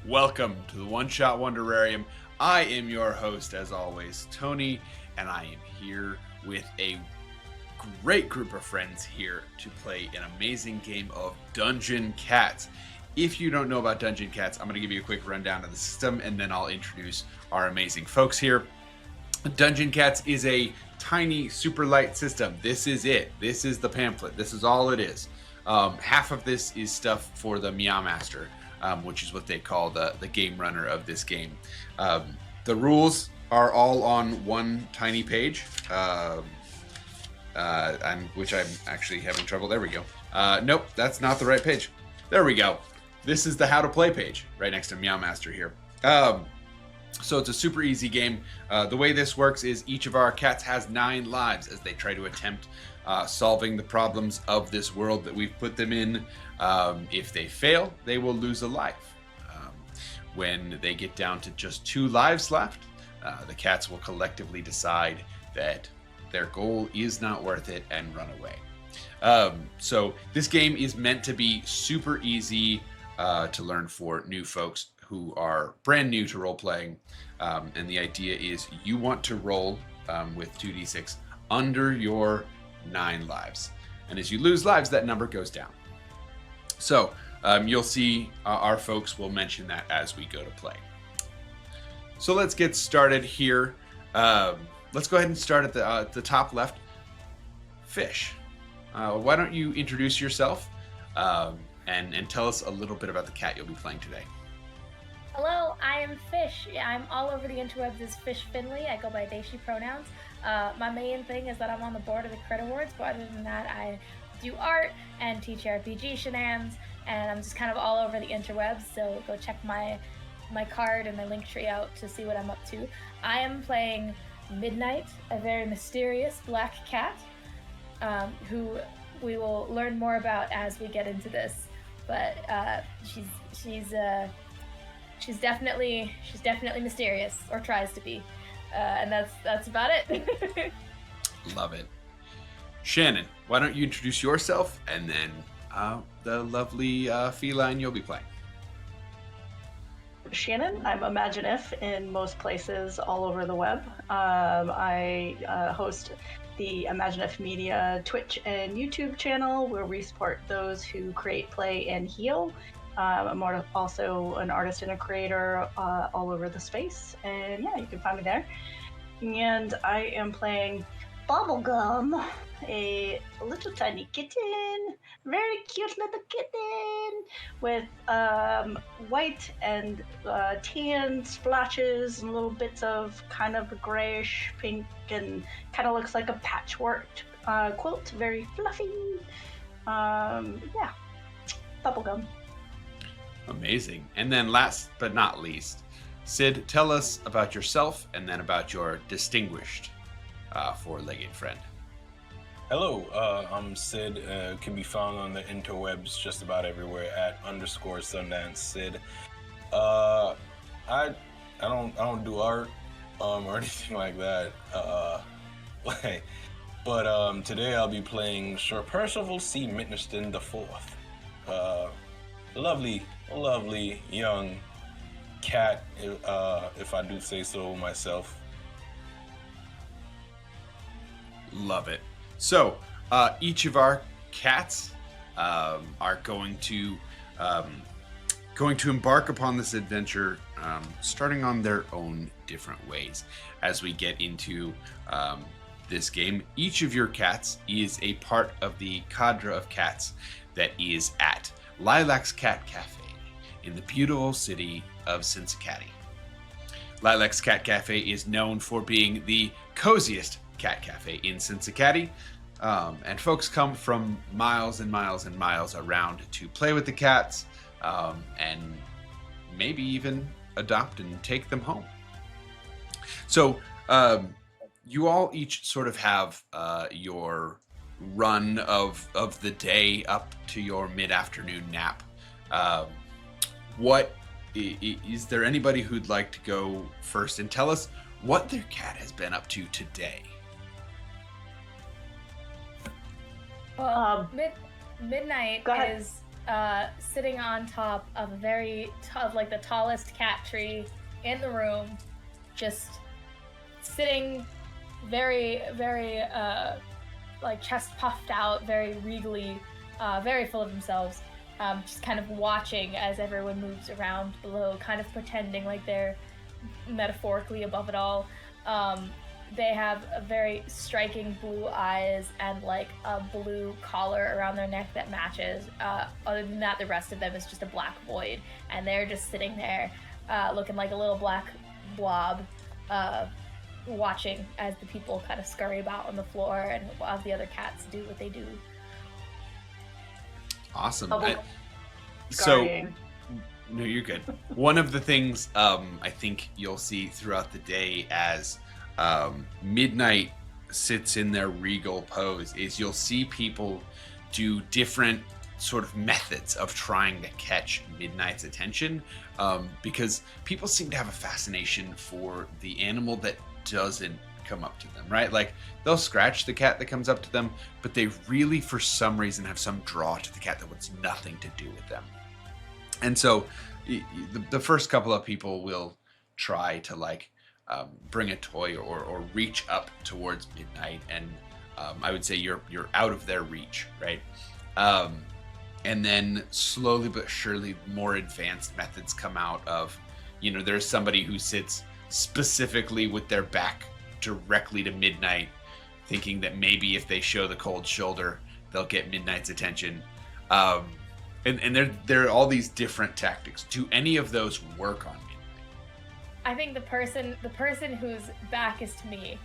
Welcome to the One Shot Wonderarium. I am your host, as always, Tony, and I am here with a great group of friends here to play an amazing game of Dungeon Cats. If you don't know about Dungeon Cats, I'm going to give you a quick rundown of the system, and then I'll introduce our amazing folks here. Dungeon Cats is a tiny, super light system. This is it. This is the pamphlet. This is all it is. Half of this is stuff for the Meow Master, which is what they call the game runner of this game. The rules are all on one tiny page, which I'm actually having trouble. There we go. Nope, that's not the right page. There we go. This is the how to play page right next to Meow Master here. So it's a super easy game. The way this works is each of our cats has 9 lives as they try to attempt solving the problems of this world that we've put them in. If they fail, they will lose a life. When they get down to just 2 lives left, the cats will collectively decide that their goal is not worth it and run away. So this game is meant to be super easy to learn for new folks who are brand new to role-playing. And the idea is you want to roll with 2d6 under your 9 lives. And as you lose lives, that number goes down. So you'll see our folks will mention that as we go to play. So let's get started here. Let's go ahead and start at the top left. Fish. Why don't you introduce yourself and tell us a little bit about the cat you'll be playing today. Hello, I am Fish. I'm all over the interwebs as Fish Finley. I go by they, she pronouns. My main thing is that I'm on the board of the Crit Awards, but other than that, I do art and ttrpg shenanigans, and I'm just kind of all over the interwebs, so go check my card and my link tree out to see what I'm up to. I am playing Midnight, a very mysterious black cat, who we will learn more about as we get into this. But she's definitely mysterious, or tries to be, and that's about it. Love it. Shannon, why don't you introduce yourself and then the lovely feline you'll be playing. Shannon, I'm Imagine If in most places all over the web. I host the Imagine If Media Twitch and YouTube channel where we support those who create, play, and heal. I'm also an artist and a creator all over the space, and yeah, you can find me there. And I am playing Bubblegum, a little tiny kitten, very cute little kitten with white and tan splashes and little bits of kind of grayish pink, and kind of looks like a patchwork quilt, very fluffy. Yeah, Bubblegum. Amazing. And then last but not least, Sid, tell us about yourself and then about your distinguished four-legged friend. Hello, I'm Sid. Can be found on the interwebs just about everywhere at _Sundance Sid. I don't do art or anything like that. But today I'll be playing Sir Percival C. Mitnerston IV. Lovely young cat, if I do say so myself. Love it. So each of our cats are going to embark upon this adventure, starting on their own different ways. As we get into this game, each of your cats is a part of the cadre of cats that is at Lilac's Cat Cafe in the beautiful city of Cincinnati. Lilacs Cat Cafe is known for being the coziest cat cafe in Cincinnati. And folks come from miles and miles and miles around to play with the cats and maybe even adopt and take them home. So you all each sort of have your run of the day up to your mid-afternoon nap. Is there anybody who'd like to go first and tell us what their cat has been up to today? Well, Midnight is sitting on top of the tallest cat tree in the room, just sitting very, very like chest puffed out, very regally, very full of themselves, just kind of watching as everyone moves around below, kind of pretending like they're metaphorically above it all. They have a very striking blue eyes and like a blue collar around their neck that matches. Other than that, the rest of them is just a black void, and they're just sitting there looking like a little black blob, watching as the people kind of scurry about on the floor and while the other cats do what they do. Awesome. Scurrying. No, you're good. One of the things I think you'll see throughout the day as Midnight sits in their regal pose is you'll see people do different sort of methods of trying to catch Midnight's attention, because people seem to have a fascination for the animal that doesn't come up to them, right? Like they'll scratch the cat that comes up to them, but they really for some reason have some draw to the cat that wants nothing to do with them. And so the first couple of people will try to like bring a toy or reach up towards Midnight, and I would say you're out of their reach, right? And then slowly but surely more advanced methods come out of, there's somebody who sits specifically with their back directly to Midnight, thinking that maybe if they show the cold shoulder, they'll get Midnight's attention. And there are all these different tactics. Do any of those work on Midnight? I think the person whose back is to me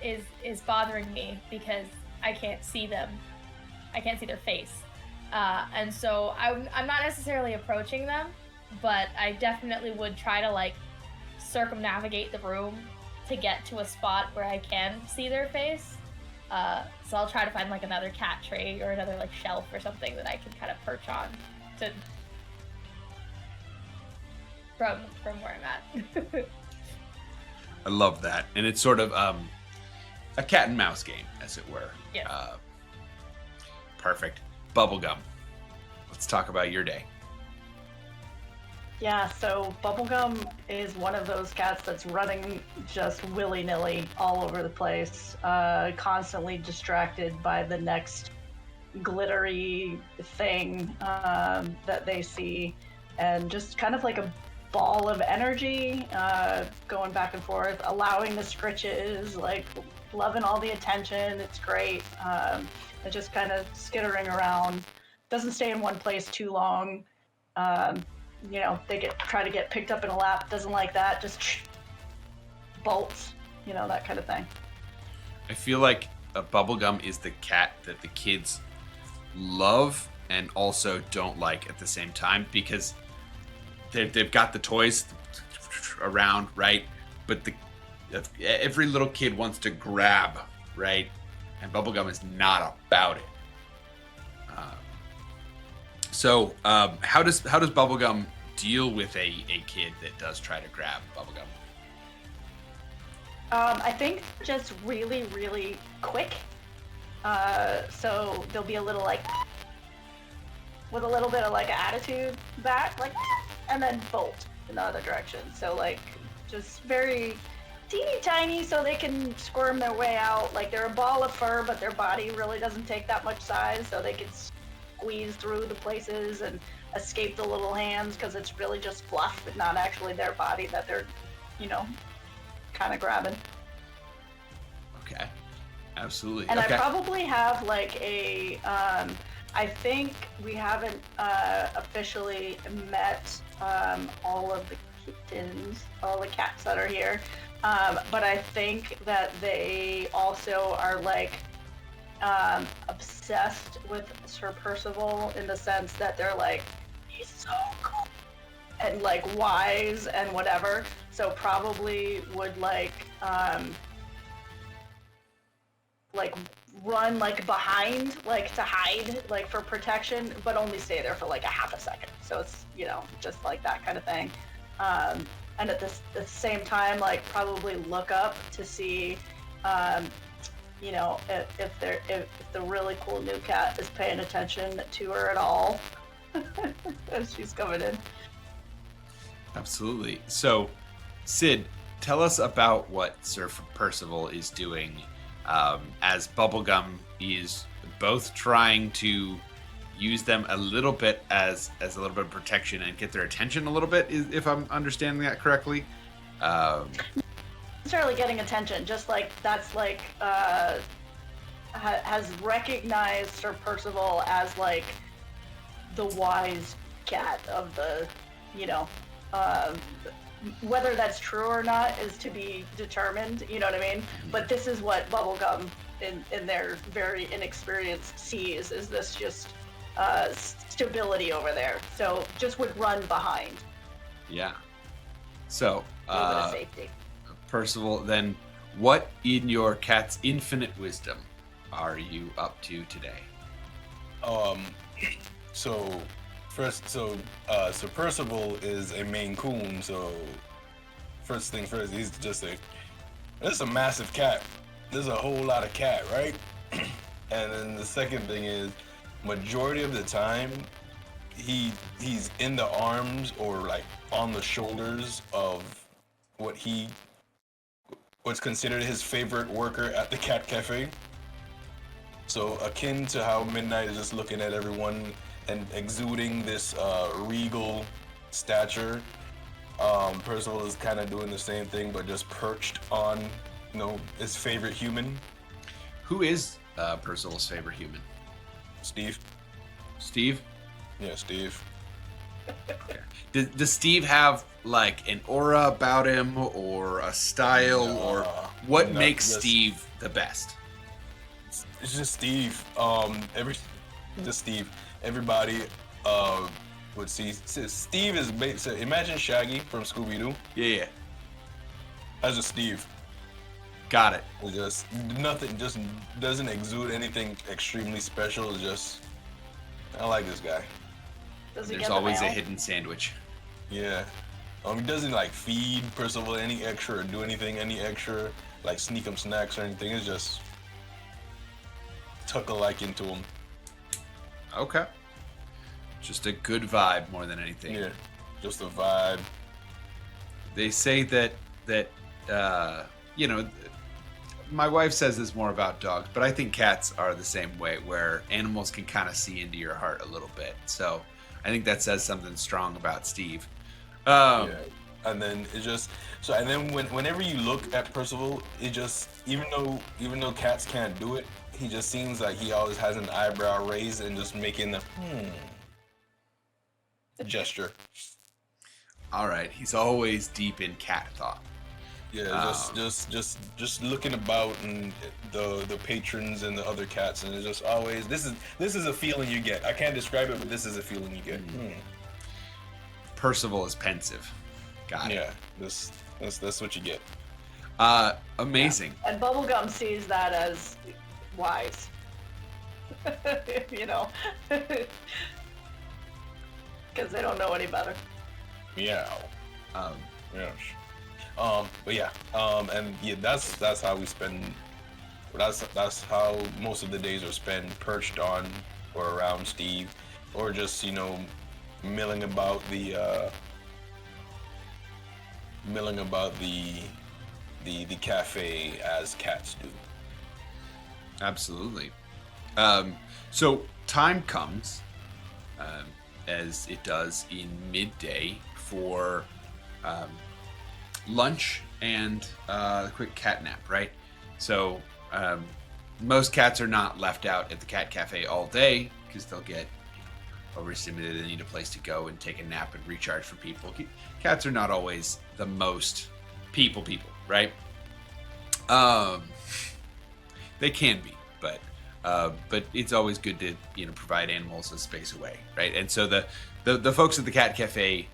is bothering me because I can't see them. I can't see their face. And so I'm not necessarily approaching them, but I definitely would try to like circumnavigate the room to get to a spot where I can see their face. So I'll try to find like another cat tray or another like shelf or something that I can kind of perch on to from where I'm at. I love that. And it's sort of a cat and mouse game, as it were. Yeah. Perfect. Bubblegum. Let's talk about your day. Yeah, so Bubblegum is one of those cats that's running just willy-nilly all over the place, constantly distracted by the next glittery thing that they see, and just kind of like a ball of energy going back and forth, allowing the scritches, like loving all the attention. It's great. And just kind of skittering around. Doesn't stay in one place too long. They try to get picked up in a lap. Doesn't like that. Just bolts. That kind of thing. I feel like a Bubblegum is the cat that the kids love and also don't like at the same time, because they've got the toys around, right? But every little kid wants to grab, right? And Bubblegum is not about it. So how does Bubblegum deal with a kid that does try to grab Bubblegum? I think just really, really quick. So there'll be a little like, with a little bit of like attitude back, like, and then bolt in the other direction. So like, just very teeny tiny, so they can squirm their way out. Like they're a ball of fur, but their body really doesn't take that much size, so they can squeeze through the places and escape the little hands, because it's really just fluff, but not actually their body that they're, kind of grabbing. Okay, absolutely. And okay. I probably have like a, I think we haven't officially met all of the in all the cats that are here. But I think that they also are like obsessed with Sir Percival in the sense that they're like, he's so cool and like wise and whatever. So probably would like run like behind, like to hide, like for protection, but only stay there for like a half a second. So it's, you know, just like that kind of thing. And at the same time, like probably look up to see, you know, if the really cool new cat is paying attention to her at all as she's coming in. Absolutely. So, Sid, tell us about what Sir Percival is doing as Bubblegum is both trying to use them a little bit as a little bit of protection and get their attention a little bit, if I'm understanding that correctly. Necessarily getting attention, just like that's like has recognized Sir Percival as like the wise cat of the, you know, whether that's true or not is to be determined, you know what I mean? But this is what Bubblegum in their very inexperienced sees, is this just stability over there. So just would run behind. Yeah. So, A little bit of safety. Percival, then what in your cat's infinite wisdom are you up to today? So Sir Percival is a Maine Coon, so first thing first, he's just this is a massive cat. There's a whole lot of cat, right? And then the second thing is, majority of the time, he's in the arms or like on the shoulders of what's considered his favorite worker at the cat cafe. So akin to how Midnight is just looking at everyone and exuding this regal stature, Percival is kind of doing the same thing, but just perched on, you know, his favorite human. Who is Percival's favorite human? Steve. Steve? Yeah, Steve. Does Steve have like an aura about him or a style, or what makes Steve the best? It's just Steve. Just Steve. Everybody would see. Steve is so imagine Shaggy from Scooby-Doo. Yeah. That's just Steve. Got it. It's just nothing. Just doesn't exude anything extremely special. It's just, I like this guy. There's always a hidden sandwich. Yeah. He doesn't like feed Percival any extra or do anything any extra, like sneak him snacks or anything. It's just tuck a liking to him. Okay. Just a good vibe more than anything. Yeah. Just a vibe. They say that you know, my wife says this more about dogs, but I think cats are the same way, where animals can kind of see into your heart a little bit. So I think that says something strong about Steve. Yeah. And then it just and then whenever you look at Percival, it just even though cats can't do it, he just seems like he always has an eyebrow raised and just making the gesture. All right, he's always deep in cat thought. Yeah, just looking about and the patrons and the other cats, and it's just always this is a feeling you get. I can't describe it, but this is a feeling you get. Percival is pensive. Got it. Yeah, that's what you get. Amazing. Yeah. And Bubblegum sees that as wise. You know, because they don't know any better. Meow. Yes. But yeah, and yeah, that's how we spend. That's how most of the days are spent, perched on or around Steve, or just, you know, milling about the cafe as cats do. Absolutely. So time comes, as it does in midday, for lunch and a quick cat nap, right? So most cats are not left out at the cat cafe all day because they'll get overstimulated, they need a place to go and take a nap and recharge for people. Cats are not always the most people, right? They can be, but it's always good to provide animals a space away, right? And so the folks at the Cat Cafe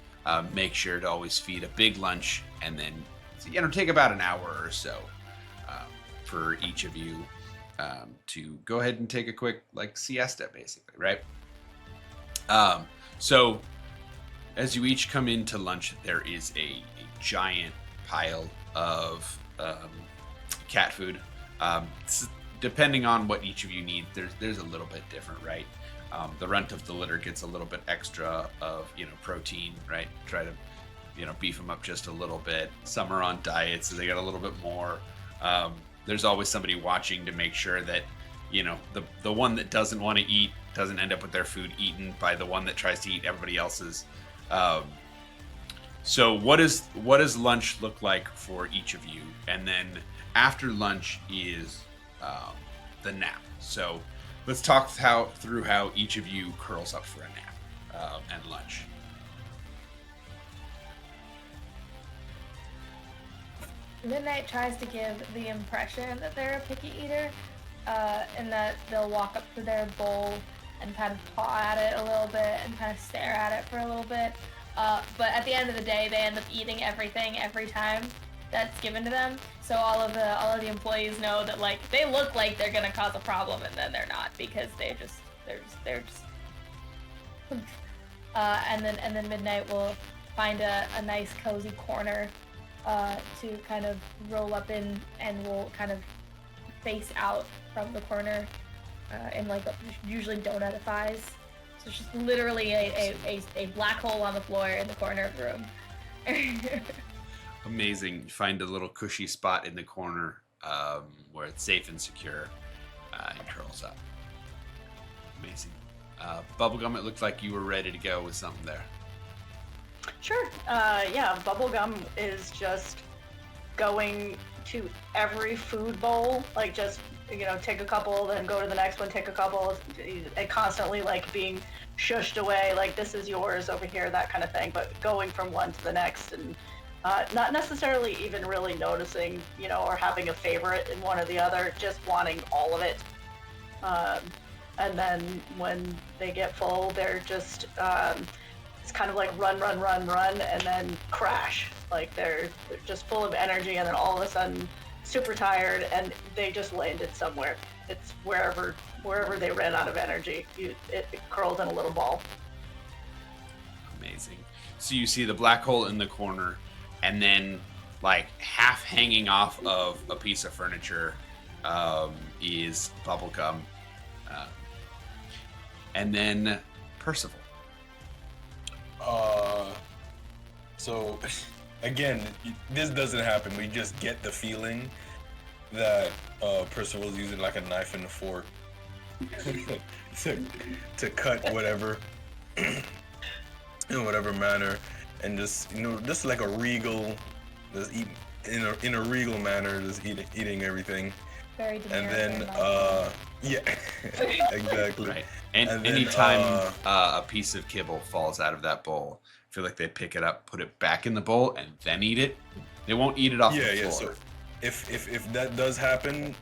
make sure to always feed a big lunch, and then take about an hour or so for each of you to go ahead and take a quick siesta, basically, right? So as you each come into lunch, there is a giant pile of cat food. Depending on what each of you need, there's a little bit different, right? The runt of the litter gets a little bit extra of protein, right? Try to beef them up just a little bit. Some are on diets, so they got a little bit more. There's always somebody watching to make sure that the one that doesn't want to eat doesn't end up with their food eaten by the one that tries to eat everybody else's. So what does lunch look like for each of you? And then after lunch is the nap. So let's talk through how each of you curls up for a nap and lunch. Midnight tries to give the impression that they're a picky eater, and that they'll walk up to their bowl and kind of paw at it a little bit and kind of stare at it for a little bit. But at the end of the day, they end up eating everything every time that's given to them. So all of the employees know that they look like they're gonna cause a problem, and then they're not, because they're just and then Midnight will find a nice cozy corner to kind of roll up in, and will kind of face out from the corner in usually donutifies. So it's just literally a black hole on the floor in the corner of the room. Amazing. You find a little cushy spot in the corner where it's safe and secure, and curls up. Amazing. Bubblegum, it looked like you were ready to go with something there. Sure. Yeah, Bubblegum is just going to every food bowl, just take a couple, then go to the next one, take a couple, and constantly being shushed away, this is yours over here, that kind of thing, but going from one to the next, and not necessarily even really noticing, or having a favorite in one or the other, just wanting all of it. And then when they get full, they're just, it's kind of run, and then crash. They're just full of energy, and then all of a sudden super tired, and they just landed somewhere. It's wherever they ran out of energy. It curled in a little ball. Amazing. So you see the black hole in the corner, and then half hanging off of a piece of furniture is Bubblegum, and then Percival. So again, this doesn't happen. We just get the feeling that Percival's using a knife and a fork to cut whatever in whatever manner, and just just like a regal, just eat in a regal manner, just eating everying. Very De Niro, and then yeah, exactly. Right. And anytime a piece of kibble falls out of that bowl, I feel like they pick it up, put it back in the bowl, and then eat it. They won't eat it off the floor. Yeah. So if that does happen,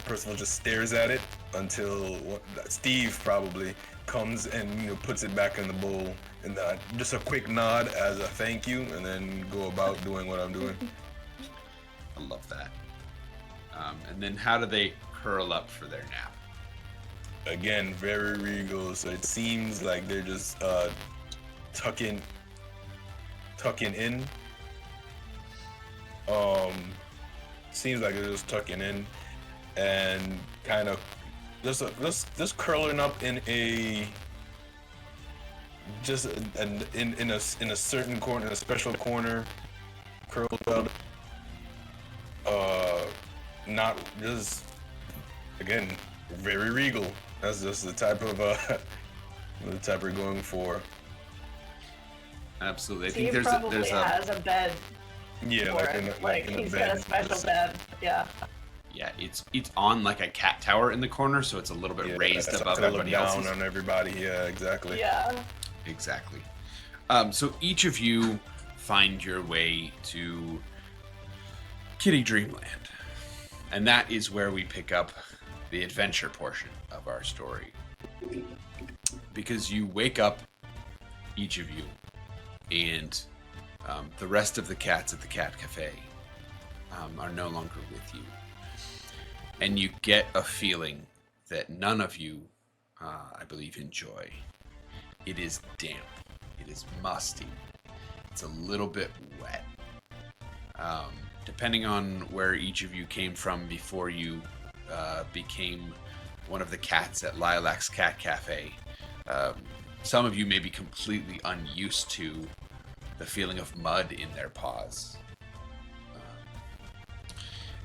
Percival just stares at it until Steve probably comes and puts it back in the bowl, and just a quick nod as a thank you, and then go about doing what I'm doing. I love that. And then how do they curl up for their nap? Again, very regal. So it seems like they're just tucking in. Seems like they're just tucking in, and kind of just curling up in a in a certain corner, in a special corner, curled up. Not just, again, very regal. That's just the type of we're going for. Absolutely. I Steve think probably has a bed. Yeah, for in it. a bed. He's got a special bed. Yeah. Yeah, it's on like a cat tower in the corner, so it's a little bit raised so above I look everybody down else's. on everybody. Yeah, exactly. Yeah. Exactly. So each of you find your way to Kitty Dreamland. And that is where we pick up the adventure portion of our story. Because you wake up, each of you, and the rest of the cats at the Cat Cafe are no longer with you. And you get a feeling that none of you, I believe, enjoy. It is damp. It is musty. It's a little bit wet. Depending on where each of you came from before you became one of the cats at Lilac's Cat Cafe, some of you may be completely unused to the feeling of mud in their paws.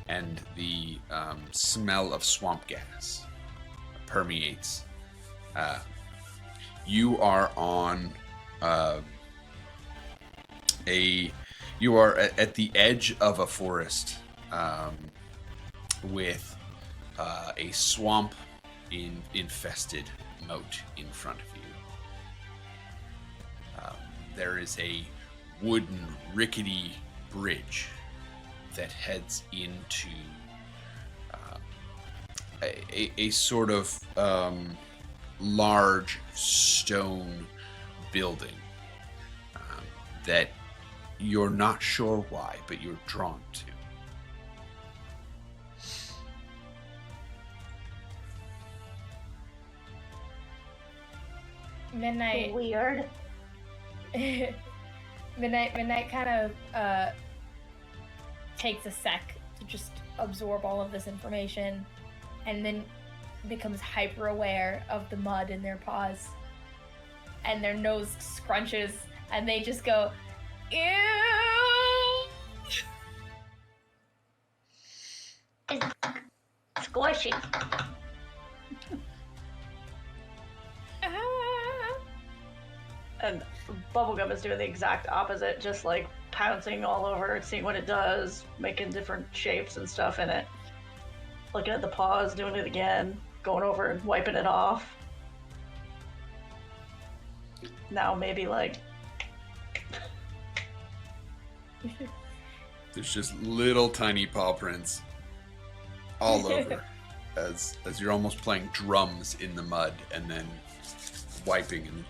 And the smell of swamp gas permeates. You are on you are at the edge of a forest with a swamp infested moat in front of you. There is a wooden rickety bridge that heads into a sort of large stone building that you're not sure why, but you're drawn to. Midnight. Weird. Midnight kind of takes a sec to just absorb all of this information, and then becomes hyper aware of the mud in their paws, and their nose scrunches, and they just go, ew. It's squishy. And Bubblegum is doing the exact opposite, just like pouncing all over it, seeing what it does, making different shapes and stuff in it. Looking at the paws, doing it again, going over and wiping it off. Now maybe like... There's just little tiny paw prints all over as you're almost playing drums in the mud and then wiping and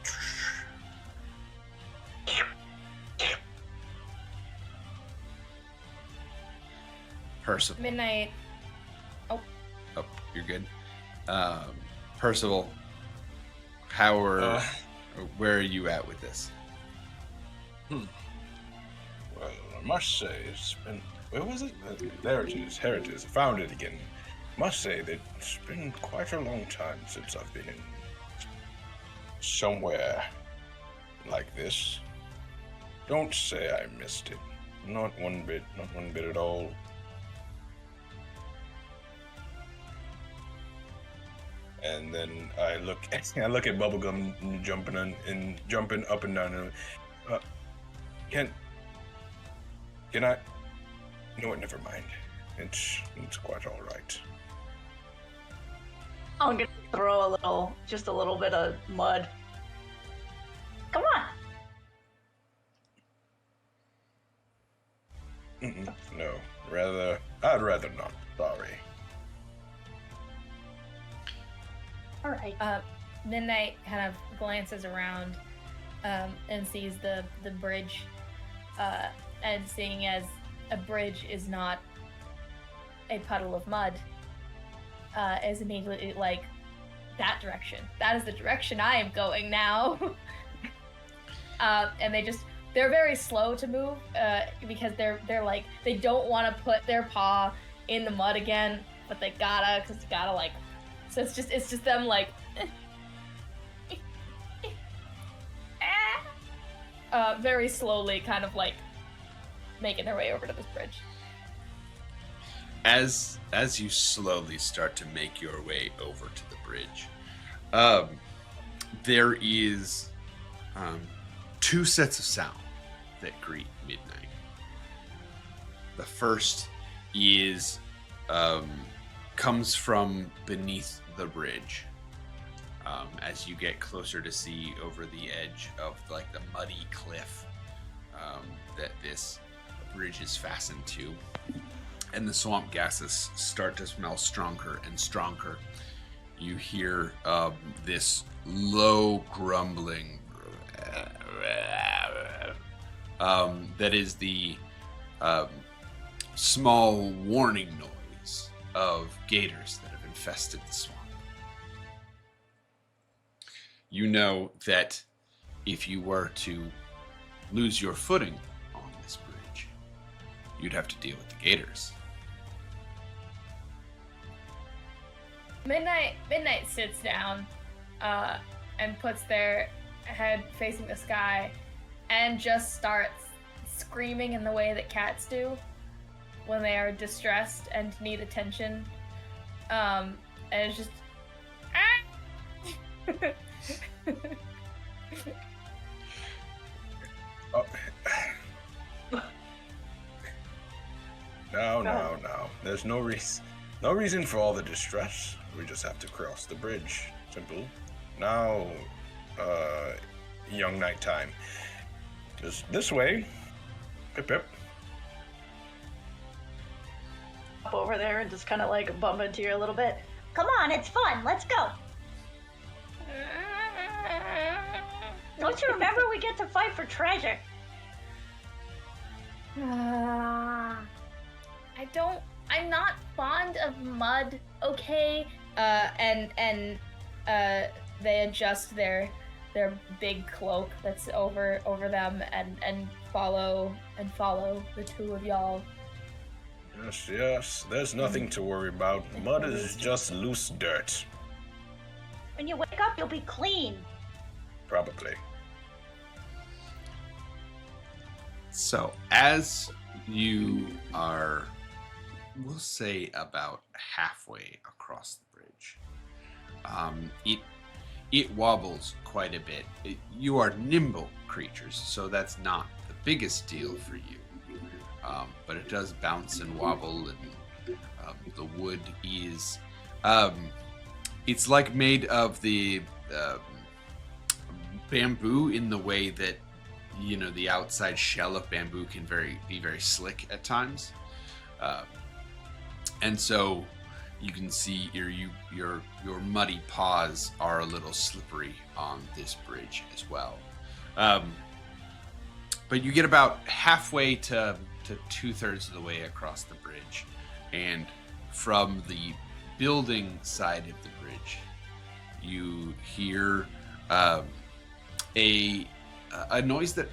Percival. Midnight. Oh, you're good. Percival, where are you at with this? Well, I must say, it's been... Where was it? There it is. Here it is. I found it again. Must say that it's been quite a long time since I've been in somewhere like this. Don't say I missed it. Not one bit at all. And then I look at Bubblegum jumping up and down. And, can I? You know what? Never mind. It's quite all right. I'm gonna throw just a little bit of mud. Come on. No, I'd rather not. Sorry. All right. Midnight kind of glances around and sees the bridge, and seeing as a bridge is not a puddle of mud, is immediately like, that direction. That is the direction I am going now. And they're very slow to move because they're like, they don't want to put their paw in the mud again, but they gotta, because you gotta like, so it's just them like, very slowly kind of like making their way over to this bridge. As you slowly start to make your way over to the bridge, there is two sets of sound that greet Midnight. The first is comes from beneath the bridge. As you get closer to see over the edge of like the muddy cliff that this bridge is fastened to, and the swamp gases start to smell stronger and stronger. You hear this low grumbling that is the small warning noise of gators that have infested the swamp. You know that if you were to lose your footing on this bridge, you'd have to deal with the gators. Midnight sits down and puts their head facing the sky and just starts screaming in the way that cats do when they are distressed and need attention. And it's just... Oh. No. There's no reason for all the distress. We just have to cross the bridge. Simple. Now, young nighttime. Just this way. Pip pip. Up over there and just kind of like bump into you a little bit. Come on, it's fun. Let's go. Don't you remember we get to fight for treasure? I'm not fond of mud, okay? And they adjust their big cloak that's over them and follow the two of y'all. Yes. There's nothing to worry about. Mud is just loose dirt. When you wake up, you'll be clean. Probably. So, as you are, we'll say, about halfway across the bridge, it wobbles quite a bit. You are nimble creatures, so that's not the biggest deal for you. But it does bounce and wobble, and the wood is, it's like made of the bamboo in the way that, you know, the outside shell of bamboo can be very slick at times, and so you can see your muddy paws are a little slippery on this bridge as well. But you get about halfway to 2/3 of the way across the bridge, and from the building side of the bridge, you hear a noise that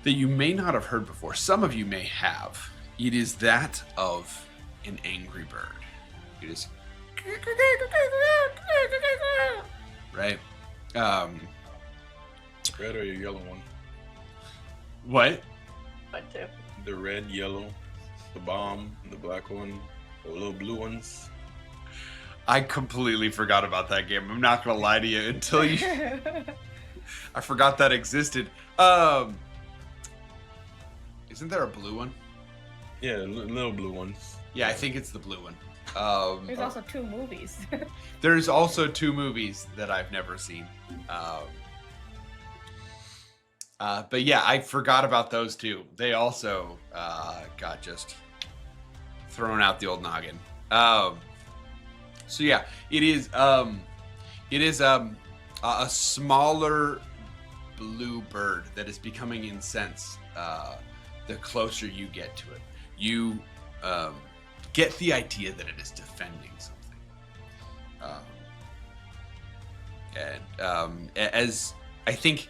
you may not have heard before. Some of you may have. It is that of an angry bird. It is right. Red or yellow one? What? What too? The red, yellow, the bomb, the black one, the little blue ones. I completely forgot about that game. I'm not gonna lie to you until you. I forgot that existed. Isn't there a blue one? Yeah, little blue ones. Yeah, I think it's the blue one. There's also 2 movies. There's also 2 movies that I've never seen. But yeah, I forgot about those 2. They also got just thrown out the old noggin. So yeah, it is a smaller blue bird that is becoming incensed the closer you get to it. You get the idea that it is defending something. As I think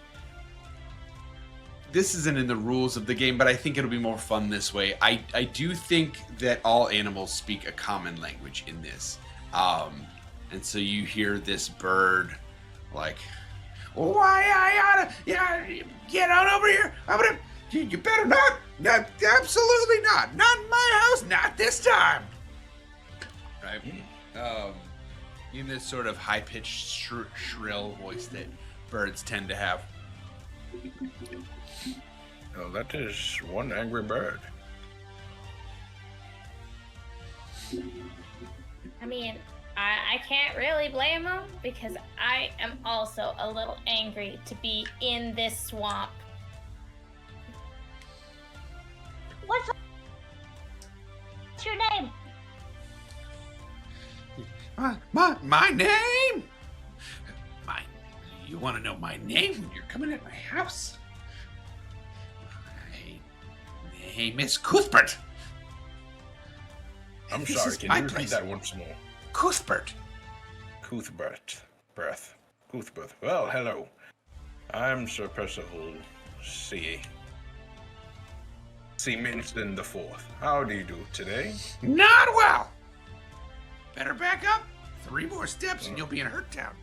this isn't in the rules of the game, but I think it'll be more fun this way. I do think that all animals speak a common language in this. And so you hear this bird like, why I oughta, get on over here. You better not. No, absolutely not. Not in my house. Not this time. Right? In this sort of high-pitched, shrill voice that birds tend to have. Oh, that is one angry bird. I mean, I can't really blame him because I am also a little angry to be in this swamp. What's your name? My name? You want to know my name when you're coming at my house? Hey, Miss Cuthbert. I'm This sorry, is can my you repeat place. that once more? Cuthbert. Cuthbert. Cuthbert. Well, hello. I'm Sir Percival C. Minston the Fourth. How do you do today? Not well. Better back up. 3 more steps and you'll be in Hurt Town.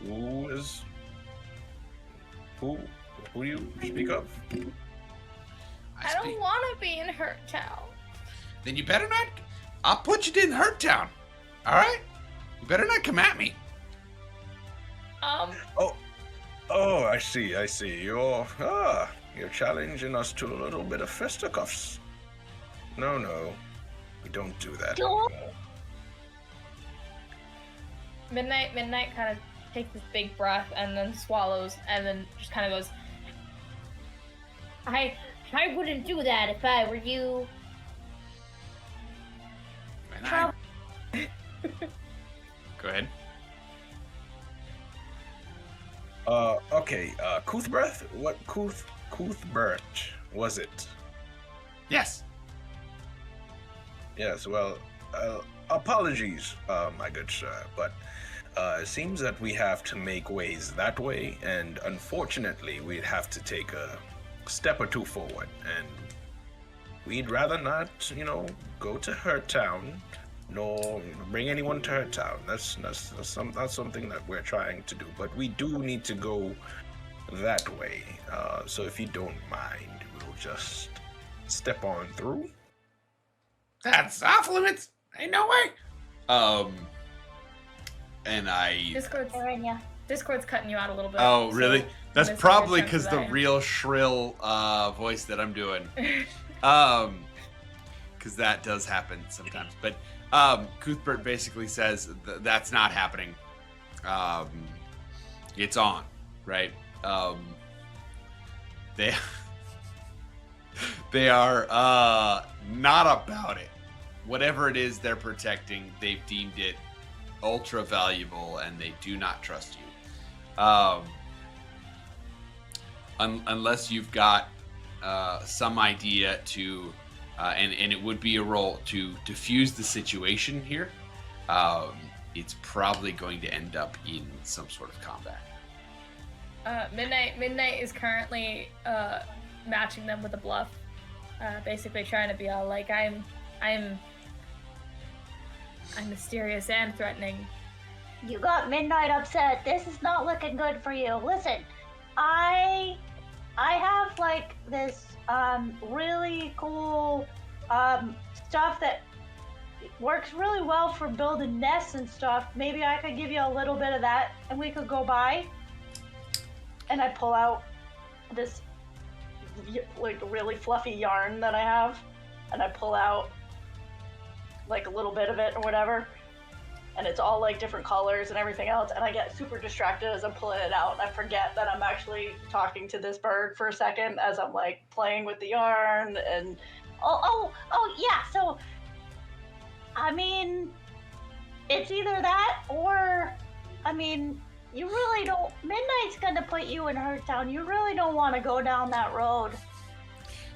Who do you speak of? I don't want to be in Hurt Town. Then you better not. I'll put you in Hurt Town. All right? You better not come at me. Oh, I see. You're challenging us to a little bit of fisticuffs. No. We don't do that anymore. Midnight kind of takes this big breath and then swallows and then just kind of goes, I wouldn't do that if I were you. And Go ahead. Okay, Cuthbert? What Cuthbert was it? Yes. Yes, well, apologies, my good sir, but it seems that we have to make ways that way, and unfortunately, we'd have to take a step or two forward, and we'd rather not, go to Hurt Town, nor bring anyone to Hurt Town. That's something that we're trying to do, but we do need to go that way. So if you don't mind, we'll just step on through. That's off limits. Ain't no way. And I. Discord's cutting you out a little bit. Oh, really? So That's I'm just probably gonna sense because the that. real shrill voice that I'm doing. Because that does happen sometimes. But Cuthbert basically says that's not happening. It's on, right? They are not about it. Whatever it is they're protecting, they've deemed it ultra valuable, and they do not trust you. Unless you've got some idea to, and it would be a role to diffuse the situation here. It's probably going to end up in some sort of combat. Midnight is currently matching them with a bluff, basically trying to be all like, I'm mysterious and threatening. You got Midnight upset. This is not looking good for you. Listen, I have like this really cool stuff that works really well for building nests and stuff. Maybe I could give you a little bit of that and we could go by. And I pull out this like really fluffy yarn that I have, and I pull out like a little bit of it or whatever, and it's all like different colors and everything else, and I get super distracted as I'm pulling it out, and I forget that I'm actually talking to this bird for a second as I'm like playing with the yarn, and oh yeah, so I mean, it's either that or, I mean, you really don't, Midnight's gonna put you in Hurt Town. You really don't want to go down that road.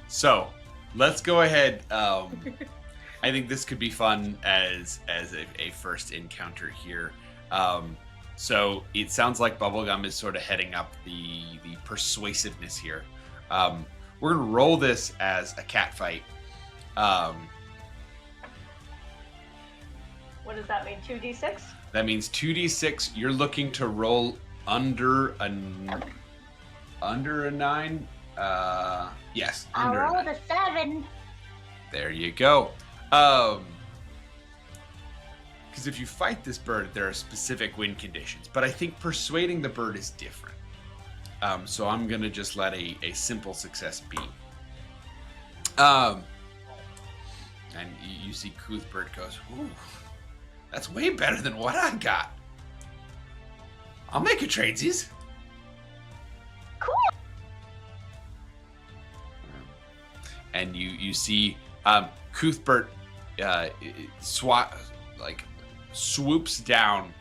So let's go ahead. I think this could be fun as a first encounter here. So it sounds like Bubblegum is sort of heading up the persuasiveness here. We're gonna roll this as a cat fight. What does that mean? 2d6? That means 2d6. You're looking to roll under a 9. Yes, I under a 9. rolled a 7. There you go. Because if you fight this bird, there are specific win conditions. But I think persuading the bird is different. So I'm going to just let a simple success be. And and you see Cuthbert goes, "Ooh, that's way better than what I got. I'll make a tradesies." Cool. And you see Cuthbert swoops down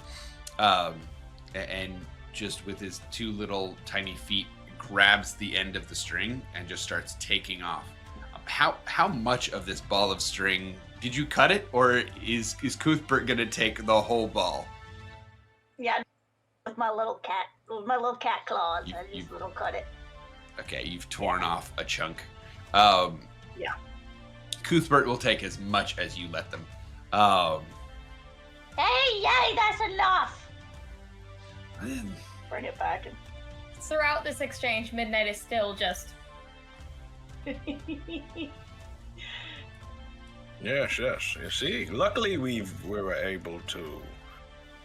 and just with his two little tiny feet grabs the end of the string and just starts taking off. How much of this ball of string did you cut it, or is Cuthbert gonna take the whole ball? Yeah, with my little cat claws, I You- just little cut it. Okay, you've torn off a chunk. Yeah. Cuthbert will take as much as you let them. Hey, that's enough. Bring it back. Throughout this exchange, Midnight is still just. Yes. You see, luckily we were able to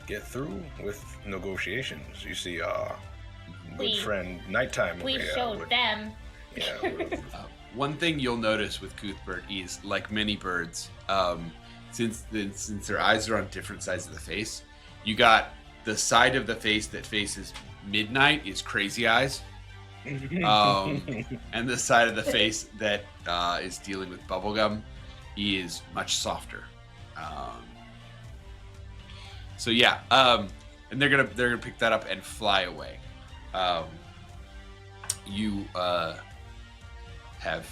get through with negotiations. You see, our good friend Nighttime. We showed them. Yeah. One thing you'll notice with Cuthbert is, like many birds, since their eyes are on different sides of the face, you got the side of the face that faces Midnight is crazy eyes, and the side of the face that is dealing with bubblegum is much softer. So yeah, and they're gonna pick that up and fly away. You have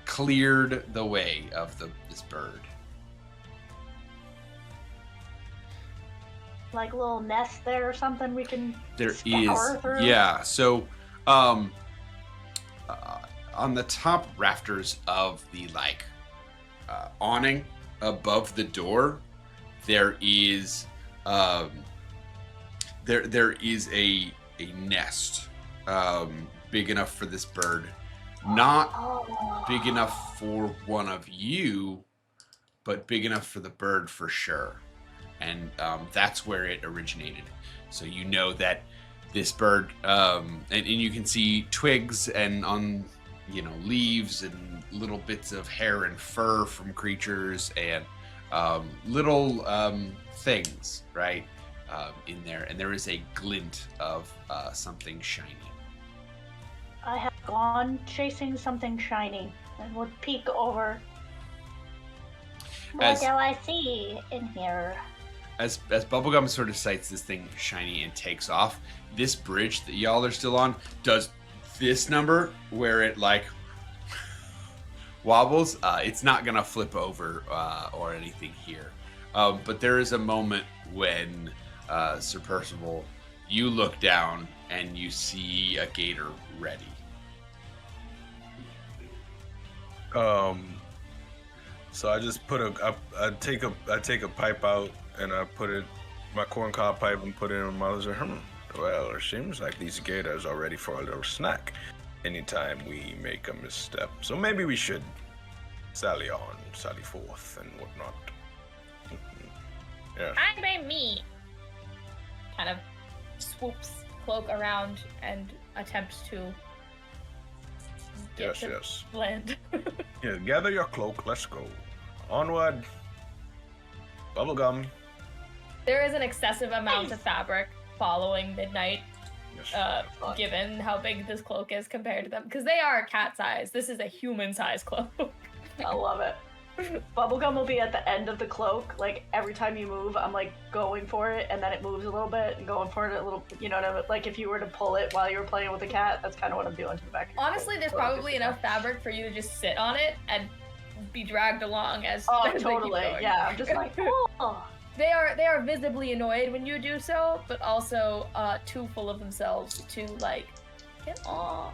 cleared the way of this bird. Like a little nest there or something we can There scour is, through? yeah. So, on the top rafters of the awning above the door, there is there is a nest big enough for this bird, not big enough for one of you, but big enough for the bird for sure. And that's where it originated. So you know that this bird, and you can see twigs and on leaves and little bits of hair and fur from creatures and little things, right, in there. And there is a glint of something shiny. I have gone chasing something shiny and would peek over. What do I see in here? As Bubblegum sort of sights this thing shiny and takes off, this bridge that y'all are still on does this number where it wobbles. It's not gonna flip over or anything here, but there is a moment when Sir Percival, you look down and you see a gator ready. So I just put I take a pipe out and I put it, my corncob pipe, and put it in my mouth. Well, it seems like these gators are ready for a little snack anytime we make a misstep. So maybe we should sally forth and whatnot. Yeah. I by me. Kind of swoops cloak around and attempts to get to Yes. blend. Yeah, gather your cloak. Let's go. Onward. Bubblegum. There is an excessive amount of fabric following Midnight, Yes. given how big this cloak is compared to them, because they are cat size. This is a human size cloak. I love it. Bubblegum will be at the end of the cloak. Like every time you move, I'm like going for it, and then it moves a little bit, and going for it a little. You know what I mean? Like if you were to pull it while you were playing with a cat, that's kind of what I'm doing to the back. Of your Honestly, cloak. there's So probably just- enough fabric for you to just sit on it and be dragged along as. Oh, as they keep totally. going. Yeah, I'm just like, oh. They are visibly annoyed when you do so, but also too full of themselves to get off.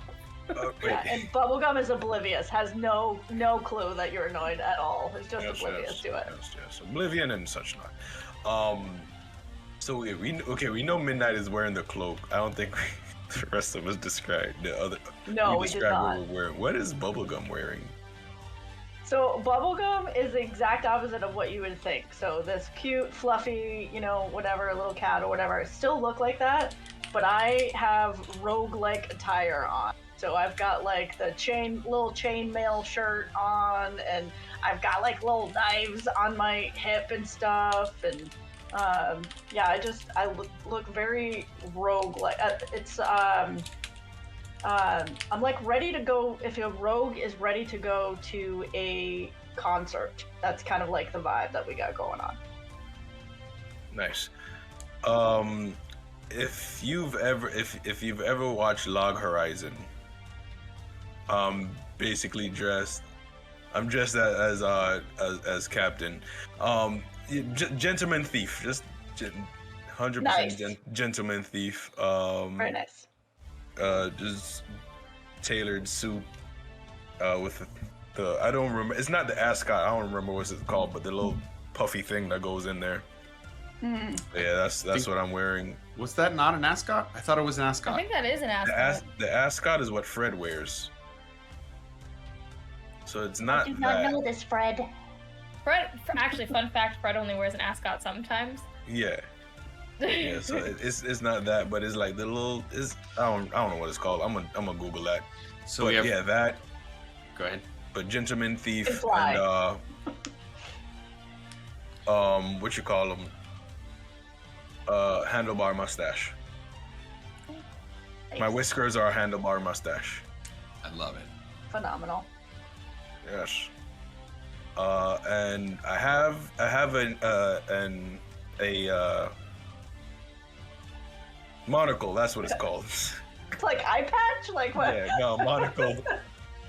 Yeah, and Bubblegum is oblivious, has no clue that you're annoyed at all. Is just oblivious to it. Yes. Oblivion and such not. So we know Midnight is wearing the cloak. I don't think the rest of us described the other. No, we did described not. What we're wearing. What is Bubblegum wearing? So Bubblegum is the exact opposite of what you would think. So this cute, fluffy, whatever, little cat or whatever, still look like that, but I have rogue-like attire on. So I've got like the little chainmail shirt on, and I've got like little knives on my hip and stuff, and yeah, I look very rogue. Like I'm like ready to go. If a rogue is ready to go to a concert, that's kind of like the vibe that we got going on. Nice. If you've ever watched Log Horizon, basically I'm dressed as captain. Gentleman thief, just 100% Nice. Gentleman thief. Very nice. Just tailored suit with the I don't remember. It's not the ascot. I don't remember what it's called, but the little puffy thing that goes in there. Mm. Yeah, that's what I'm wearing. Was that not an ascot? I thought it was an ascot. I think that is an ascot. The ascot is what Fred wears. So it's not I do that. not know this, Fred. Fred, actually, fun fact: Fred only wears an ascot sometimes. Yeah. Yeah, so it's not that, but it's like the little I don't know what it's called. I'm gonna Google that. So But we have. yeah, that. Go ahead. But Gentleman Thief It's fly. and what you call them? Handlebar mustache. My whiskers are a handlebar mustache. I love it. Phenomenal. Yes. And I have a monocle. That's what it's called. It's like eye patch, like what? Yeah, no, monocle.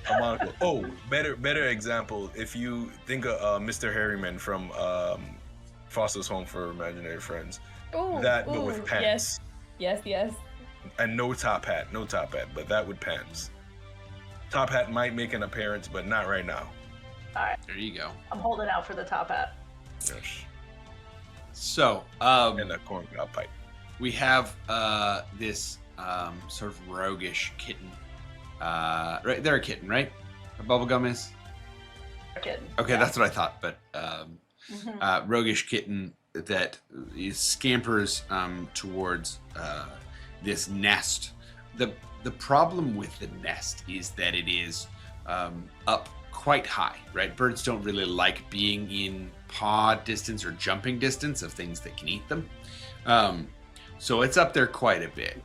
A monocle. Oh, better example. If you think of Mr. Harriman from Foster's Home for Imaginary Friends, Ooh, but with pants. Yes. And no top hat, but that with pants. Top hat might make an appearance, but not right now. All right, There you go. I'm holding out for the top hat. Yes. So, And a corn cob pipe. we have this sort of roguish kitten. Right, they're a kitten, right? A bubblegum is? Kidding. Okay, Yeah. that's what I thought. But Mhm. roguish kitten that scampers towards this nest. The problem with the nest is that it is up quite high, right? Birds don't really like being in paw distance or jumping distance of things that can eat them. So it's up there quite a bit.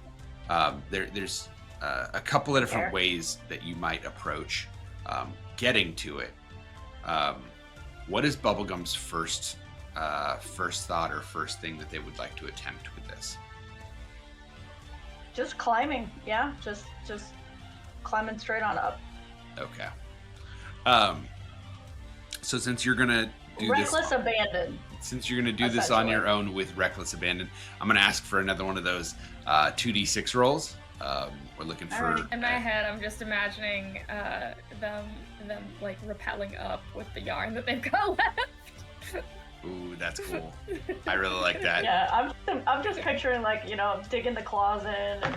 There's a couple of different Fair. ways that you might approach getting to it. What is Bubblegum's first thought or first thing that they would like to attempt with this? Just climbing, yeah. Just climbing straight on up. Okay. So since you're gonna do Reckless this, abandon. since you're gonna do this on essentially. your own with reckless abandon, I'm gonna ask for another one of those 2d6 rolls. We're looking for. Alright. In my head, I'm just imagining them like rappelling up with the yarn that they've got left. Ooh, that's cool. I really like that. Yeah, I'm just picturing like digging the claws in. And,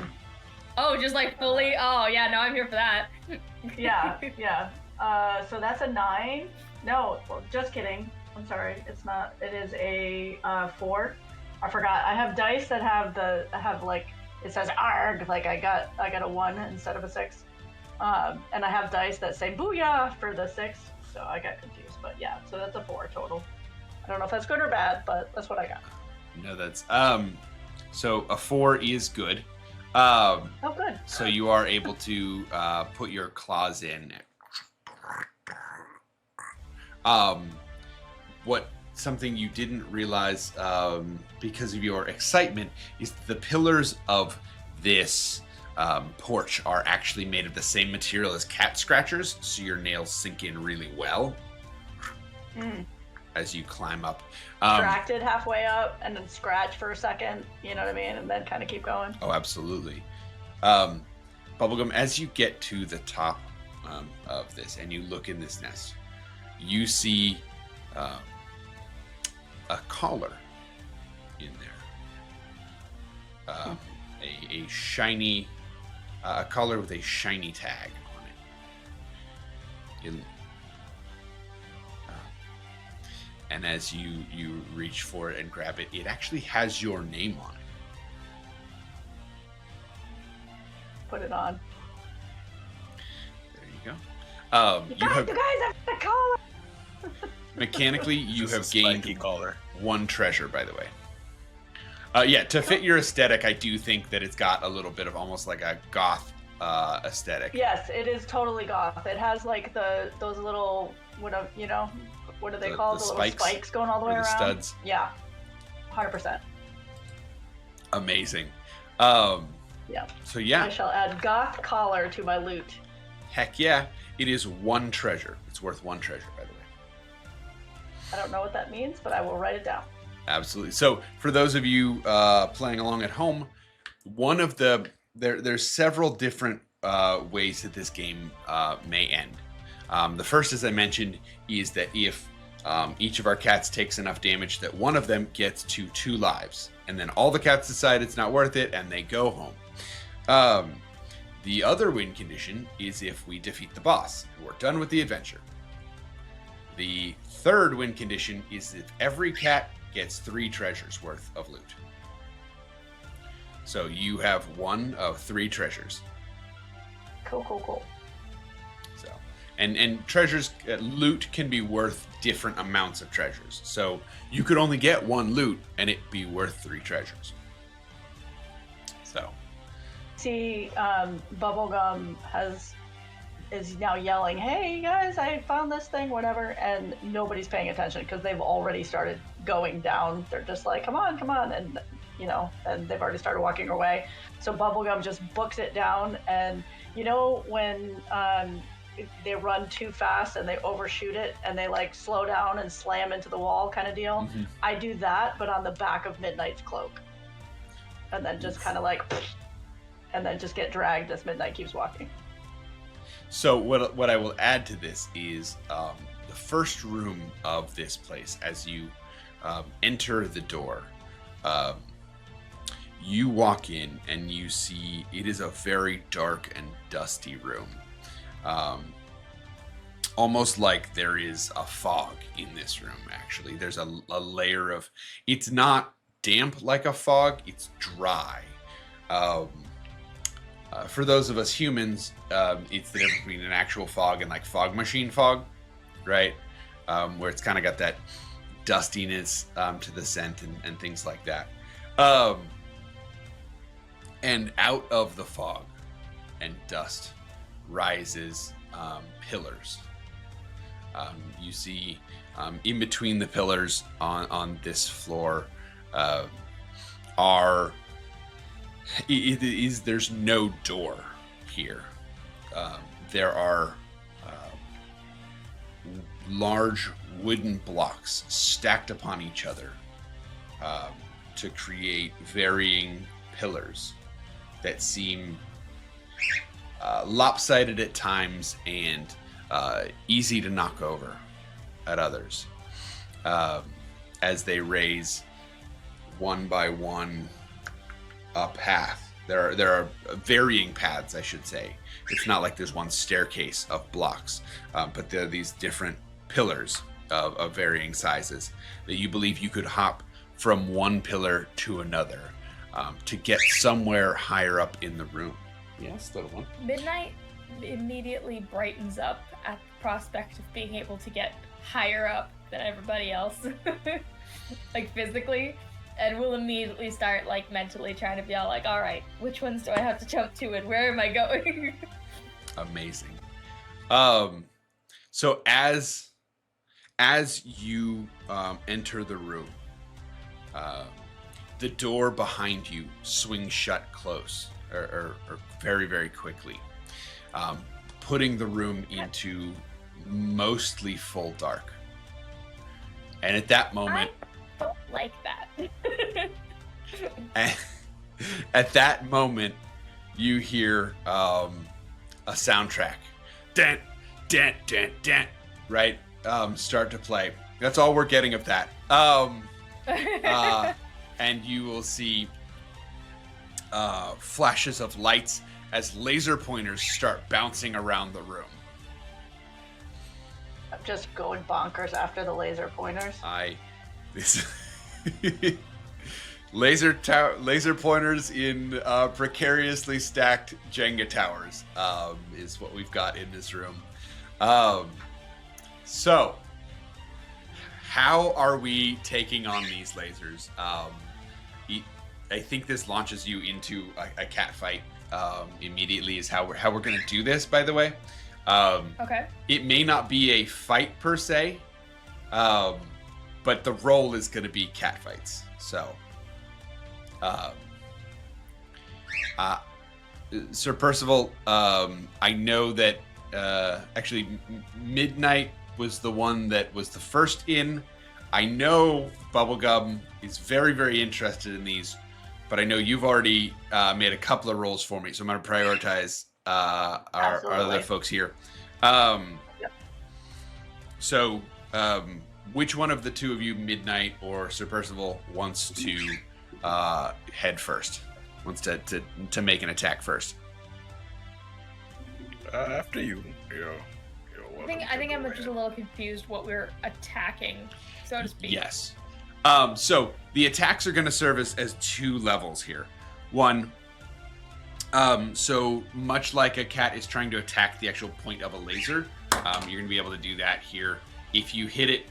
Oh, just like fully. Oh yeah, no, I'm here for that. yeah. So that's a 9. No, well, just kidding. I'm sorry. It's not. It is a 4. I forgot. I have dice that have like it says arg. Like I got a 1 instead of a 6. And I have dice that say booyah for the 6. So I got confused. But yeah, so that's a 4 total. I don't know if that's good or bad, but that's what I got. No, that's so a 4 is good. Oh, good. So you are able to put your claws in. Something you didn't realize because of your excitement is the pillars of this porch are actually made of the same material as cat scratchers, so your nails sink in really well as you climb up. Distracted halfway up and then scratch for a second, you know what I mean? And then kind of keep going. Oh, absolutely. Bubblegum, as you get to the top of this and you look in this nest, you see a collar in there. A shiny, a collar with a shiny tag on it. And as you reach for it and grab it, it actually has your name on it. Put it on. You have You guys have the collar. mechanically you Just a have spiky gained collar. 1 treasure, by the way. Yeah, to fit your aesthetic, I do think that it's got a little bit of almost like a goth aesthetic. Yes, it is totally goth. It has like those little what are they called? The little spikes going all the way or around. the studs. Yeah, 100%. Amazing. Yeah. So yeah, I shall add goth collar to my loot. heck yeah, it is 1 treasure. It's worth 1 treasure, by the way. I don't know what that means, but I will write it down. Absolutely. So for those of you playing along at home, one of there's several different ways that this game may end. The first, as I mentioned, is that if each of our cats takes enough damage that one of them gets to 2 lives, and then all the cats decide it's not worth it and they go home. The other win condition is if we defeat the boss and we're done with the adventure. The third win condition is if every cat gets 3 treasures worth of loot. So you have 1 of 3 treasures. Cool. So, and treasures, loot can be worth different amounts of treasures. So you could only get 1 loot and it be worth 3 treasures. So. See, Bubblegum is now yelling, "Hey guys, I found this thing, whatever," and nobody's paying attention because they've already started going down. They're just like, come on, and and they've already started walking away. So Bubblegum just books it down, and when they run too fast and they overshoot it and they like slow down and slam into the wall kind of deal. Mm-hmm. I do that, but on the back of Midnight's cloak, and then just kind of like, and then just get dragged as Midnight keeps walking. So what I will add to this is the first room of this place. As you enter the door, you walk in and you see it is a very dark and dusty room. Almost like there is a fog in this room, actually. There's a layer of... It's not damp like a fog, it's dry. For those of us humans, it's the difference between an actual fog and like fog machine fog, right? Where it's kind of got that dustiness to the scent and things like that. And out of the fog and dust rises pillars. You see in between the pillars on this floor there's no door here. There are large wooden blocks stacked upon each other to create varying pillars that seem lopsided at times and easy to knock over at others, as they raise one by one a path. There are varying paths, I should say. It's not like there's one staircase of blocks, but there are these different pillars of varying sizes that you believe you could hop from one pillar to another to get somewhere higher up in the room. Yes, little one. Midnight immediately brightens up at the prospect of being able to get higher up than everybody else, like physically, and will immediately start like mentally trying to be all like, all right, which ones do I have to jump to and where am I going? Amazing. So as you enter the room, the door behind you swings shut close or very, very quickly, putting the room into mostly full dark. And at that moment, I don't like that. at that moment, you hear a soundtrack, dent, dent, dent, dent, right? Start to play. That's all we're getting of that. And you will see flashes of lights as laser pointers start bouncing around the room. I'm just going bonkers after the laser pointers. Laser pointers in precariously stacked Jenga towers is what we've got in this room. So, how are we taking on these lasers? I think this launches you into a cat fight immediately. Is how we're going to do this. By the way, Okay. it may not be a fight per se, but the role is going to be cat fights. So, Sir Percival, I know that actually Midnight was the one that was the first in. I know Bubblegum is very, very interested in these, but I know you've already made a couple of rolls for me, so I'm going to prioritize our other folks here. So, which one of the two of you, Midnight or Sir Percival, wants to head first? Wants to make an attack first? After you. I think I'm just a little confused what we're attacking, so to speak. Yes. So the attacks are going to serve as two levels here. One, so much like a cat is trying to attack the actual point of a laser, you're going to be able to do that here. If you hit it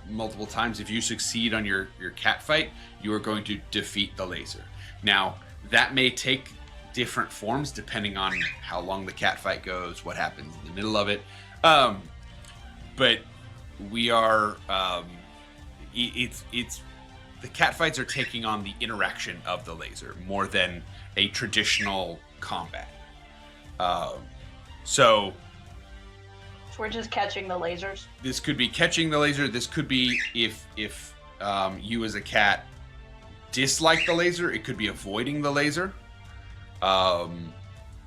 multiple times, if you succeed on your cat fight, you are going to defeat the laser. Now, that may take different forms depending on how long the cat fight goes, what happens in the middle of it. But we are, it's the cat fights are taking on the interaction of the laser more than a traditional combat. So we're just catching the lasers. This could be catching the laser. This could be if you as a cat dislike the laser, it could be avoiding the laser.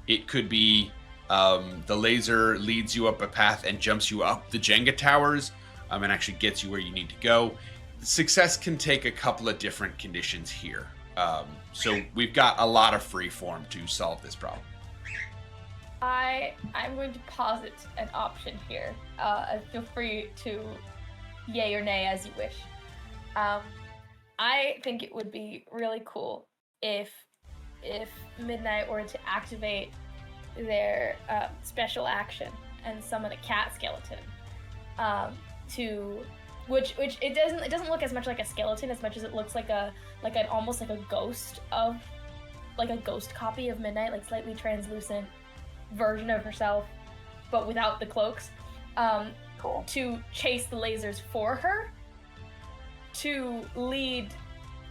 It could be the laser leads you up a path and jumps you up the Jenga towers and actually gets you where you need to go. Success can take a couple of different conditions here. So we've got a lot of free form to solve this problem. I'm going to posit an option here. Feel free to yay or nay as you wish. I think it would be really cool if Midnight were to activate their special action and summon a cat skeleton, which it doesn't look as much like a skeleton as much as it looks like an almost like a ghost copy of Midnight, like slightly translucent version of herself, but without the cloaks. Cool. To chase the lasers for her, to lead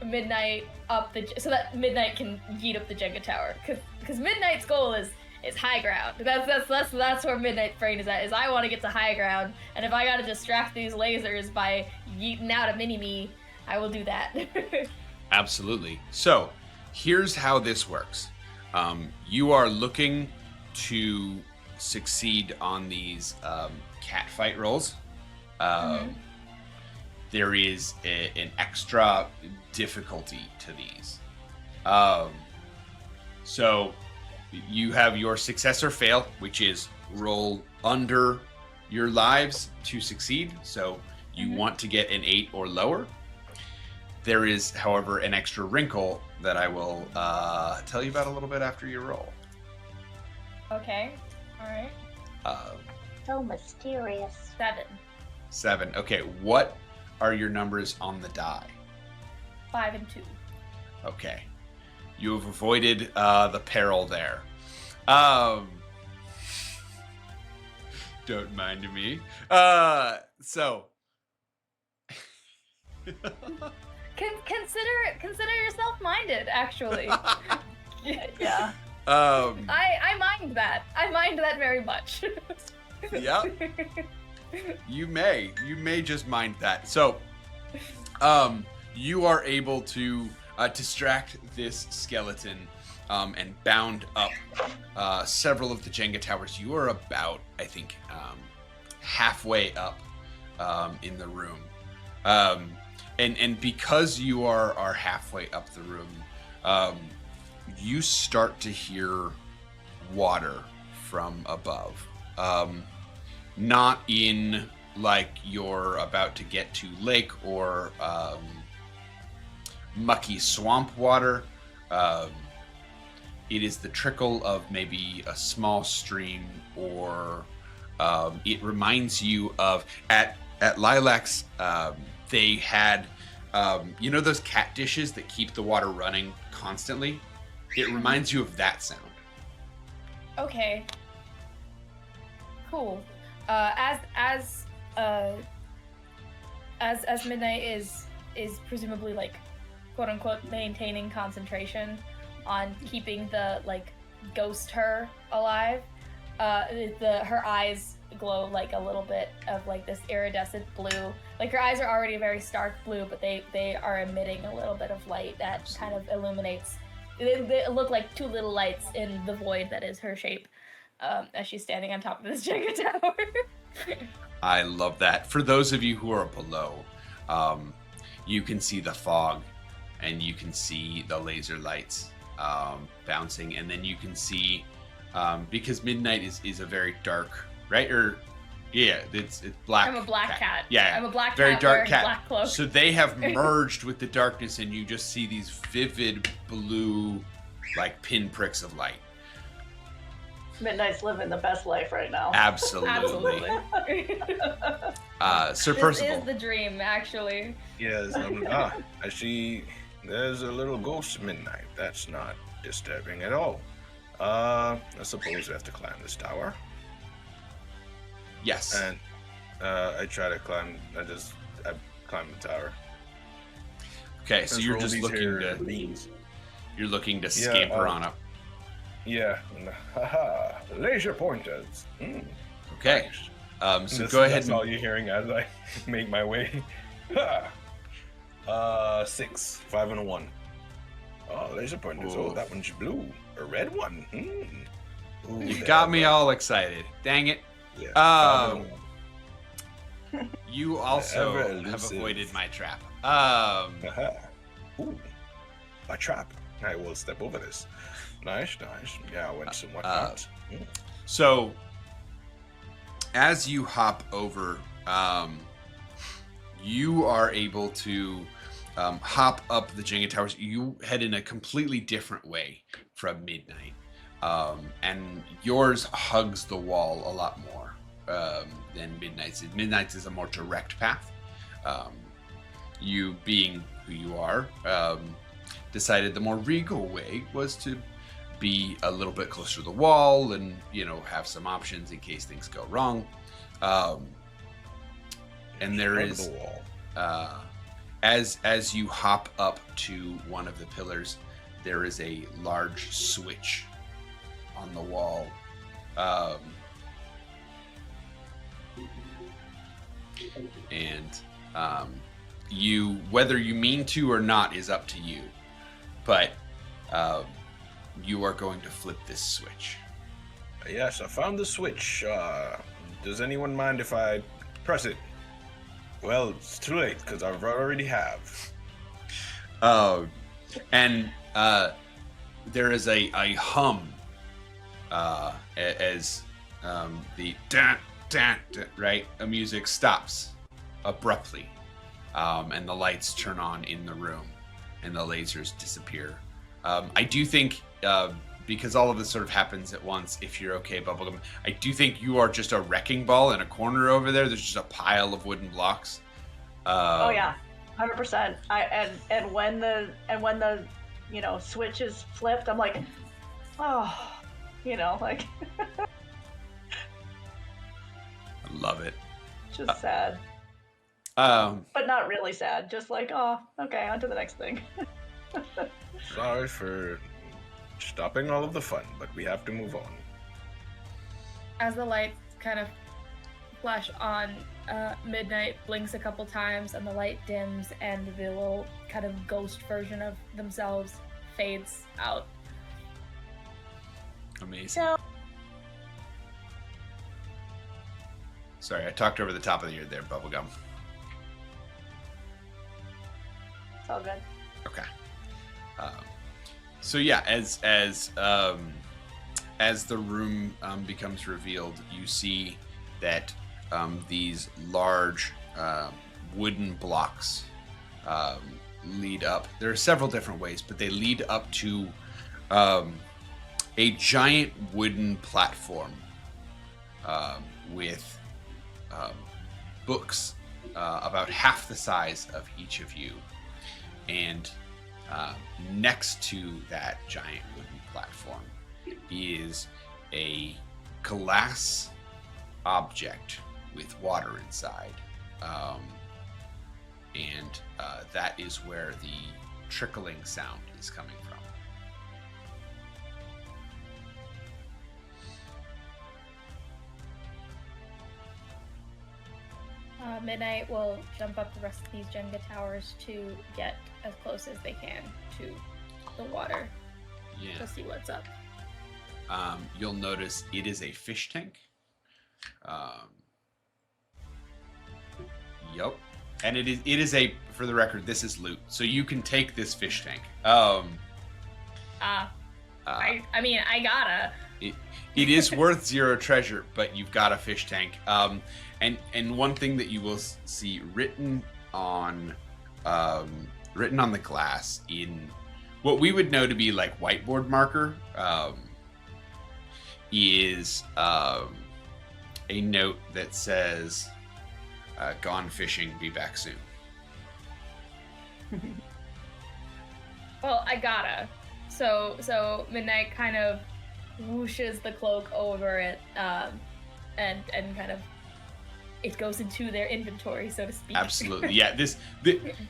Midnight up so that Midnight can yeet up the Jenga tower, because Midnight's goal is high ground. That's where Midnight's brain is at. Is I want to get to high ground, and if I gotta distract these lasers by yeeting out a mini-me, I will do that. Absolutely. So here's how this works. You are looking to succeed on these cat fight rolls. There is an extra difficulty to these. So you have your success or fail, which is roll under your lives to succeed. So you want to get an 8 or lower. There is, however, an extra wrinkle that I will tell you about a little bit after you roll. Okay. All right. So mysterious. 7. Okay, what are your numbers on the die? 5 and 2. Okay. You have avoided the peril there. Don't mind me. So. Consider yourself minded, actually. Yeah. I mind that. I mind that very much. Yeah. You may just mind that. So, you are able to distract this skeleton and bound up several of the Jenga towers. You are about, I think, halfway up in the room. And because you are halfway up the room, you start to hear water from above. Not in like you're about to get to lake or mucky swamp water. It is the trickle of maybe a small stream or It reminds you of at Lilac's. They had you know those cat dishes that keep the water running constantly. It reminds you of that sound. Okay. Cool. As Midnight is presumably like quote unquote maintaining concentration on keeping the like ghost her alive, her eyes glow like a little bit of like this iridescent blue. Like her eyes are already very stark blue, but they are emitting a little bit of light that kind of illuminates. They look like two little lights in the void that is her shape, as she's standing on top of this Jenga tower. I love that. For those of you who are below, you can see the fog, and you can see the laser lights bouncing, and then you can see because Midnight is a very dark, right? Or yeah, it's black. I'm a black cat. Yeah, I'm a black very cat dark wearing cat. a black cloak. So they have merged with the darkness, and you just see these vivid blue, like pinpricks of light. Midnight's living the best life right now. Absolutely. Absolutely. Sir This Percival. is the dream, actually. Yes, I see there's a little ghost Midnight. That's not disturbing at all. I suppose we have to climb this tower. Yes. And I try to climb. I climb the tower. Okay, so you're just looking to beams. you're looking to scamper on up. Yeah. Haha. Laser pointers. Okay. Nice. So go ahead. That's all you're hearing as I make my way. Ha! 6, 5, and a 1. Oh, laser pointers. Ooh. Oh, that one's blue. A red one. Ooh, You got me all excited. Dang it. Yeah, 5 and a 1. You also Ever have elusive. avoided my trap. Haha. Ooh, a trap. I will step over this. Nice. Yeah, I went somewhat not. So as you hop over, you are able to hop up the Jenga towers. You head in a completely different way from Midnight, and yours hugs the wall a lot more than Midnight's. Midnight's is a more direct path. You, being who you are, decided the more regal way was to be a little bit closer to the wall and, you know, have some options in case things go wrong. And there Hug is, the wall. as you hop up to one of the pillars, there is a large switch on the wall. You, whether you mean to or not, is up to you. But you are going to flip this switch. Yes, I found the switch. Does anyone mind if I press it? Well, it's too late because I already have. And there is a hum as the da, da, da, right, a music stops abruptly, and the lights turn on in the room, and the lasers disappear. I do think, because all of this sort of happens at once, if you're okay, Bubblegum, I do think you are just a wrecking ball in a corner over there. There's just a pile of wooden blocks. Oh yeah, 100%. And when the switch is flipped, I'm like, oh, like I love it. just sad, but not really sad. Just like, oh, okay, on to the next thing. Sorry for stopping all of the fun, but we have to move on. As the lights kind of flash on, Midnight blinks a couple times and the light dims and the little kind of ghost version of themselves fades out. Amazing. So, Sorry, I talked over the top of your there, Bubblegum. It's all good. Okay. So yeah, as the room becomes revealed, you see that these large wooden blocks lead up. There are several different ways, but they lead up to a giant wooden platform with books about half the size of each of you. And next to that giant wooden platform is a glass object with water inside. And that is where the trickling sound is coming from. Midnight will jump up the rest of these Jenga towers to get as close as they can to the water to see what's up. You'll notice it is a fish tank. Yep. And it is a, for the record, this is loot. So you can take this fish tank. I mean, I gotta. It is worth 0 treasure, but you've got a fish tank. And one thing that you will see written on the glass in what we would know to be like whiteboard marker is a note that says, "Gone fishing, be back soon." Well, I gotta. So Midnight kind of whooshes the cloak over it, and kind of it goes into their inventory, so to speak. Absolutely, yeah.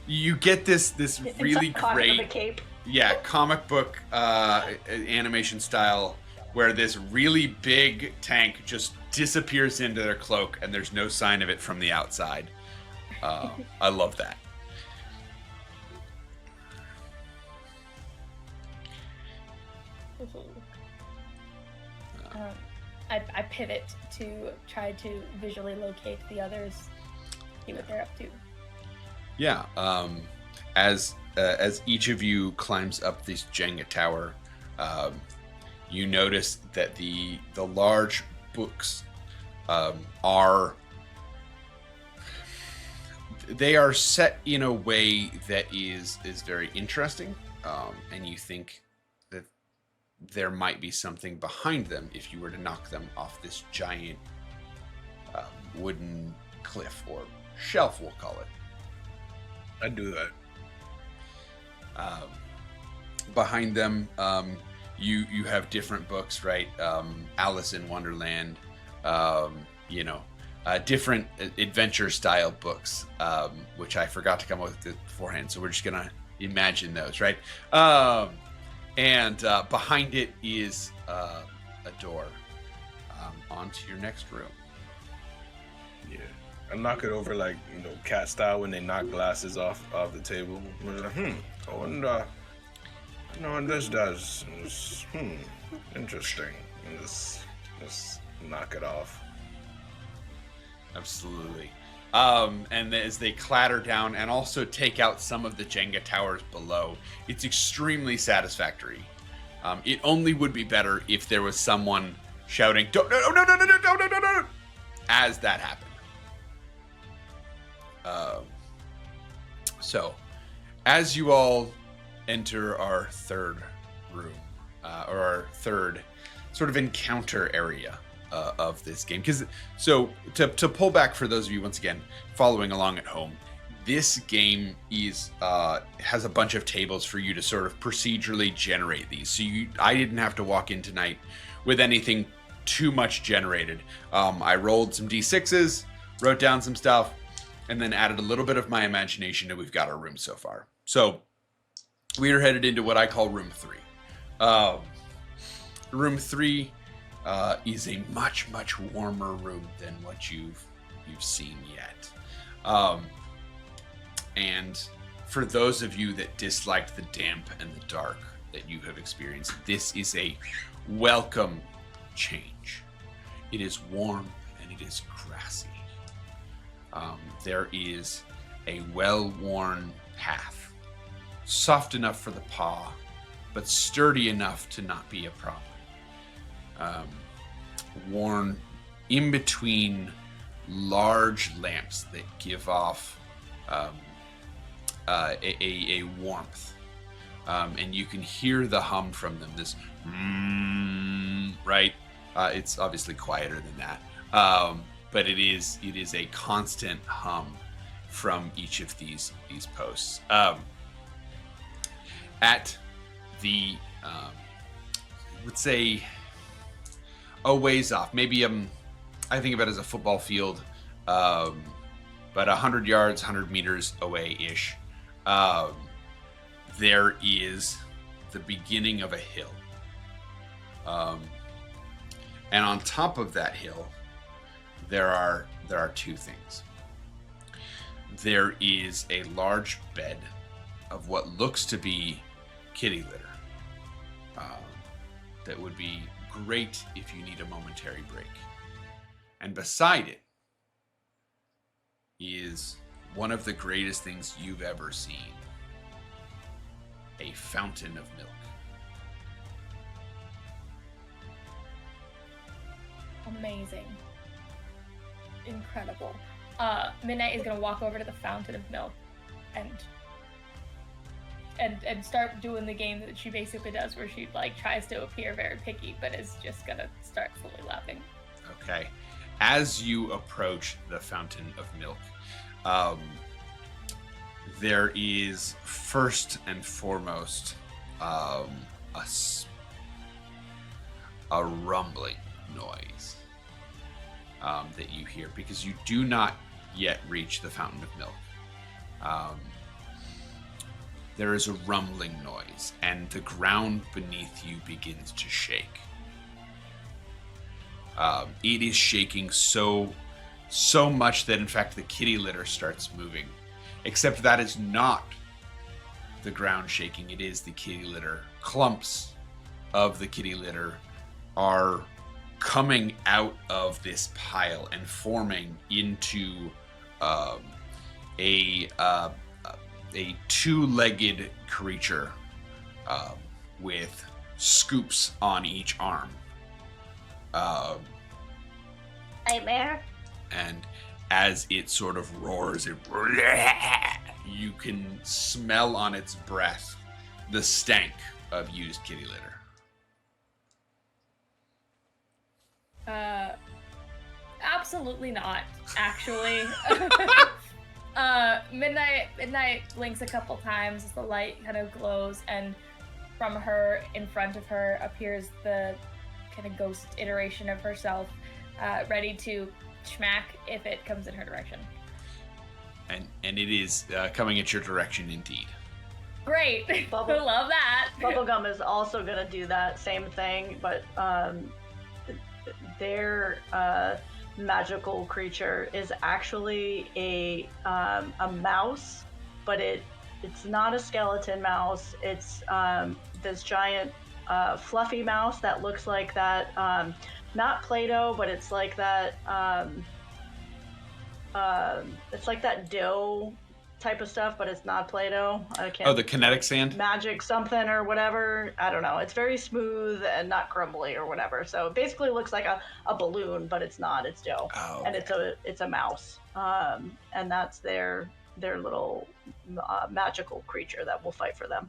You get this really great, the cape. yeah, comic book animation style, where this really big tank just disappears into their cloak, and there's no sign of it from the outside. I love that. I pivot to try to visually locate the others, see what they're up to. Yeah. As each of you climbs up this Jenga tower, you notice that the large books are set in a way that is very interesting, and you think that there might be something behind them if you were to knock them off this giant wooden cliff or shelf, we'll call it. I'd do that. Behind them, you have different books, right? Alice in Wonderland, different adventure style books, which I forgot to come up with beforehand. So we're just gonna imagine those, right? And behind it is a door onto your next room. Yeah. I knock it over like, cat style when they knock glasses off the table. I'm like, I wonder, what this does. Interesting. And just knock it off. Absolutely. And as they clatter down and also take out some of the Jenga towers below, it's extremely satisfactory. It only would be better if there was someone shouting, no, as that happened. So, as you all enter our third room, or our third sort of encounter area of this game, to pull back for those of you once again following along at home, this game has a bunch of tables for you to sort of procedurally generate these. So I didn't have to walk in tonight with anything too much generated. I rolled some d6s, wrote down some stuff, and then added a little bit of my imagination, and we've got our room so far. So we are headed into what I call room 3. Room 3 is a much, much warmer room than what you've seen yet. And for those of you that disliked the damp and the dark that you have experienced, this is a welcome change. It is warm and it is grassy. There is a well-worn path, soft enough for the paw, but sturdy enough to not be a problem. Worn in between large lamps that give off a warmth, and you can hear the hum from them. This right? It's obviously quieter than that. but it is a constant hum from each of these posts. At the let's say a ways off, maybe I think of it as a football field, but 100 yards, 100 meters away ish. There is the beginning of a hill, and on top of that hill, there are two things. There is a large bed of what looks to be kitty litter. That would be great if you need a momentary break. And beside it is one of the greatest things you've ever seen. A fountain of milk. Amazing. Incredible. Midnight is gonna walk over to the fountain of milk and start doing the game that she basically does, where she like tries to appear very picky, but is just gonna start slowly lapping. Okay. As you approach the fountain of milk, there is first and foremost a rumbling noise that you hear, because you do not yet reach the fountain of milk. There is a rumbling noise, and the ground beneath you begins to shake. It is shaking so much that, in fact, the kitty litter starts moving. Except that is not the ground shaking, it is the kitty litter. Clumps of the kitty litter are coming out of this pile and forming into a two-legged creature with scoops on each arm. Nightmare? And as it sort of roars, you can smell on its breath the stank of used kitty litter. Absolutely not, actually. Midnight blinks a couple times as the light kind of glows, and from her, in front of her, appears the kind of ghost iteration of herself, ready to schmack if it comes in her direction. And it is coming at your direction indeed. Great. Love that. Bubblegum is also gonna do that same thing, but their magical creature is actually a mouse, but it's not a skeleton mouse. It's this giant fluffy mouse that looks like that, not Play-Doh, but it's like that dough type of stuff, but it's not Play-Doh. The kinetic sand? Magic something or whatever. I don't know. It's very smooth and not crumbly or whatever. So it basically looks like a balloon, but it's not. It's dough. Oh, and it's a mouse. And that's their little magical creature that will fight for them.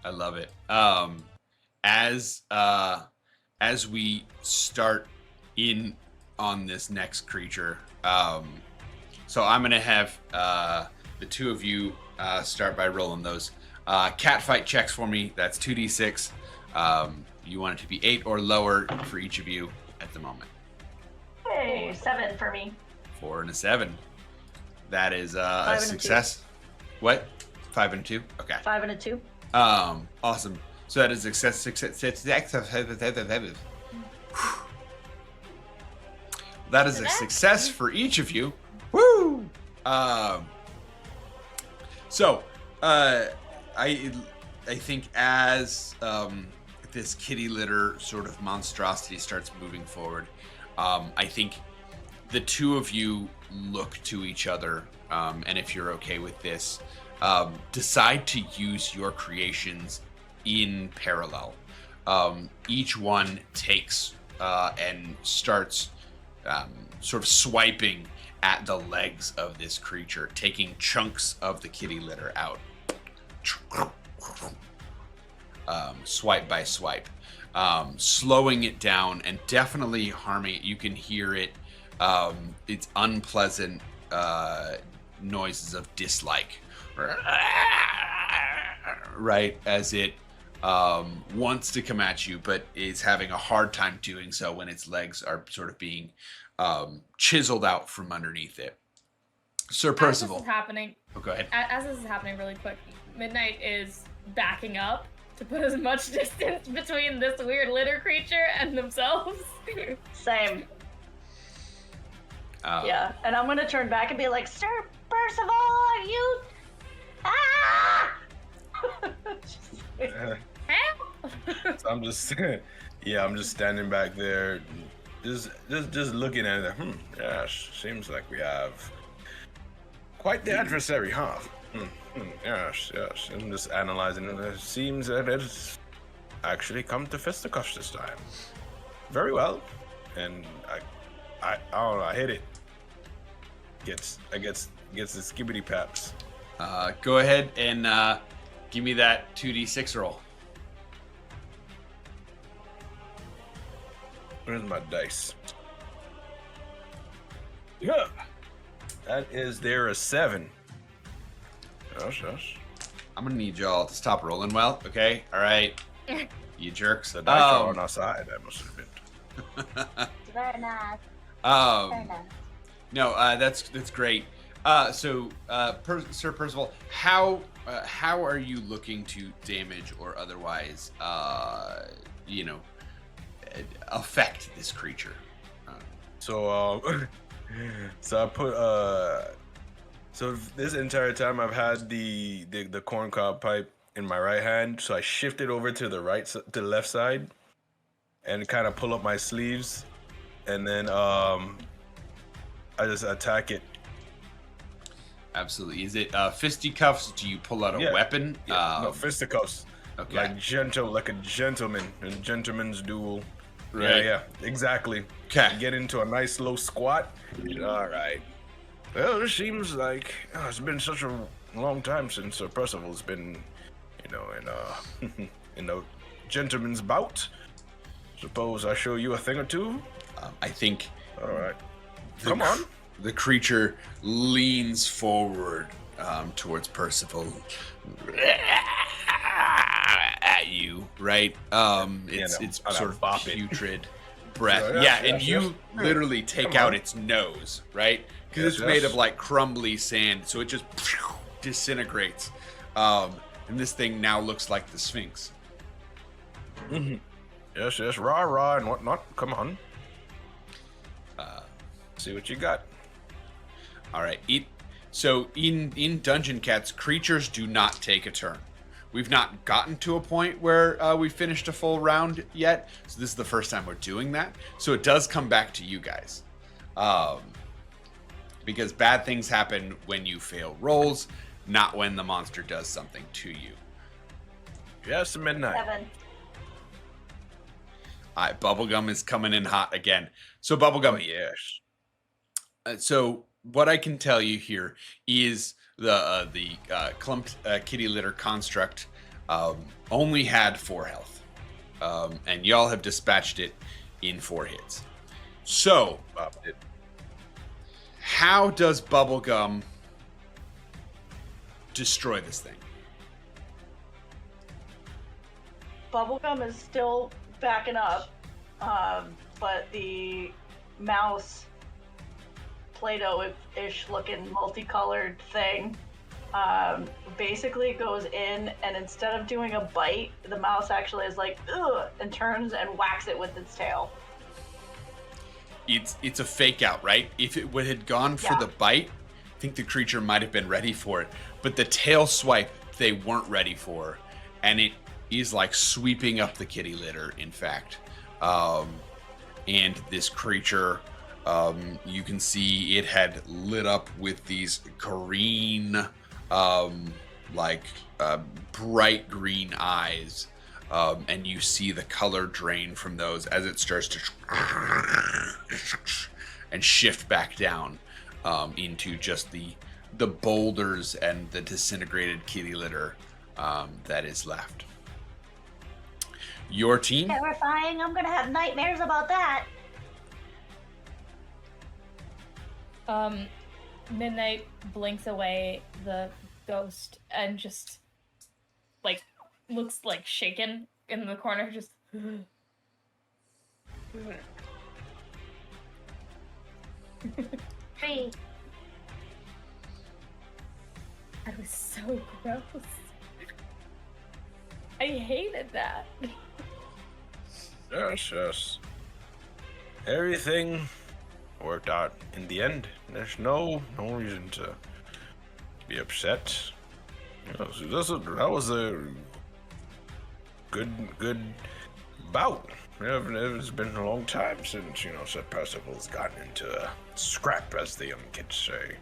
I love it. As we start in on this next creature, so I'm gonna have the two of you start by rolling those cat fight checks for me. That's 2d6. You want it to be 8 or lower for each of you at the moment. Hey, 7 for me. 4 and a 7. That is a success. What? 5 and a 2? Okay. 5 and a 2. Awesome. So that is a success. That is a success for each of you. Woo! So, I think as this kitty litter sort of monstrosity starts moving forward, I think the two of you look to each other, and if you're okay with this, decide to use your creations in parallel. Each one takes and starts sort of swiping at the legs of this creature, taking chunks of the kitty litter out. Swipe by swipe. slowing it down and definitely harming it. You can hear it. It's unpleasant noises of dislike, right, as it wants to come at you, but is having a hard time doing so when its legs are sort of being chiseled out from underneath it. Sir Percival. As this is happening, go ahead. As this is happening really quick, Midnight is backing up to put as much distance between this weird litter creature and themselves. Same. Yeah, and I'm gonna turn back and be like, Sir Percival, are you? Ah! Help! So I'm just, I'm just standing back there, just looking at it. Yeah, seems like we have quite the adversary, huh? Yes. I'm just analyzing it. It seems that it's actually come to fisticuffs this time. Very well, and I don't know. I hit it. I gets the skibbity paps. Go ahead and give me that 2d6 roll. Where's my dice? Yeah. That is there a 7. Yes. I'm gonna need y'all to stop rolling well, okay? All right, you jerks. The dice are on our side. That must have been. Very nice. Very nice. No, that's great. So, Sir Percival, how are you looking to damage or otherwise, affect this creature? So I put so this entire time I've had the corncob pipe in my right hand, so I shifted over to the left side, and kind of pull up my sleeves, and then I just attack it. Absolutely. Is it fisticuffs? Do you pull out a weapon? No, fisticuffs. Okay. Like a gentleman, a gentleman's duel. Right. Yeah, exactly. Okay. Get into a nice low squat. All right. Well, it seems like it's been such a long time since Percival's been, in a gentleman's bout. Suppose I show you a thing or two. I think. All right. Come on. The creature leans forward towards Percival at you, right? It's sort of putrid breath. And you literally take out its nose, right? Because it's made of like crumbly sand, so it just disintegrates. And this thing now looks like the Sphinx. Mm-hmm. Yes, rah and whatnot. Come on. See what you got. All right. So in Dungeon Cats, creatures do not take a turn. We've not gotten to a point where we finished a full round yet, so this is the first time we're doing that. So it does come back to you guys, because bad things happen when you fail rolls, not when the monster does something to you. Yes, midnight. 7. All right, Bubblegum is coming in hot again. So Bubblegum, yes. So what I can tell you here is the clumped kitty litter construct only had 4 health, and y'all have dispatched it in 4 hits. So, how does Bubblegum destroy this thing? Bubblegum is still backing up, but the mouse Play-Doh-ish looking multicolored thing basically goes in, and instead of doing a bite, the mouse actually is like, ugh, and turns and whacks it with its tail. It's a fake out, right? If it had gone for the bite, I think the creature might have been ready for it. But the tail swipe, they weren't ready for. And it is like sweeping up the kitty litter, in fact. And this creature, you can see it had lit up with these green, bright green eyes. And you see the color drain from those as it starts to and shift back down into just the boulders and the disintegrated kitty litter that is left. Your team. Terrifying. I'm gonna have nightmares about that. Midnight blinks away the ghost and just like looks like shaken in the corner, just Tree. That was so gross. I hated that. Yes. Everything worked out in the end. There's no reason to be upset. Yes, that was a good bout. It's been a long time since, Sir Percival's gotten into a scrap, as the young kids say.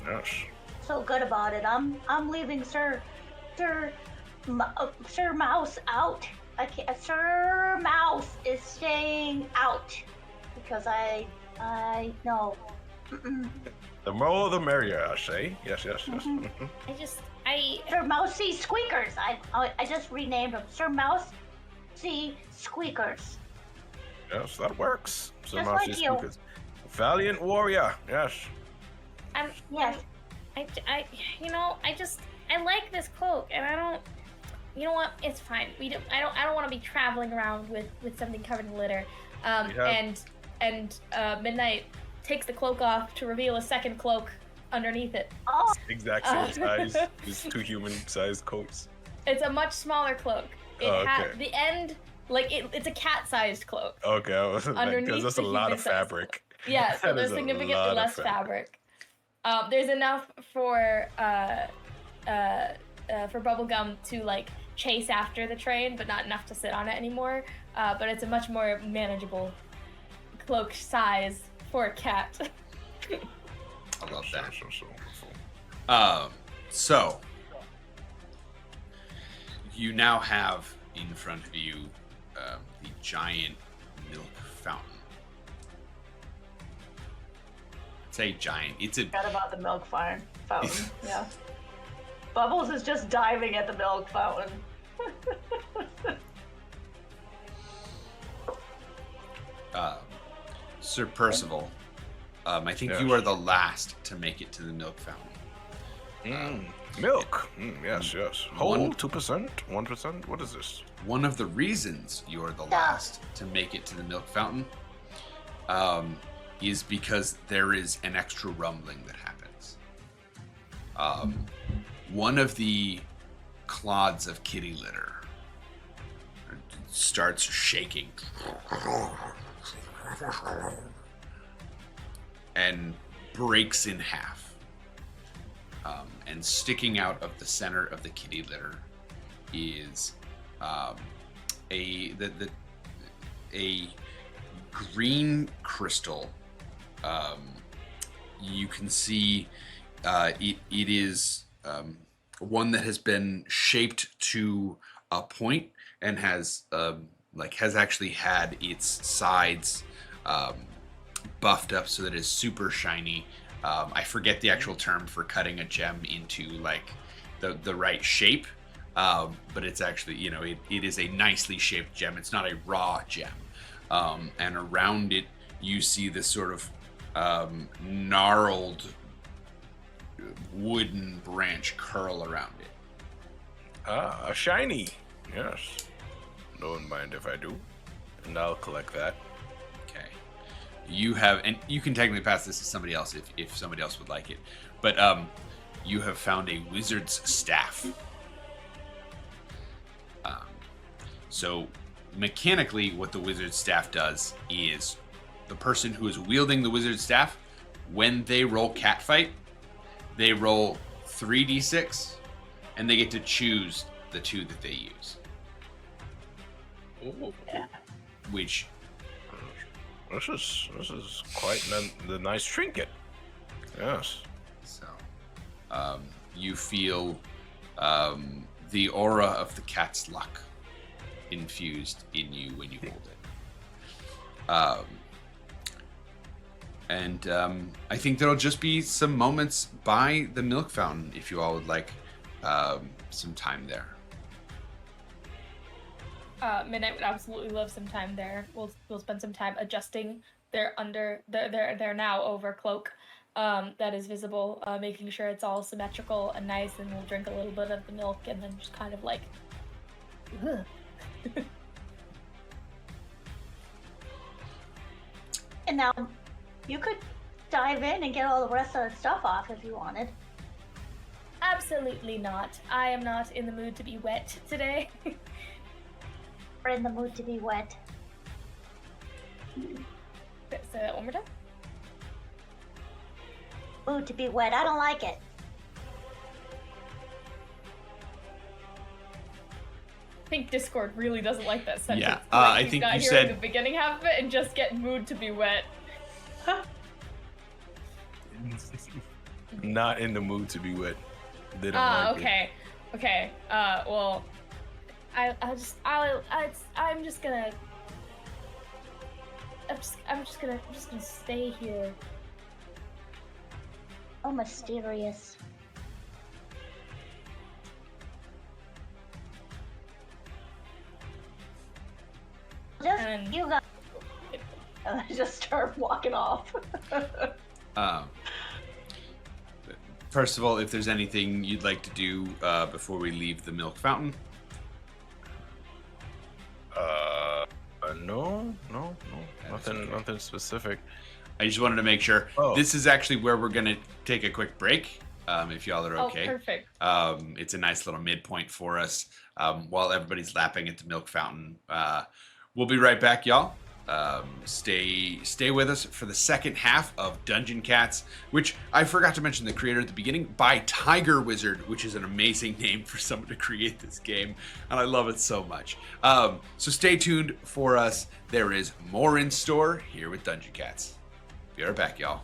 Yes. So good about it. I'm leaving Sir Mouse out. I can't. Sir Mouse is staying out because I no. The more the merrier, I say. Yes. Mm-hmm. I Sir Mousey Squeakers. I just renamed him Sir Mouse C Squeakers. Yes, that works. So Just much like is you. because valiant warrior. Yes. Yes. I like this cloak, and I don't. You know what? It's fine. I don't want to be traveling around with something covered in litter. Midnight takes the cloak off to reveal a second cloak underneath it. Oh, Exact same size. Just 2 human-sized coats. It's a much smaller cloak. It Okay. the end, it's a cat-sized cloak. Okay, I was like, Underneath because that's a the lot of human-sized fabric. Yeah, so That there's is a significantly lot of less fabric. There's enough for Bubblegum to chase after the train, but not enough to sit on it anymore. But it's a much more manageable cloak size for a cat. I love that. So. So you now have in front of you the giant milk fountain. Say giant. It's a Forgot about the milk fountain. Yeah. Bubbles is just diving at the milk fountain. Sir Percival. I think Yes. you are the last to make it to the milk fountain. Milk. Yes. Whole One- 2%, 1%. What is this? One of the reasons you are the last to make it to the milk fountain is because there is an extra rumbling that happens. One of the clods of kitty litter starts shaking and breaks in half. And sticking out of the center of the kitty litter is a green crystal. You can see it is one that has been shaped to a point and has actually had its sides buffed up so that it's super shiny. I forget the actual term for cutting a gem into the right shape, but it's actually, it is a nicely shaped gem. It's not a raw gem. And around it, you see this sort of gnarled wooden branch curl around it. A shiny. Yes. Don't mind if I do. And I'll collect that. Okay. You have, and you can technically pass this to somebody else if somebody else would like it, but you have found a wizard's staff. So mechanically, what the wizard's staff does is the person who is wielding the wizard's staff, when they roll catfight, they roll 3d6, and they get to choose the 2 that they use. Ooh. Which This is quite the nice trinket. Yes. So, you feel the aura of the cat's luck infused in you when you hold it. I think there'll just be some moments by the milk fountain if you all would like some time there. Midnight would absolutely love some time there. We'll spend some time adjusting their now over cloak that is visible, making sure it's all symmetrical and nice, and we'll drink a little bit of the milk and then just kind of like. And now, you could dive in and get all the rest of the stuff off if you wanted. Absolutely not. I am not in the mood to be wet today. We're in the mood to be wet. Say that one more time. Mood to be wet. I don't like it. I think Discord really doesn't like that sentence. Yeah, Like, I he's think not you hearing said- the beginning half of it and just get mood to be wet. Not in the mood to be wet. They don't like it. Okay. Okay. Well, I'm just gonna stay here. Oh, mysterious. Just And- you guys. And I just start walking off. First of all, if there's anything you'd like to do before we leave the milk fountain. No, That's nothing, okay. nothing specific. I just wanted to make sure. Oh. This is actually where we're going to take a quick break, if y'all are okay. Oh, perfect. It's a nice little midpoint for us while everybody's lapping at the milk fountain. We'll be right back, y'all. Stay with us for the second half of Dungeon Cats, which I forgot to mention the creator at the beginning, by Tiger Wizard, which is an amazing name for someone to create this game, and I love it so much. So stay tuned for us. There is more in store here with Dungeon Cats. Be right back, y'all.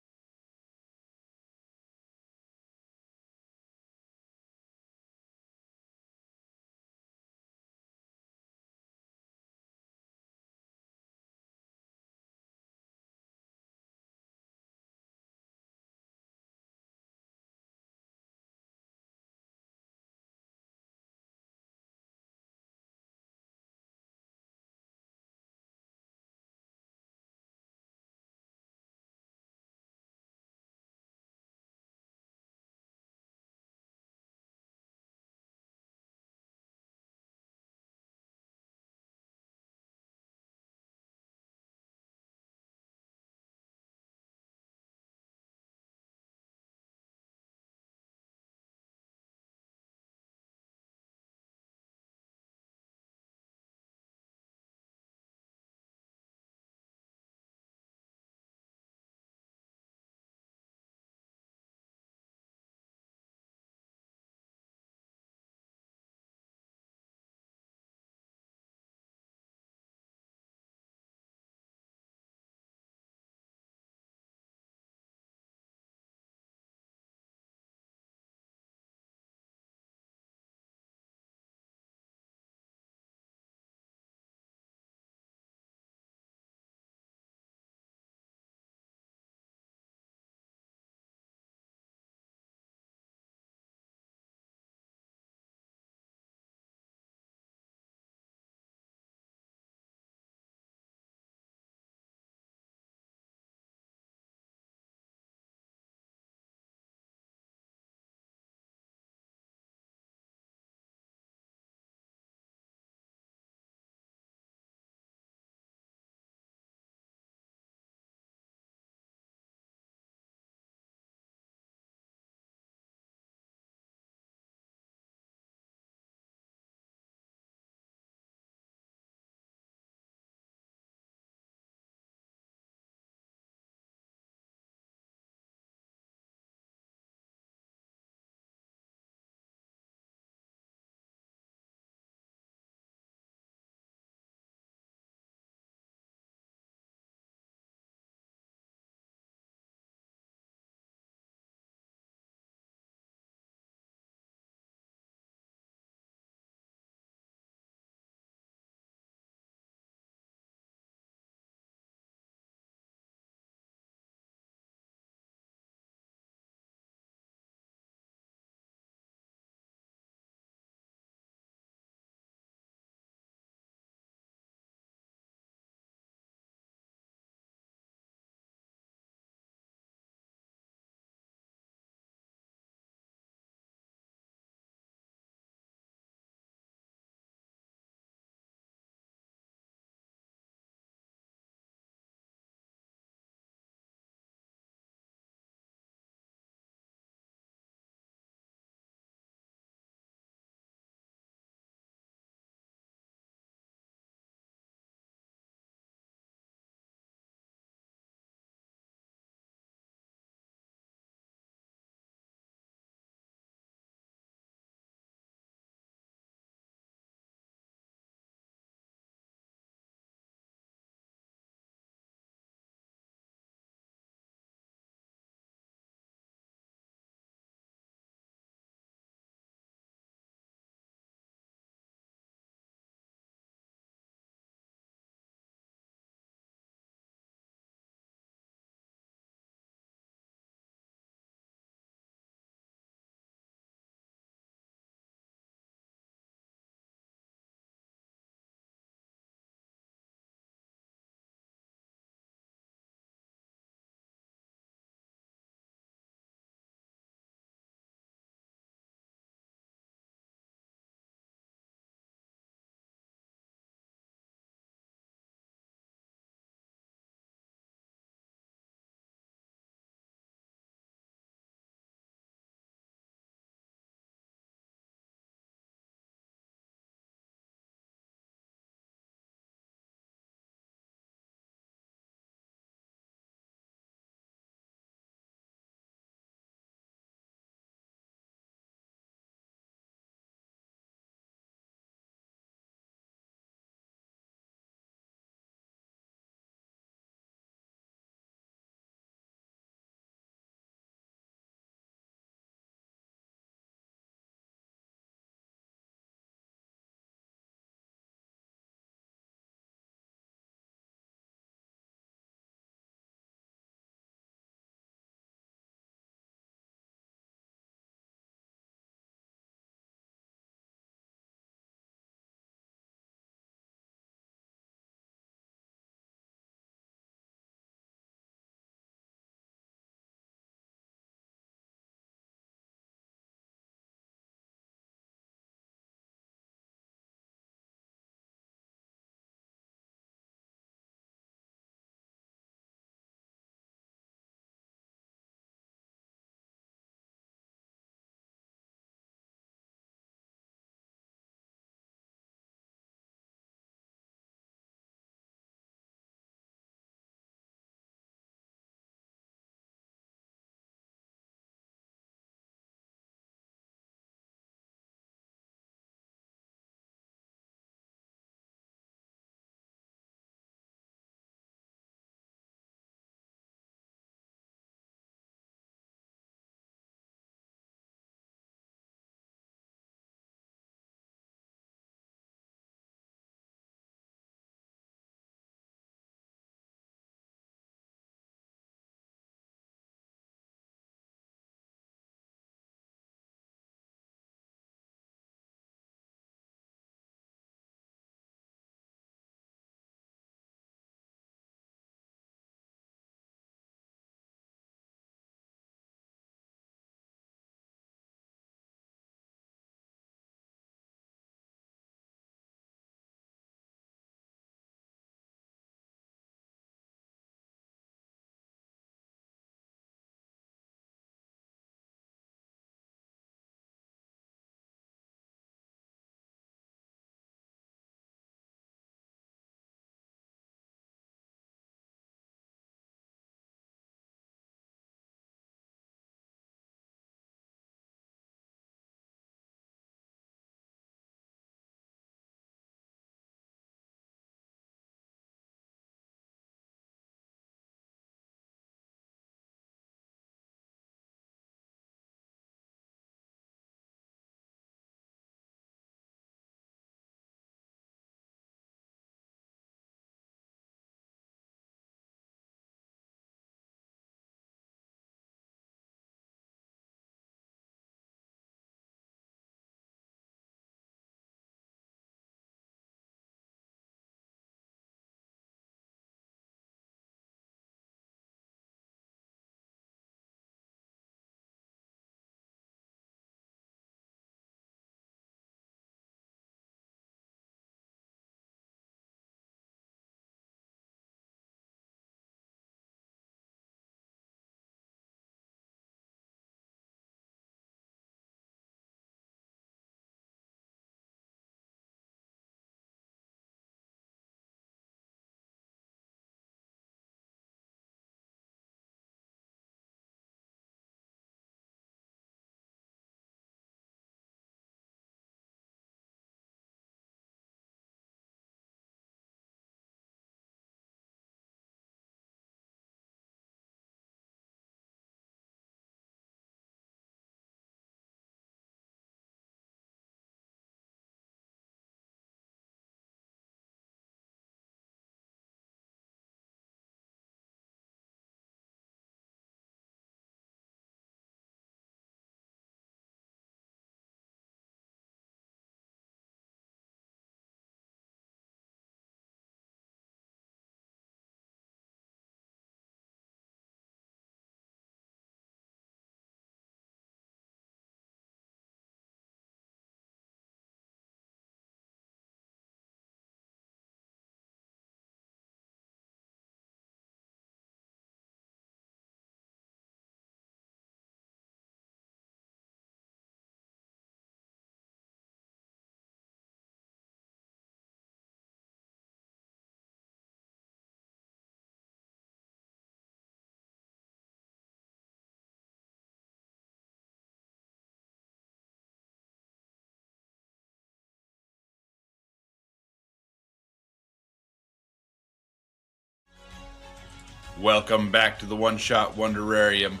Welcome back to the One Shot Wonderarium.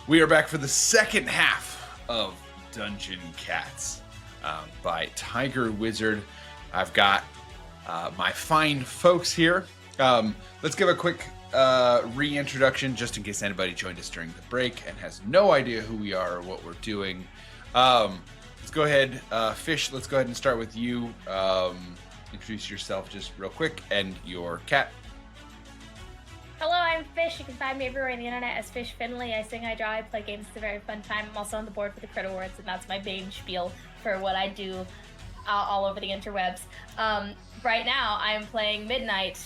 We are back for the second half of Dungeon Cats by Tiger Wizard. I've got my fine folks here. Let's give a quick reintroduction just in case anybody joined us during the break and has no idea who we are or what we're doing. Let's go ahead, Fish, let's go ahead and start with you. Introduce yourself just real quick and your cat. Hello, I'm Fish. You can find me everywhere on the internet as Fish Finley. I sing, I draw, I play games. It's a very fun time. I'm also on the board for the Crit Awards, and that's my main spiel for what I do all over the interwebs. Right now, I am playing Midnight,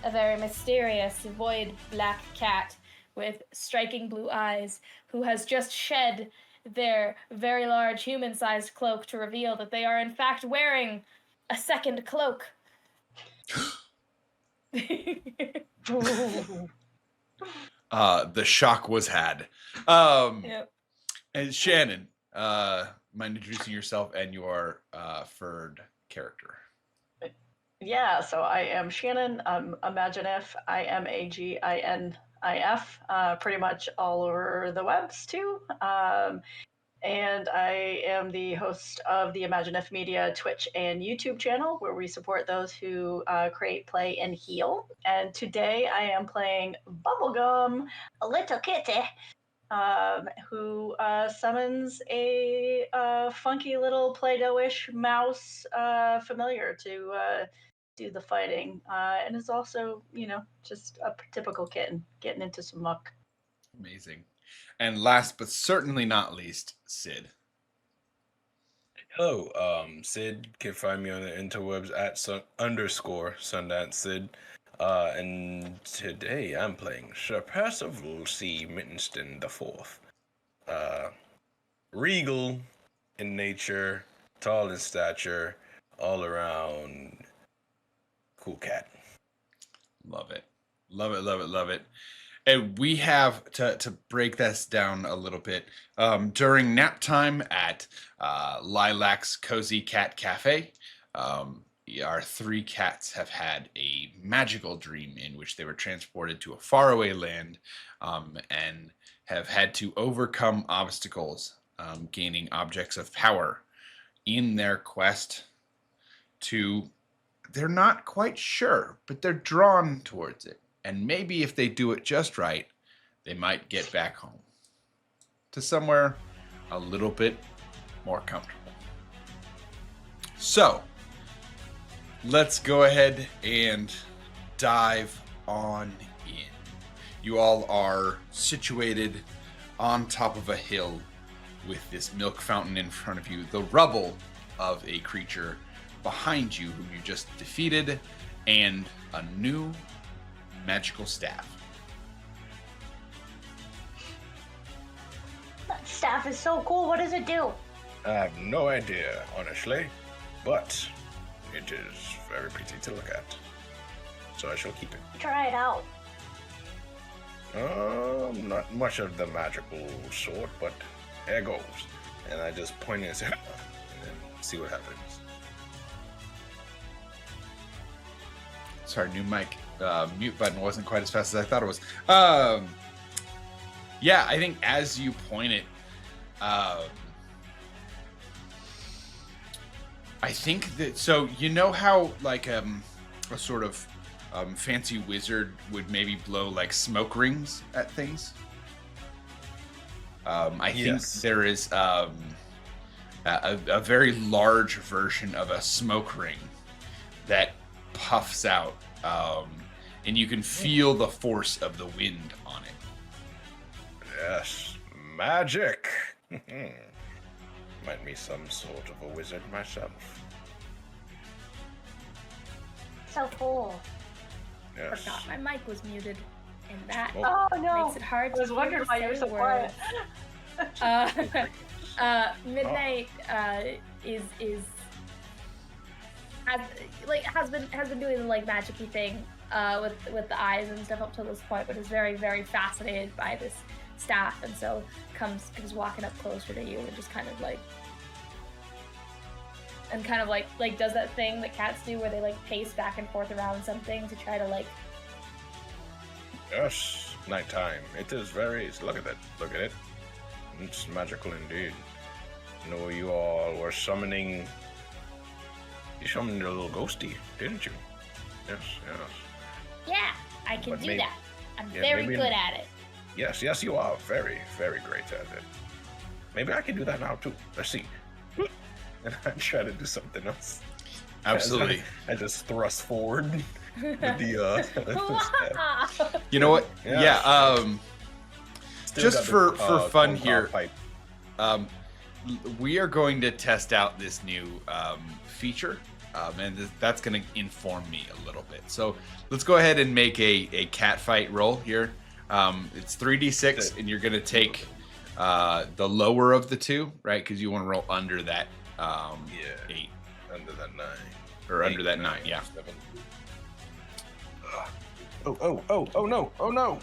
a very mysterious, void black cat with striking blue eyes who has just shed their very large human-sized cloak to reveal that they are in fact wearing a second cloak. The shock was had. Yep. And Shannon, mind introducing yourself and your furred character? Yeah, so I am Shannon. I'm Imaginif. IMAGINIF. Pretty much all over the webs too. And I am the host of the Imaginif Media Twitch and YouTube channel, where we support those who create, play, and heal. And today I am playing Bubblegum, A little kitty. who summons a funky little Play-Doh-ish mouse familiar to do the fighting. And is also, just a typical kitten getting into some muck. Amazing. And last but certainly not least, Sid. Hello, Sid. Can find me on the interwebs at _Sundance Sid. And today I'm playing Sir Percival C. Mittenston IV. Regal in nature, tall in stature, all around cool cat. Love it. Love it, love it, love it. And we have to break this down a little bit. During nap time at Lilac's Cozy Cat Cafe, our three cats have had a magical dream in which they were transported to a faraway land and have had to overcome obstacles, gaining objects of power in their quest to, they're not quite sure, but they're drawn towards it. And maybe if they do it just right, they might get back home to somewhere a little bit more comfortable. So, let's go ahead and dive on in. You all are situated on top of a hill with this milk fountain in front of you, the rubble of a creature behind you whom you just defeated, and a new magical staff. That staff is so cool. What does it do? I have no idea, honestly, but it is very pretty to look at. So I shall keep it. Try it out. Not much of the magical sort, but there goes. And I just point and say, and then see what happens. Sorry, new mic. Mute button wasn't quite as fast as I thought it was. Yeah, I think as you point it, I think that, so you know how like a sort of fancy wizard would maybe blow like smoke rings at things? I think there is a very large version of a smoke ring that puffs out, and you can feel the force of the wind on it. Yes, magic. Might be some sort of a wizard myself. So cool. Yes. Forgot my mic was muted, and that Oh no! makes it hard I was to wondering why you were so words. quiet. Midnight has been doing the like magic-y thing with the eyes and stuff up to this point, but is very, very fascinated by this staff, and so comes walking up closer to you and just kind of like does that thing that cats do where they like pace back and forth around something to try to like Yes, nighttime. It is very. Look at it. Look at it. It's magical indeed. No, you all were summoning. You summoned a little ghosty, didn't you? Yes, yes. Yeah, I can But do maybe- that. I'm yeah, very maybe- good at it. Yes, yes, you are very, very great at it. Maybe I can do that now too. Let's see. And I try to do something else. Absolutely. I just thrust forward with the Wow. You know what? Yeah, Still Just got the, for fun corncob here, pipe. we are going to test out this new feature, and that's going to inform me a little bit. So let's go ahead and make a cat fight roll here. It's 3d6, and you're going to take the lower of the two, right? Because you want to roll under that 8 Under that 9. or under that 9, yeah. 7. Oh no.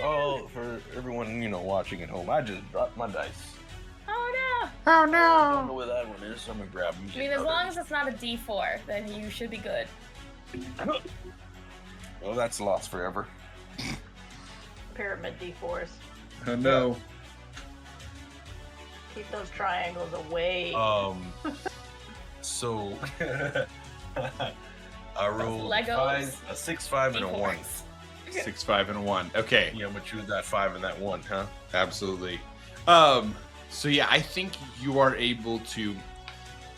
Oh, for everyone, watching at home, I just dropped my dice. Oh Oh I don't no! know where that one is, so I'm gonna grab them. no! I mean, as long as it's not a D4, then you should be good. Well, that's lost forever. Pyramid D4s. Oh no! Keep those triangles away. So I rolled Legos. a 6, 5, and a 1. D4s. 6, 5, and a 1. Okay. Yeah, I'm gonna choose that 5 and that 1, huh? Absolutely. So yeah, I think you are able to.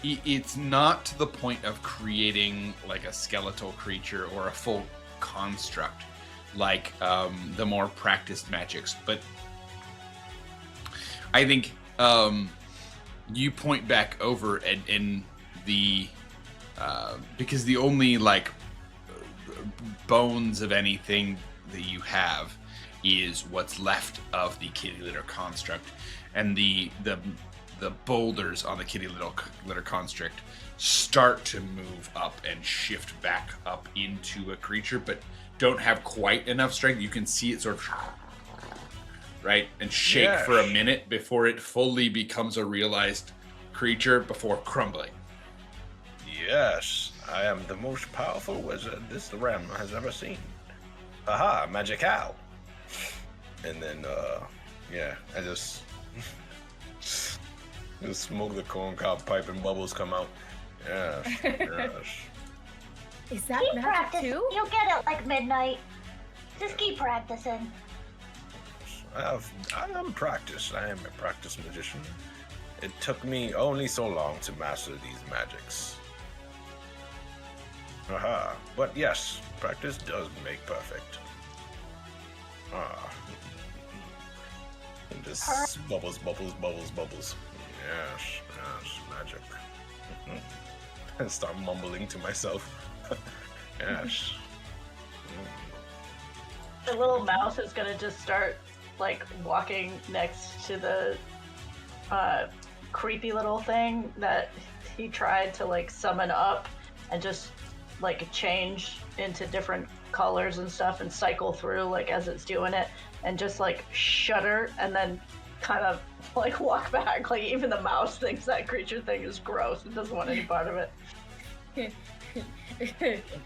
It's not to the point of creating like a skeletal creature or a full construct, like the more practiced magics. But I think you point back over and the because the only like bones of anything that you have is what's left of the kitty litter construct, and the boulders on the kitty litter construct start to move up and shift back up into a creature, but don't have quite enough strength. You can see it sort of right and shake Yes. for a minute before it fully becomes a realized creature before crumbling. Yes, I am the most powerful wizard this realm has ever seen. Aha, magic owl. And then, I just smoke the corncob pipe and bubbles come out. Yes, yes. Is that Keep magic practicing. too? You'll get it like midnight. Just keep practicing. I am practiced. I am a practiced magician. It took me only so long to master these magics. Aha. But yes, practice does make perfect. Ah. And just bubbles. Yes, magic. And start mumbling to myself. Yes. The little mouse is gonna just start like walking next to the creepy little thing that he tried to like summon up and just like change into different colors and stuff and cycle through like as it's doing it and just like shudder and then kind of like walk back. Like even the mouse thinks that creature thing is gross. It doesn't want any part of it.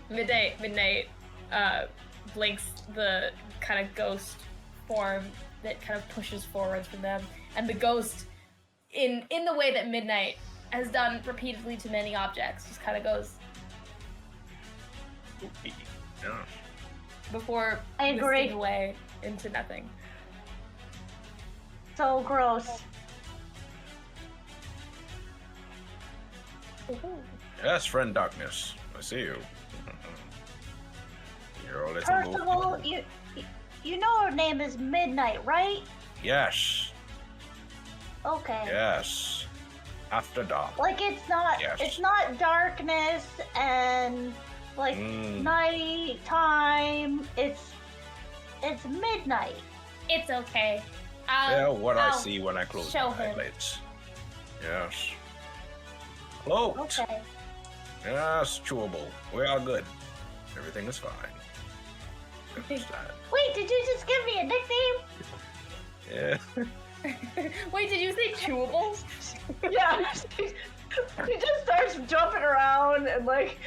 Midnight blinks the kind of ghost form that kind of pushes forwards from them, and the ghost, in the way that Midnight has done repeatedly to many objects, just kind of goes Yeah. before I agree. misting away into nothing. So gross. Yes, friend Darkness. I see you. You're a little First of all, low. you know her name is Midnight, right? Yes, Okay. yes. After dark. Like it's not Yes. darkness and like Mm. night time. It's midnight. It's okay. Yeah, what I I'll see when I close show my him. eyelids. Yes. Cloaked. Okay. Yes, chewable. We are good. Everything is fine. Understand. Wait, did you just give me a nickname? Yeah. Wait, did you say chewable? Yeah, he just starts jumping around and like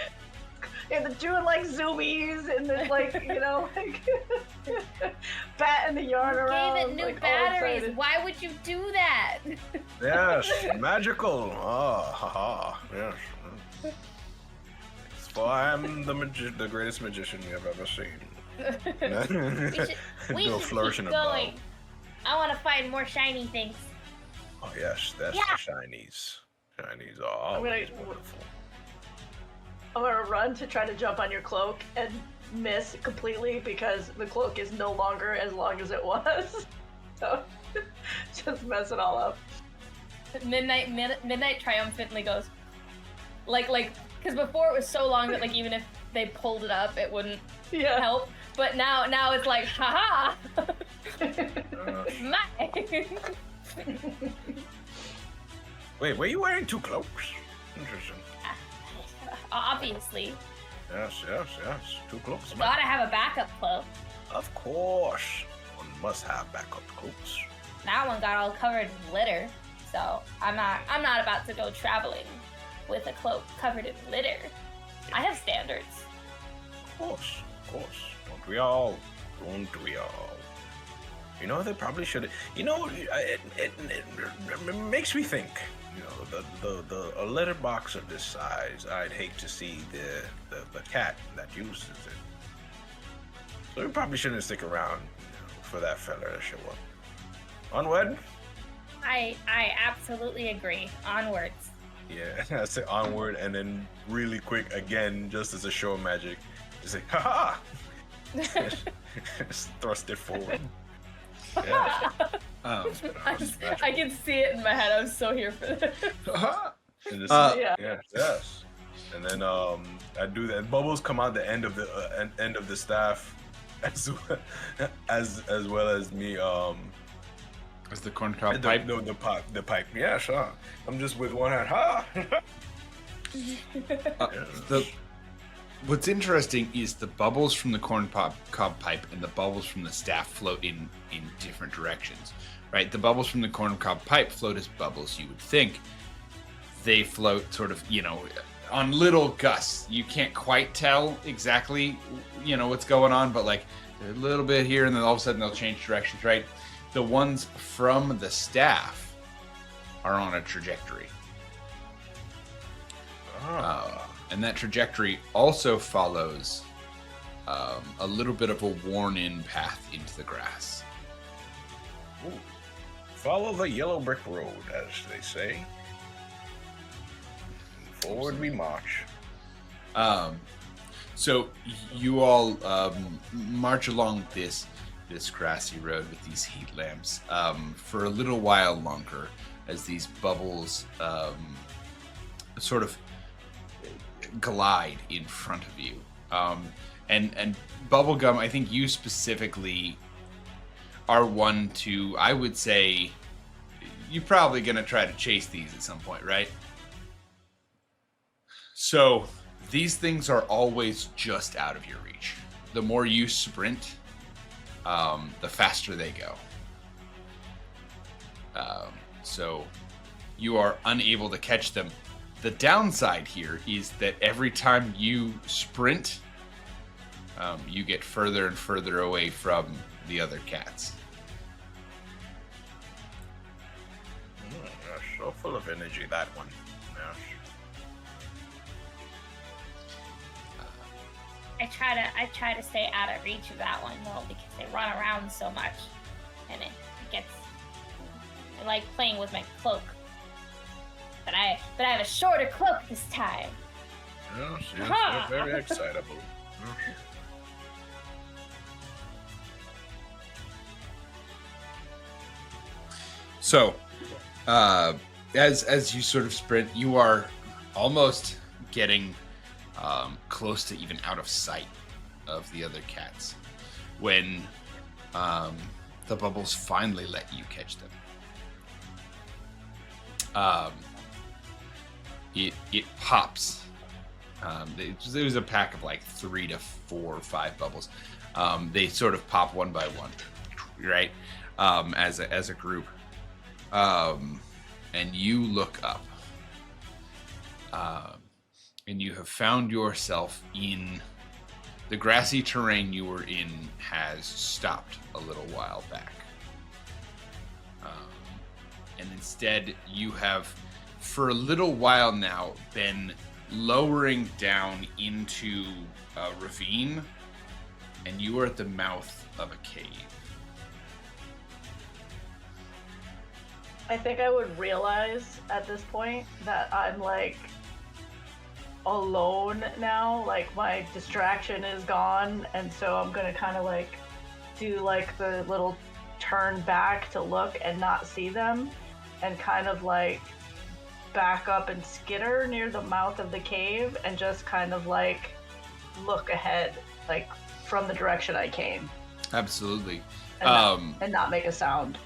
and they're doing like zoomies and then like like batting the yarn around. Gave it new like, all batteries. excited. Why would you do that? Yes, magical. Ah, haha. Yes. For I am the greatest magician you have ever seen. We Do a should flourish keep and a bow. going. I want to find more shiny things. Oh yes, that's Yeah. the shinies. Shinies are always wonderful. I'm gonna run to try to jump on your cloak and miss completely because the cloak is no longer as long as it was. So just mess it all up. Midnight triumphantly goes, like, because before it was so long that like even if they pulled it up, it wouldn't Yeah. help. But now it's like, haha, mine. Wait, were you wearing 2 cloaks? Interesting. Obviously, Yes. 2 cloaks. gotta have a backup cloak. Of course. One must have backup cloaks. That one got all covered in litter, so I'm not about to go traveling with a cloak covered in litter. I have standards. Of course. Don't we all? Don't we all? You know, they probably should. You know, it makes me think. You know, a litter box of this size, I'd hate to see the cat that uses it. So we probably shouldn't stick around for that fella to show up. Onward? I absolutely agree. Onwards. Yeah, I say onward, and then really quick again, just as a show of magic, just say, ha ha! Just thrust it forward. Yeah. I can see it in my head. I'm so here for this. And just, Yeah. yes. And then I do that. Bubbles come out the end of the staff, as well as me. As the corncob The pipe. No, the pipe. Yeah, sure. I'm just with one hand. Ha! What's interesting is the bubbles from the cob pipe and the bubbles from the staff float in different directions, right? The bubbles from the cob pipe float as bubbles you would think. They float sort of, on little gusts. You can't quite tell exactly, what's going on, but like a little bit here and then all of a sudden they'll change directions, right? The ones from the staff are on a trajectory. And that trajectory also follows a little bit of a worn-in path into the grass. Ooh. Follow the yellow brick road, as they say. Forward we march. So you all march along this grassy road with these heat lamps for a little while longer as these bubbles sort of glide in front of you. And Bubblegum, I think you specifically are one to, I would say, you're probably going to try to chase these at some point, right? So these things are always just out of your reach. The more you sprint, the faster they go. So you are unable to catch them. The downside here is that every time you sprint, you get further and further away from the other cats. So full of energy, that one. Yes. I try to stay out of reach of that one though because they run around so much, and it gets. I like playing with my cloak, but I have a shorter cloak this time. Yes, Ha! they're very excitable. Yes. So, as you sort of sprint, you are almost getting close to even out of sight of the other cats when the bubbles finally let you catch them. It pops. There was a pack of like 3 to 4 or 5 bubbles. They sort of pop one by one, right? As a group. And you look up. and you have found yourself in the grassy terrain you were in has stopped a little while back. And instead, you have, for a little while now, been lowering down into a ravine, and you are at the mouth of a cave. I think I would realize at this point that I'm like alone now, like my distraction is gone, and so I'm gonna kind of like do like the little turn back to look and not see them, and kind of like back up and skitter near the mouth of the cave and just kind of like look ahead, like from the direction I came. Absolutely. And not make a sound.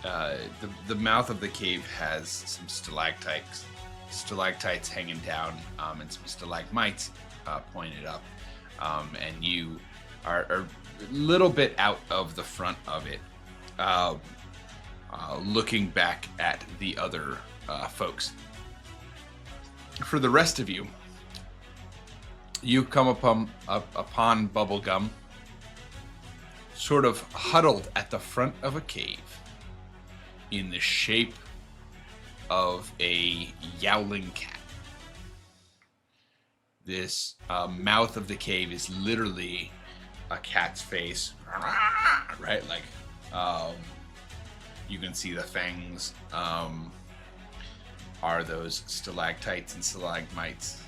The mouth of the cave has some stalactites hanging down, and some stalagmites pointed up, and you are a little bit out of the front of it, looking back at the other folks. For the rest of you, you come upon Bubblegum, sort of huddled at the front of a cave, in the shape of a yowling cat. This mouth of the cave is literally a cat's face, right? Like, you can see the fangs are those stalactites and stalagmites.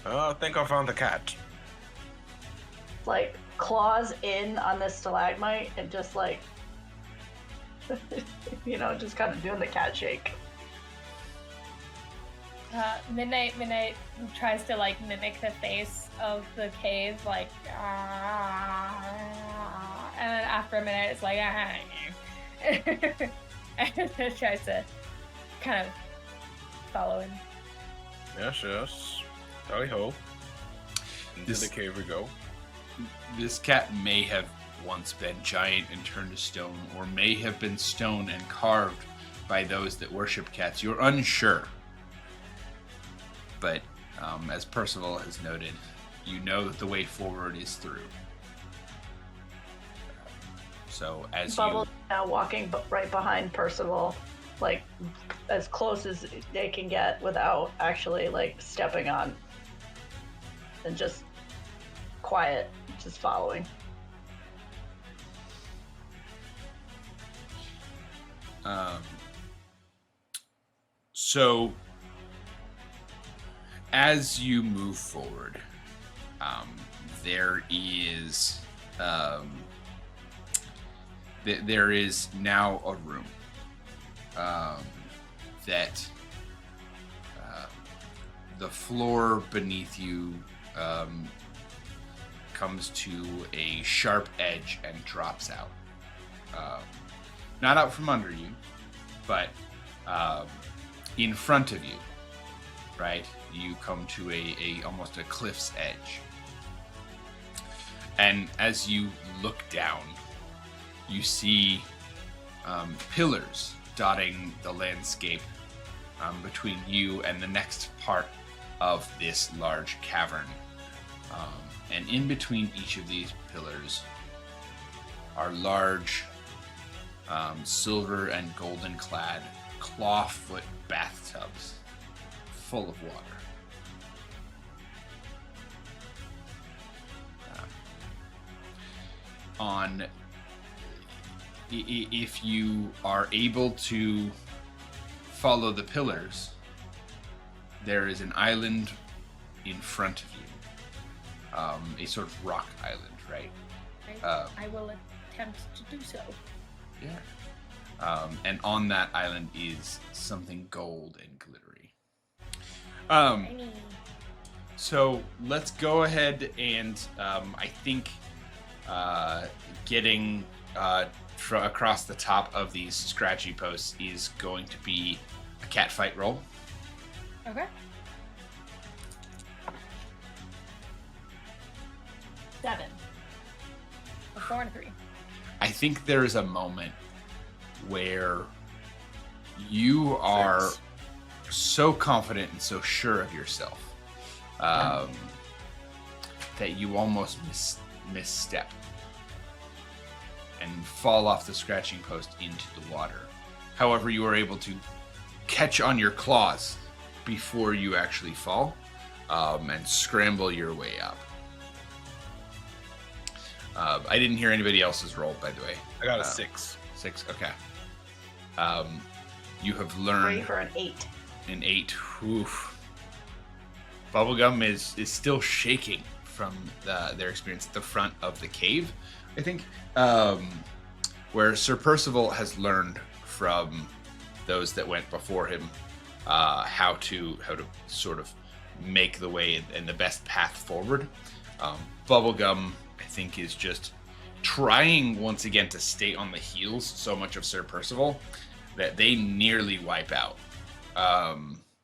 I think I found the cat. Like claws in on this stalagmite and just like just kind of doing the cat shake. Midnight tries to like mimic the face of the cave, like, and then after a minute, it's like, and then tries to kind of follow him. Yes. Tally ho. Into the cave we go. This cat may have once been giant and turned to stone, or may have been stone and carved by those that worship cats. You're unsure. But as Percival has noted, you know that the way forward is through. So as Bubble's now walking right behind Percival, like as close as they can get without actually like stepping on, and just quiet, just following. So as you move forward, there is now a room that the floor beneath you comes to a sharp edge and drops out. Not out from under you, but in front of you, right? You come to a almost a cliff's edge. And as you look down, you see pillars dotting the landscape between you and the next part of this large cavern. And in between each of these pillars are large silver and golden clad clawfoot bathtubs full of water. If you are able to follow the pillars, there is an island in front of you, a sort of rock island, right? I will attempt to do so. Yeah. And on that island is something gold and glittery. So let's go ahead and I think getting across the top of these scratchy posts is going to be a cat fight roll. Okay. 7. A 4 and a 3. I think there is a moment where You are 6. so confident and so sure of yourself that you almost misstep and fall off the scratching post into the water. However, you are able to catch on your claws before you actually fall and scramble your way up. I didn't hear anybody else's roll, by the way. I got a 6. 6, okay. You have learned... 3 for an 8. An 8. Oof. Bubblegum is still shaking from their experience at the front of the cave, I think. Where Sir Percival has learned from those that went before him how to sort of make the way and the best path forward. Bubblegum, I think, is just trying once again to stay on the heels so much of Sir Percival that they nearly wipe out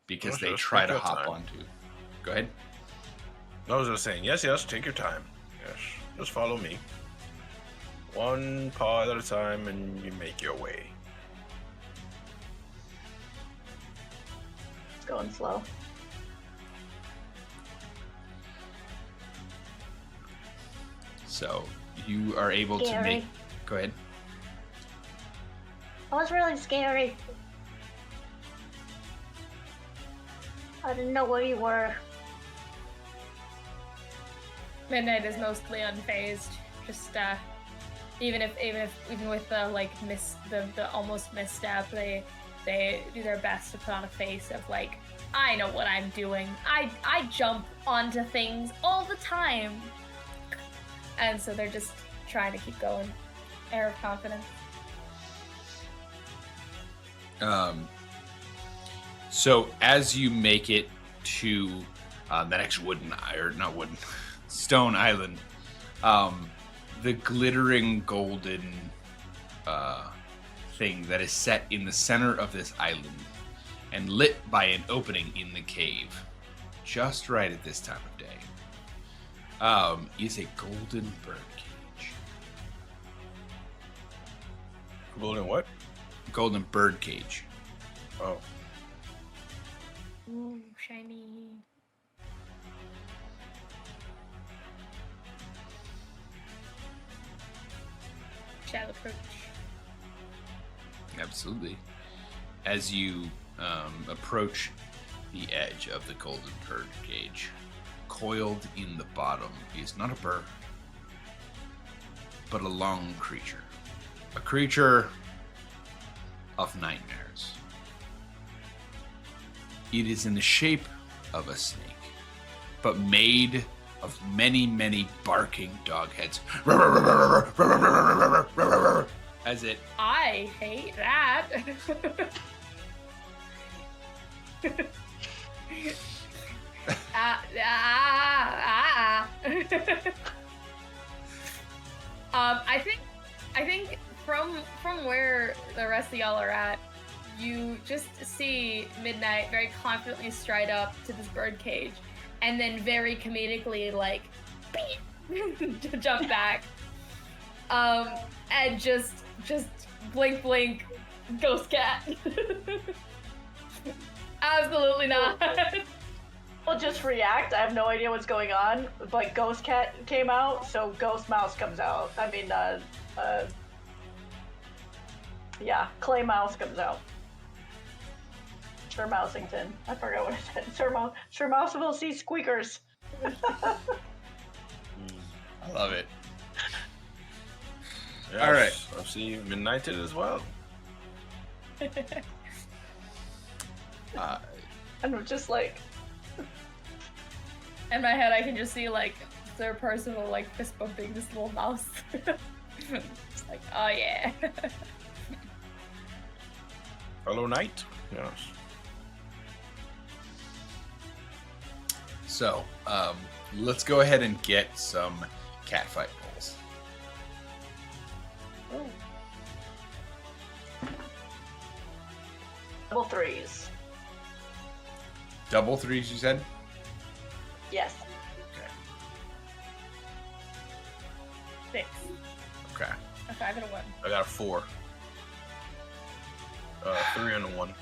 because they try to hop onto. Go ahead. I was just saying, yes, take your time. Yes, just follow me. One paw at a time, and you make your way. It's going slow. So you are able to make... Go ahead. It was really scary. I didn't know where you were. Midnight is mostly unfazed. Just even with the almost misstep, they do their best to put on a face of like, I know what I'm doing. I jump onto things all the time. And so they're just trying to keep going. Air of confidence. So as you make it to the next stone island, the glittering golden thing that is set in the center of this island and lit by an opening in the cave, just right at this time of day, is a golden bird cage. Golden what? Golden bird cage. Oh. Ooh, shiny. Shall approach. Absolutely. As you approach the edge of the golden bird cage, coiled in the bottom is not a bird, but a long creature. A creature of nightmares. It is in the shape of a snake, but made of many, many barking dog heads. As it... I hate that. I think from where the rest of y'all are at, you just see Midnight very confidently stride up to this bird cage, and then very comedically like jump back, and just blink, ghost cat. Absolutely not. I'll just react. I have no idea what's going on. Like, Ghost Cat came out, so Ghost Mouse comes out. I mean, Clay Mouse comes out. Sir Mousington. I forgot what I said. Sir Mouse will see squeakers. I love it. Yes, all right. I've seen Midnighted as well. And I'm just like... In my head, I can just see like Sir Percival like fist bumping this little mouse. It's like, oh yeah. Hello, Knight. Yes. So, let's go ahead and get some catfight rolls. Double threes. Double threes, you said? Yes. Okay. 6. Okay. A 5 and a 1. I got a 4. 3 and a 1.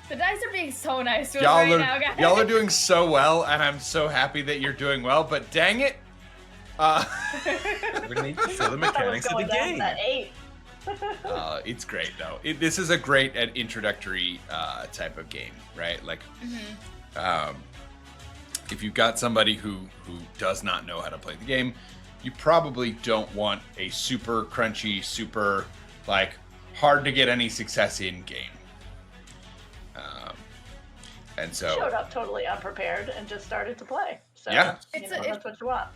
The dice are being so nice to us Y'all right are now, guys. y'all are doing so well, and I'm so happy that you're doing well. But dang it, We need to show the mechanics of the game. That 8. it's great though. This is a great and introductory type of game, right? Like, if you've got somebody who does not know how to play the game, you probably don't want a super crunchy, super like hard to get any success in game. And so Showed up totally unprepared and just started to play. So Yeah. that's what you want.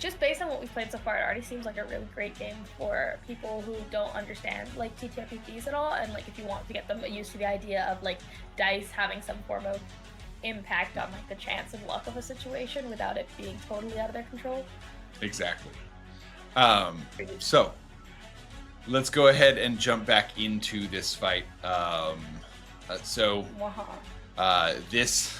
Just based on what we've played so far, it already seems like a really great game for people who don't understand like TTRPGs at all, and like if you want to get them used to the idea of like dice having some form of impact on like the chance and luck of a situation without it being totally out of their control. exactly. So let's go ahead and jump back into this fight. This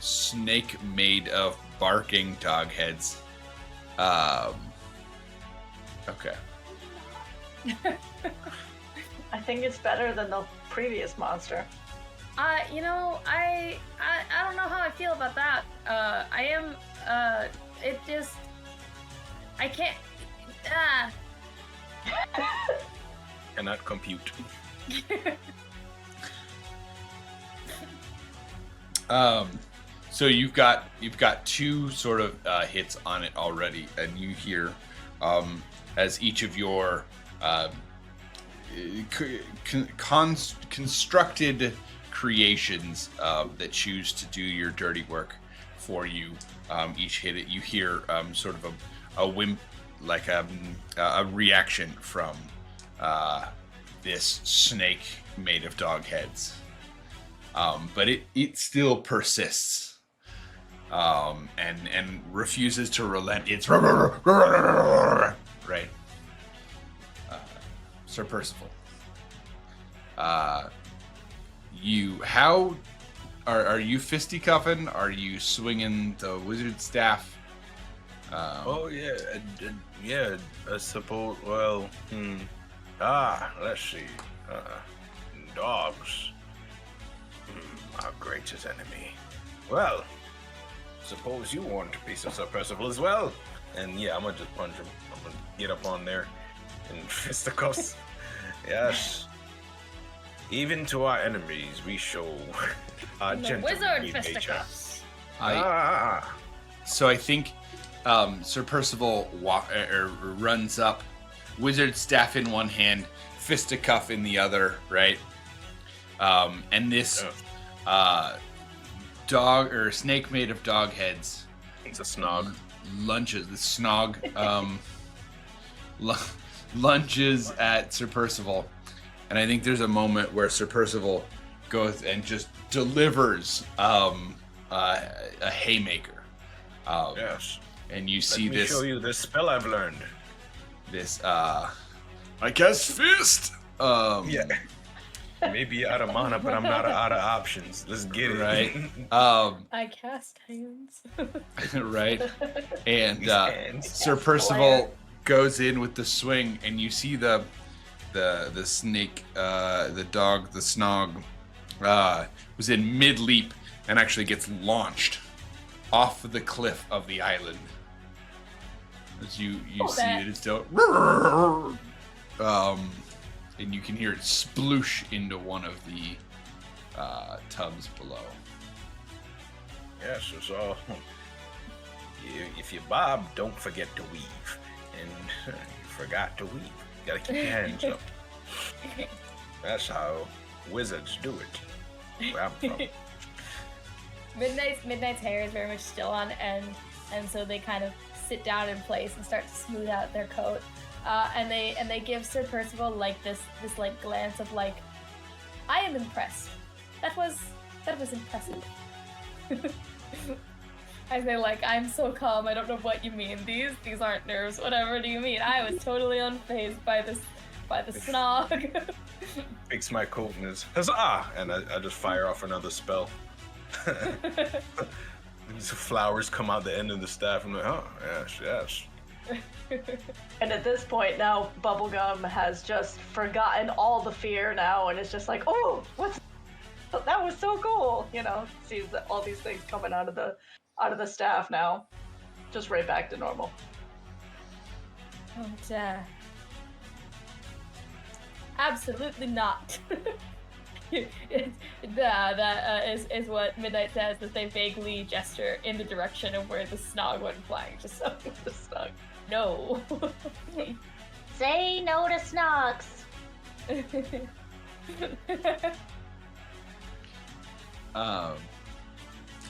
snake made of barking dog heads. Okay. I think it's better than the previous monster. You know, I don't know how I feel about that. I am, it just, I can't, Cannot compute. So you've got two sort of hits on it already, and you hear as each of your constructed creations that choose to do your dirty work for you each hit it. You hear sort of a wimp, like a reaction from this snake made of dog heads. But it still persists and refuses to relent. It's right. Sir Percival. How are you fisticuffing? Are you swinging the wizard staff? Yeah, I suppose. Well, let's see. Dogs. Our greatest enemy. Well, suppose you want a piece of Sir Percival as well. And yeah, I'm gonna just punch him. I'm gonna get up on there and fisticuffs. Yes. Even to our enemies, we show our the wizard gentlemanly nature. fisticuffs. So I think Sir Percival runs up, wizard staff in one hand, fisticuff in the other, right? And this dog or snake made of dog heads. It's a snog. Lunges. The snog lunges at Sir Percival, and I think there's a moment where Sir Percival goes and just delivers a haymaker. Yes. And you see Let me this. show you this spell I've learned. This I guess fist. Yeah. Maybe out of mana, but I'm not out of options. Let's get it. Right. I cast hands. Right. And Hands. Sir Percival goes in with the swing, and you see the snake, the dog, the snog, was in mid leap and actually gets launched off of the cliff of the island. As you see it, it's still and you can hear it sploosh into one of the tubs below. Yes, so if you bob, don't forget to weave. And you forgot to weave. You gotta keep your hands up. That's how wizards do it. Where I'm from. Midnight's hair is very much still on end, and so they kind of sit down in place and start to smooth out their coat. And they give Sir Percival like this like glance of like, I am impressed. That was impressive. As they like, I'm so calm. I don't know what you mean. These aren't nerves. Whatever do you mean? I was totally unfazed by the snog. Fix my coat and it's huzzah! And I just fire off another spell. These flowers come out the end of the staff. I'm like, oh yes. And at this point now, Bubblegum has just forgotten all the fear now, and it's just like, oh, that was so cool, you know. Sees all these things coming out of the staff now, just right back to normal. And, absolutely not. That is what Midnight says as they vaguely gesture in the direction of where the snog went flying. Just so the snog. No. Say no to snogs.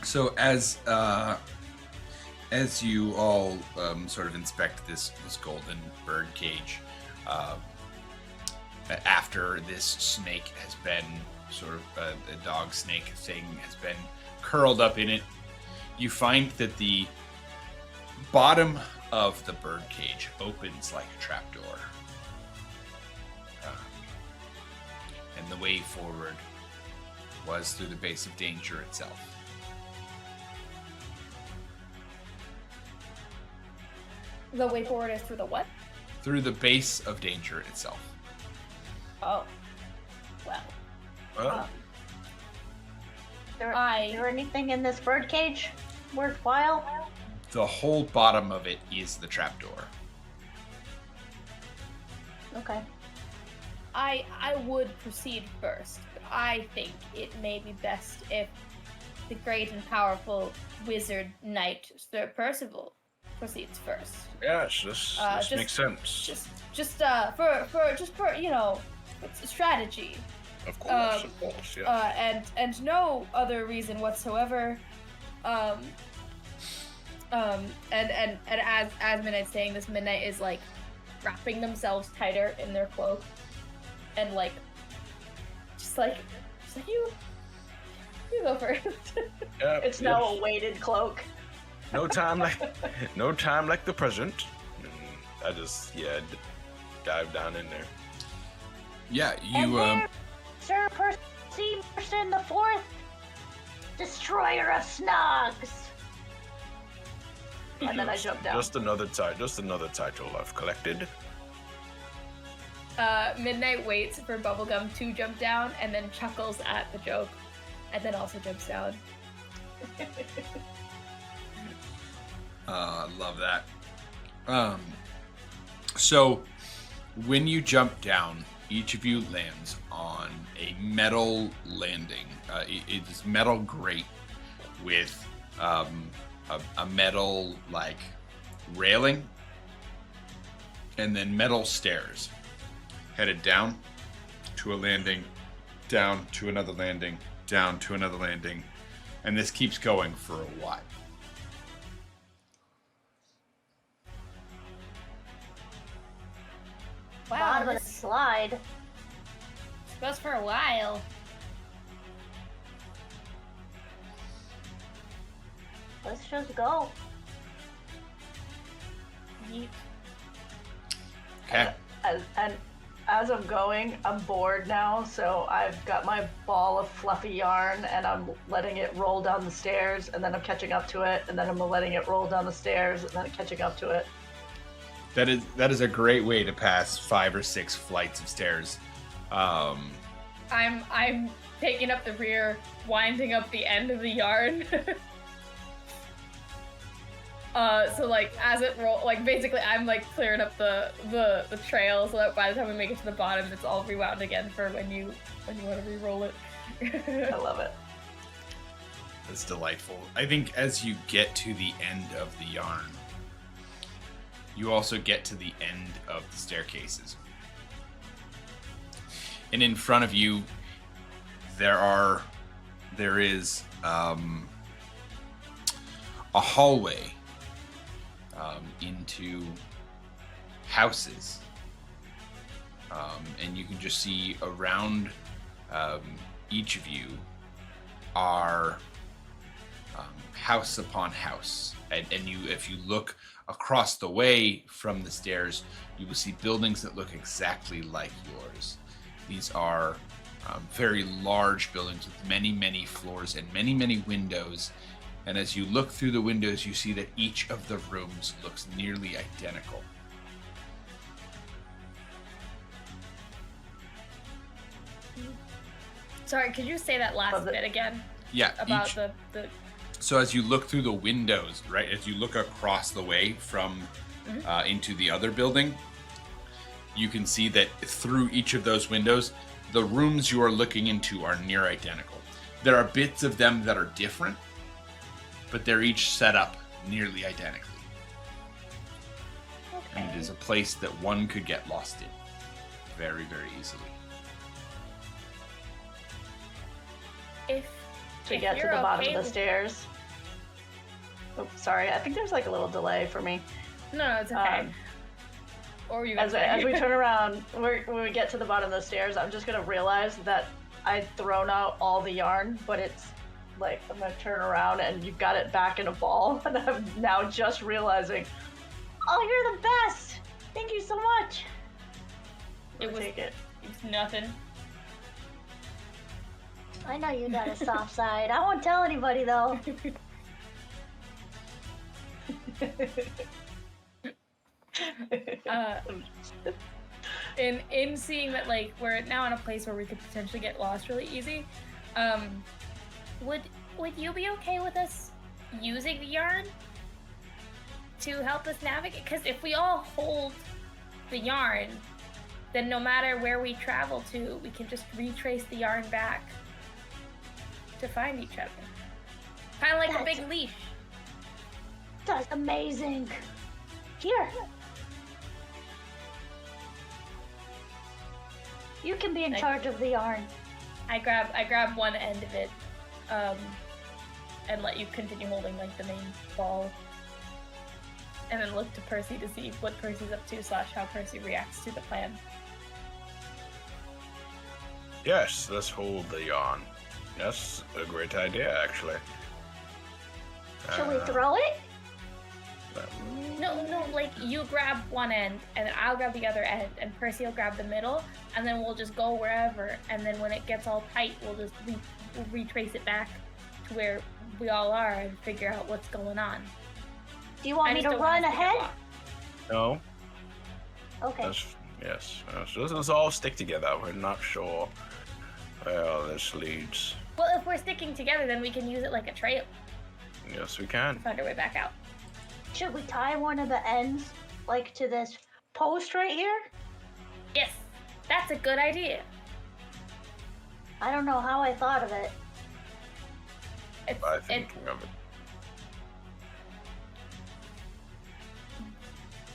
So as you all sort of inspect this golden bird cage, after this snake has been sort of a dog snake thing has been curled up in it, you find that the bottom of the bird cage opens like a trapdoor. And the way forward was through the base of danger itself. The way forward is through the what? Through the base of danger itself. Oh. Well. Well, Um, Is there anything in this birdcage worthwhile? The whole bottom of it is the trapdoor. Okay. I would proceed first, but I think it may be best if the great and powerful wizard knight Sir Percival proceeds first. yes, this just- makes sense. Just for you know, it's a strategy. Of course, yeah. And no other reason whatsoever. And as Midnight's saying this, Midnight is like wrapping themselves tighter in their cloak, and like just like you go first. Yeah, it's now a weighted cloak. no time like the present. And I just dive down in there. Yeah, And you there, Sir Percy Marston the Fourth, destroyer of snogs. And then I jump down. Just another title I've collected. Midnight waits for Bubblegum to jump down and then chuckles at the joke, and then also jumps down. love that. So when you jump down, each of you lands on a metal landing. It is metal grate with a metal like railing, and then metal stairs headed down to a landing, down to another landing, down to another landing, and this keeps going for a while. Wow, Bottom of the this slide. goes for a while. Let's just go. Yeet. Okay. And as I'm going, I'm bored now, so I've got my ball of fluffy yarn and I'm letting it roll down the stairs, and then I'm catching up to it, and then I'm letting it roll down the stairs, and then I'm catching up to it. That is a great way to pass 5 or 6 flights of stairs. I'm taking up the rear, winding up the end of the yarn. So like as it roll, like basically I'm like clearing up the trail so that by the time we make it to the bottom, it's all rewound again for when you want to re-roll it. I love it. It's delightful. I think as you get to the end of the yarn, you also get to the end of the staircases. And in front of you, there is a hallway into houses. And you can just see around each of you are house upon house. And if you look across the way from the stairs, you will see buildings that look exactly like yours. These are very large buildings with many, many floors and many, many windows. And as you look through the windows, you see that each of the rooms looks nearly identical. Sorry, could you say that last bit again? Yeah. About the So as you look through the windows, right, as you look across the way from into the other building, you can see that through each of those windows, the rooms you are looking into are near identical. There are bits of them that are different, but they're each set up nearly identically. Okay. And it is a place that one could get lost in very, very easily. To get to the bottom of the stairs. Oh, sorry. I think there's like a little delay for me. No, it's okay. Or you as we turn around, when we get to the bottom of the stairs, I'm just gonna realize that I'd thrown out all the yarn, but it's like I'm gonna turn around and you've got it back in a ball, and I'm now just realizing, oh, you're the best! Thank you so much. Take it. It's nothing. I know you got a soft side. I won't tell anybody though. In seeing that, like, we're now in a place where we could potentially get lost really easy, would you be okay with us using the yarn to help us navigate? Because if we all hold the yarn, then no matter where we travel to, we can just retrace the yarn back to find each other. Kind of like a big leash. That's amazing. Here. You can be in charge of the yarn. I grab one end of it, and let you continue holding like the main ball. And then look to Percy to see what Percy's up to / how Percy reacts to the plan. Yes, let's hold the yarn. That's a great idea, actually. Should we throw it? No, like you grab one end, and then I'll grab the other end, and Percy will grab the middle, and then we'll just go wherever, and then when it gets all tight, we'll just we'll retrace it back to where we all are and figure out what's going on. Do you want me to run ahead? No. Okay. Yes. So let's all stick together. We're not sure where this leads. Well, if we're sticking together, then we can use it like a trail Yes, we can. to find our way back out. Should we tie one of the ends, like, to this post right here? Yes, that's a good idea. I don't know how I thought of it. By thinking of it.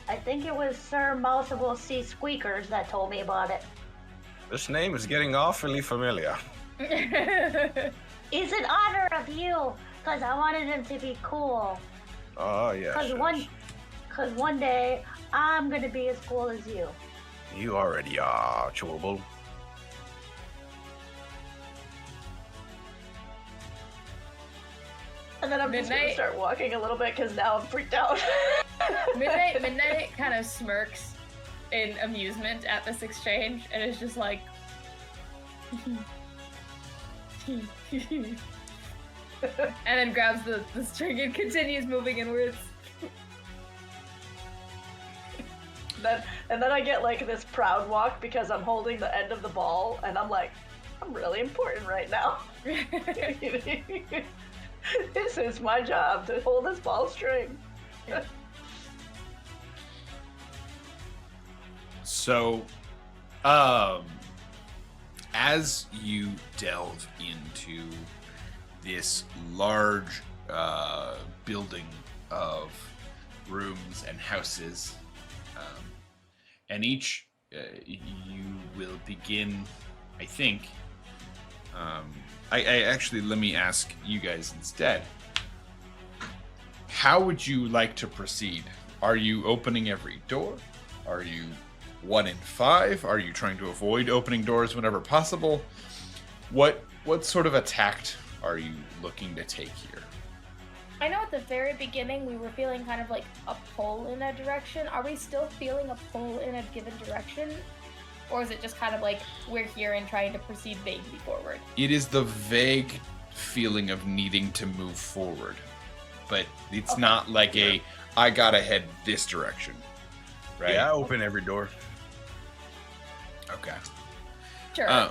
I think it was Sir Mouseable Sea Squeakers that told me about it. This name is getting awfully familiar. It's in honor of you, because I wanted him to be cool. Oh, yes. Because one day, I'm going to be as cool as you. You already are, Chewable. And then I'm just going to start walking a little bit, because now I'm freaked out. Midnight kind of smirks in amusement at this exchange, and is just like... and then grabs the string and continues moving inwards. And then I get like this proud walk because I'm holding the end of the ball, and I'm like, I'm really important right now. This is my job, to hold this ball string. So, as you delve into this large building of rooms and houses, and each you will begin, I think. I actually, let me ask you guys instead. How would you like to proceed? Are you opening every door? Are you 1 in 5? Are you trying to avoid opening doors whenever possible? What sort of a tact are you looking to take here? I know at the very beginning we were feeling kind of like a pull in a direction. Are we still feeling a pull in a given direction? Or is it just kind of like we're here and trying to proceed vaguely forward? It is the vague feeling of needing to move forward. but it's not like I gotta head this direction, right? Yeah, I open every door. Okay. Sure.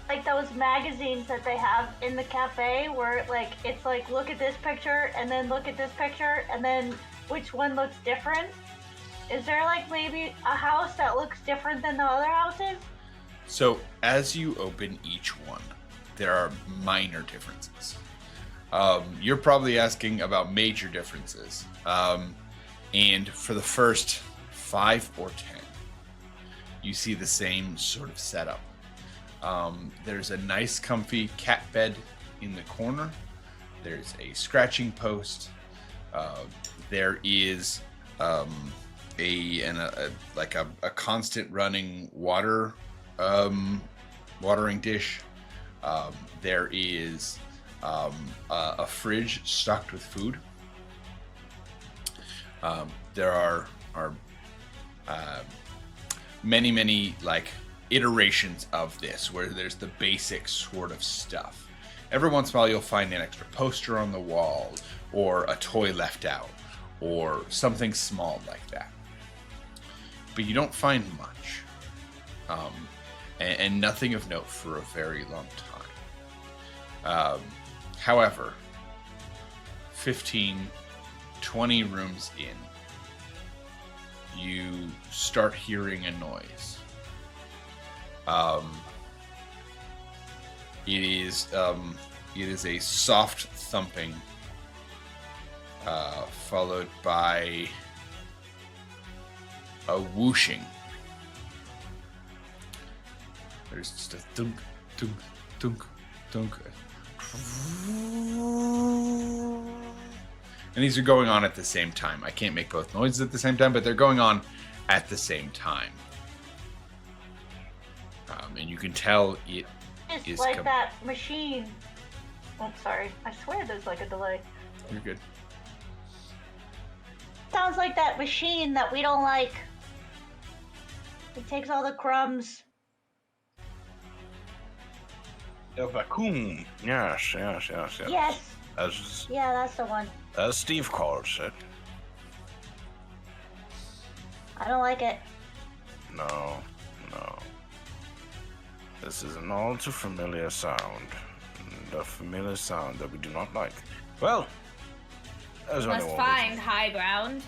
Like those magazines that they have in the cafe where like it's like look at this picture and then look at this picture and then which one looks different? Is there like maybe a house that looks different than the other houses? So as you open each one, there are minor differences. You're probably asking about major differences. And for the first 5 or 10, you see the same sort of setup. There's a nice comfy cat bed in the corner. There's a scratching post. There is a constant running water watering dish. There is a fridge stocked with food. There are many like iterations of this where there's the basic sort of stuff. Every once in a while you'll find an extra poster on the wall or a toy left out or something small like that. But you don't find much. And nothing of note for a very long time. However, 15, 20 rooms in, you start hearing a noise. It is a soft thumping, followed by a whooshing. There's just a thunk, thunk, thunk, thunk. And these are going on at the same time. I can't make both noises at the same time, but they're going on at the same time. And you can tell it It's is like that machine. Oh, sorry. I swear there's like a delay. You're good. Sounds like that machine that we don't like. It takes all the crumbs. The vacuum. Yes. Yes. As Yeah, that's the one. Steve calls it. I don't like it. No. This is an all too familiar sound. A familiar sound that we do not like. Well, there's only Must one find reason. high ground.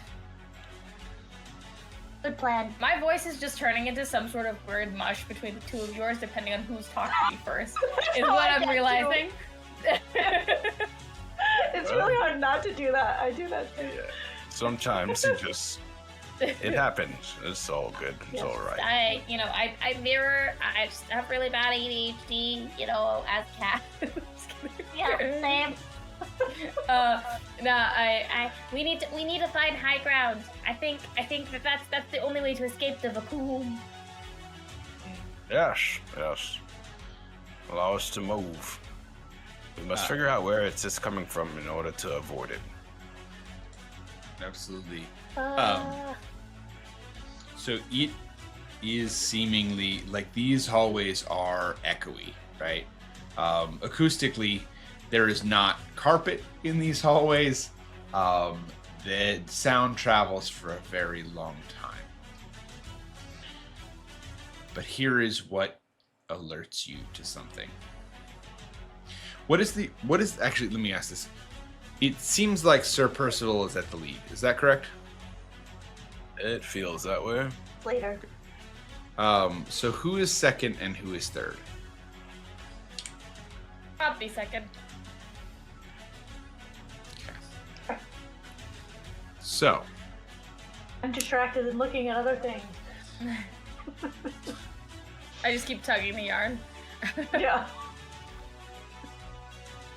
Good plan. My voice is just turning into some sort of weird mush between the two of yours, depending on who's talking to me first. Is how what I I'm get realizing. It's really hard not to do that. I do that too. Yeah. Sometimes it happens. It's all good. It's all right. I mirror. I just have really bad ADHD. As a cat. Yeah, same. We need to find high ground. I think that's the only way to escape the vacuum. Yes. Allow us to move. We must figure out where it's coming from in order to avoid it. Absolutely. So it is seemingly like these hallways are echoey, right? Acoustically, there is not carpet in these hallways. The sound travels for a very long time. But here is what alerts you to something. What is actually, let me ask this. It seems like Sir Percival is at the lead. Is that correct? It feels that way. Later. So who is second and who is third? I'll be second. Okay. So, I'm distracted and looking at other things. I just keep tugging the yarn. Yeah.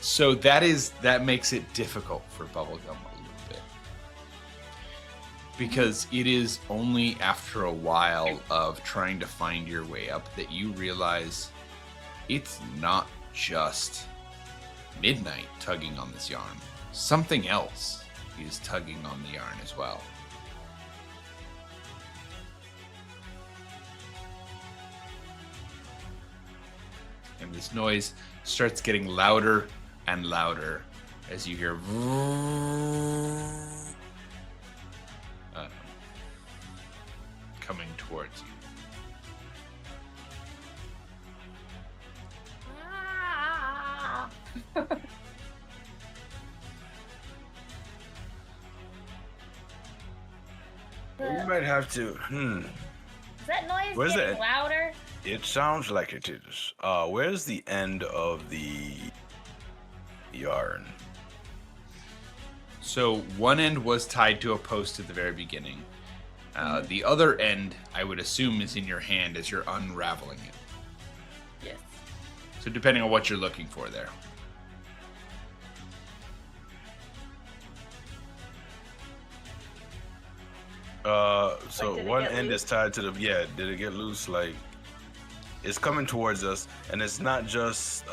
so that makes it difficult for Bubblegum a little bit. Because it is only after a while of trying to find your way up that you realize it's not just Midnight tugging on this yarn. Something else is tugging on the yarn as well. And this noise starts getting louder and louder as you hear coming towards you. Ah. We might have to. Is that noise Where's getting it? louder? It sounds like it is. Where's the end of the yarn? So one end was tied to a post at the very beginning. The other end, I would assume, is in your hand as you're unraveling it. Yes. So depending on what you're looking for there. So did it one get end loose? is tied to the did it get loose? Like it's coming towards us, and it's not just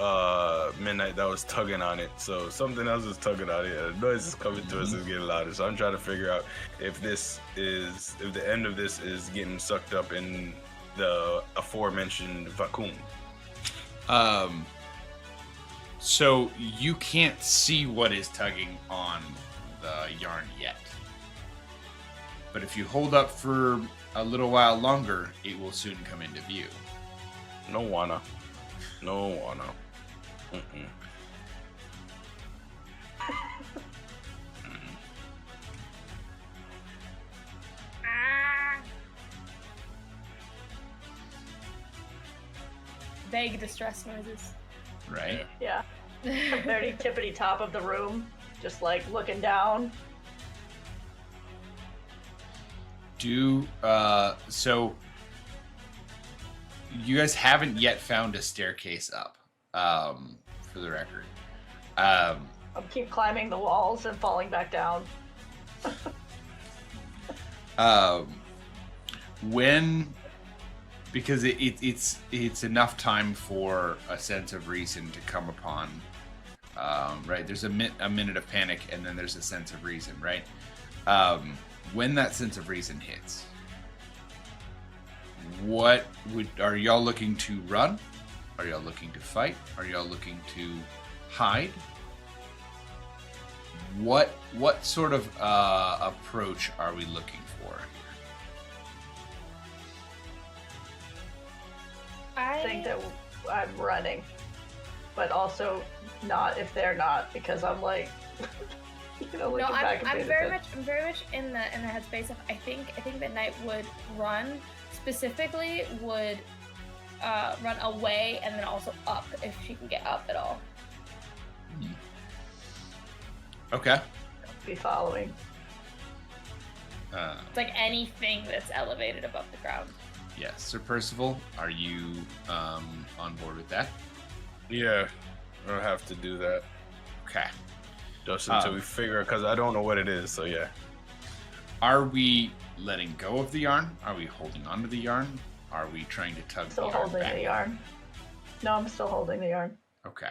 Midnight that was tugging on it. So something else is tugging on it, and the noise is coming to us and getting louder. So I'm trying to figure out if the end of this is getting sucked up in the aforementioned vacuum. So you can't see what is tugging on the yarn yet. But if you hold up for a little while longer, it will soon come into view. No wanna. Mm-mm. Ah. Vague distress noises. Right? Yeah. Very tippity top of the room, just like looking down. So you guys haven't yet found a staircase up, for the record. I'll keep climbing the walls and falling back down. Because it's enough time for a sense of reason to come upon, right? There's a minute of panic, and then there's a sense of reason, right? When that sense of reason hits, are y'all looking to run? Are y'all looking to fight? Are y'all looking to hide? What sort of approach are we looking for here? I think that I'm running, but also not if they're not, because I'm like, looking back and I'm very much in the headspace of I think that Knight would run, specifically would run away and then also up if she can get up at all. Okay. be following. It's like anything that's elevated above the ground. Yes, Sir Percival, are you on board with that? Yeah, I'll have to do that. Okay. Just until we figure, because I don't know what it is. So yeah. Are we letting go of the yarn? Are we holding onto the yarn? Are we trying to tug Still the yarn holding back? the yarn. No, I'm still holding the yarn. Okay.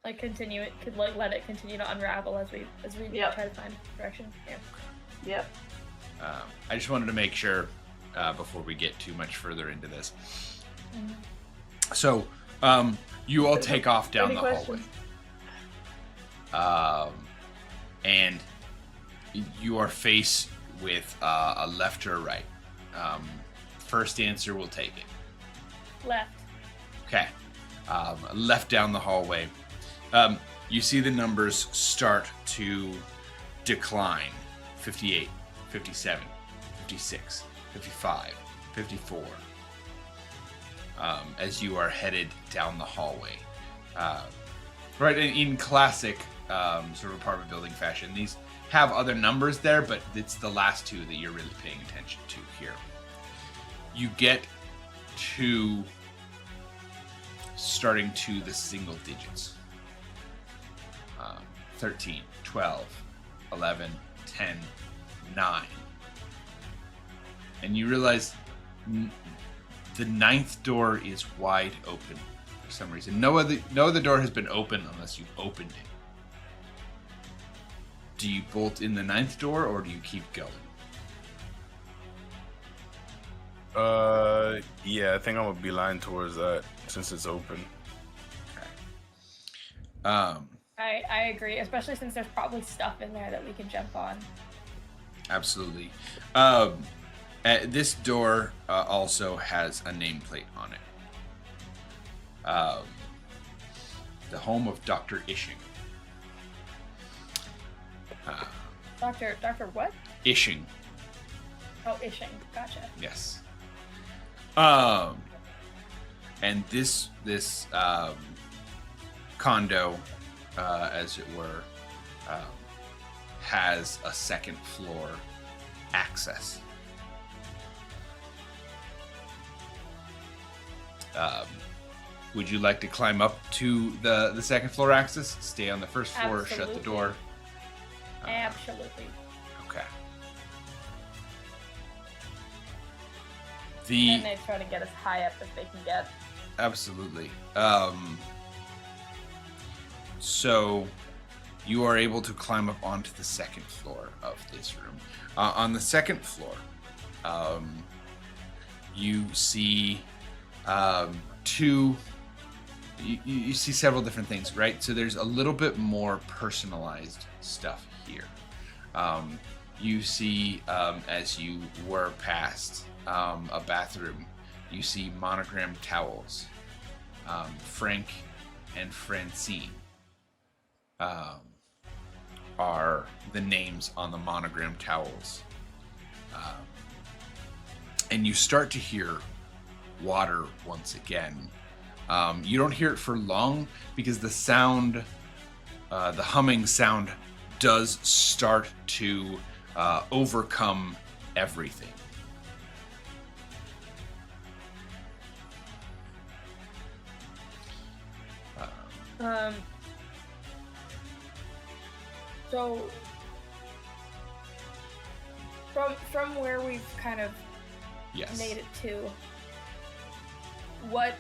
Like continue it, could like let it continue to unravel as we Yep. try to find direction. Yeah. Yep. I just wanted to make sure before we get too much further into this. So, you all take off down Any the questions? hallway. And you are faced with a left or a right. First answer, we'll take it. Left. Okay. Left down the hallway. You see the numbers start to decline. 58, 57, 56, 55, 54. As you are headed down the hallway. Right, in classic sort of apartment building fashion, these have other numbers there, but it's the last two that you're really paying attention to here. You get to starting to the single digits. 13, 12, 11, 10, 9. And you realize the ninth door is wide open for some reason. No other door has been open unless you've opened it. Do you bolt in the ninth door or do you keep going? Yeah, I think I'm gonna beeline towards that since it's open. Okay. I agree, especially since there's probably stuff in there that we can jump on. Absolutely. This door also has a nameplate on it. The home of Dr. Ishing. Doctor what? Ishing. Oh, Ishing. Gotcha. Yes. And this condo, as it were, has a second floor access. Would you like to climb up to the second floor access? Stay on the first floor, Absolutely. shut the door. Absolutely. Okay. And they try to get as high up as they can get. Absolutely. So you are able to climb up onto the second floor of this room. On the second floor, you see you see several different things, right? So there's a little bit more personalized stuff here. You see, as you were past a bathroom, you see monogrammed towels. Frank and Francine are the names on the monogrammed towels. And you start to hear water once again. You don't hear it for long because the sound, the humming sound, does start to overcome everything. So from where we've kind of Yes. made it to, what?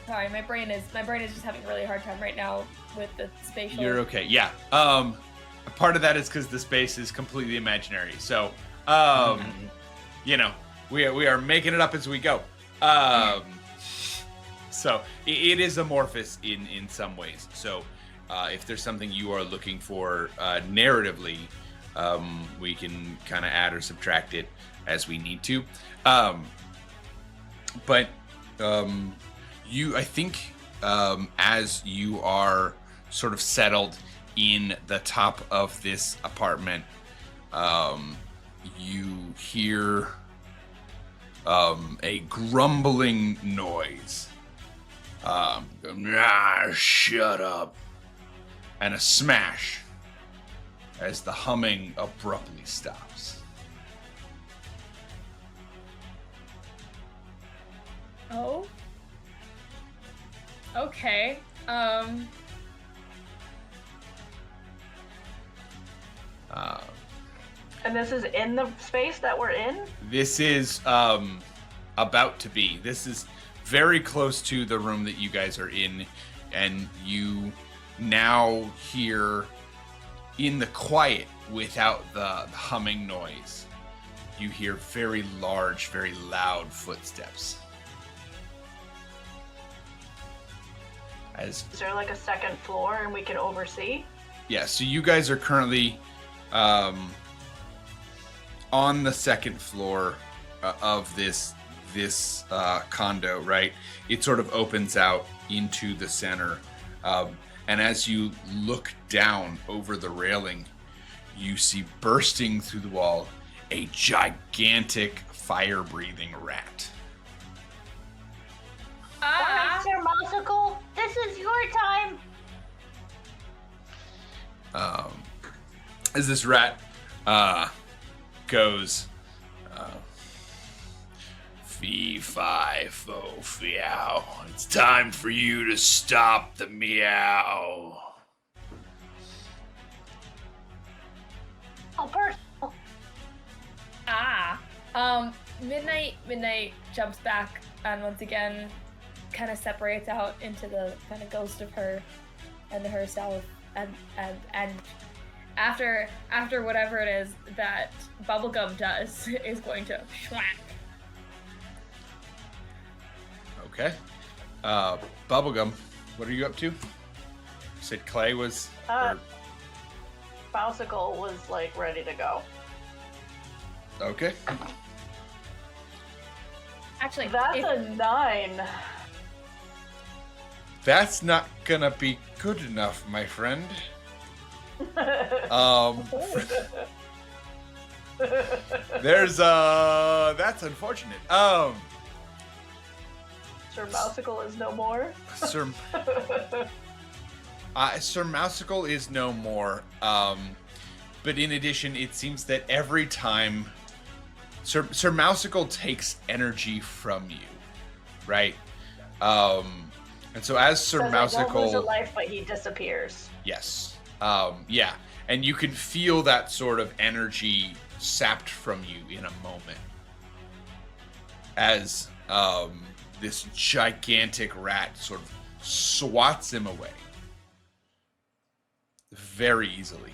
Sorry, my brain is just having a really hard time right now with the spatial. You're okay. Yeah. Part of that is because the space is completely imaginary. So, you know, we are making it up as we go. So it is amorphous in some ways. So if there's something you are looking for narratively, we can kind of add or subtract it as we need to. But I think as you are sort of settled in the top of this apartment, you hear a grumbling noise. Shut up. And a smash as the humming abruptly stops. Oh. Okay. And this is in the space that we're in? This is about to be. This is very close to the room that you guys are in, and you now hear, in the quiet without the humming noise, you hear very large, very loud footsteps. Is there like a second floor and we can oversee? Yeah, so you guys are currently on the second floor of this condo, right? It sort of opens out into the center. And as you look down over the railing, you see bursting through the wall a gigantic fire-breathing rat. Alright, Sir Mouseicle, this is your time. As this rat goes, fee, fi, fo, feow. It's time for you to stop the meow. Oh, personal. Midnight jumps back and once again kind of separates out into the kind of ghost of her and herself, and after whatever it is that Bubblegum does is going to schwack. Okay. Bubblegum, what are you up to? You said Clay was. Bousicle was like ready to go. Okay. Actually, That's a 9. That's not gonna be good enough, my friend. There's that's unfortunate. Sir Bousicle is no more. Sir Mousicle is no more. But in addition, it seems that every time Sir Mousicle takes energy from you, right? And so as Sir Mousicle, he won't lose a life, but he disappears. yes, yeah, and you can feel that sort of energy sapped from you in a moment as this gigantic rat sort of swats him away very easily.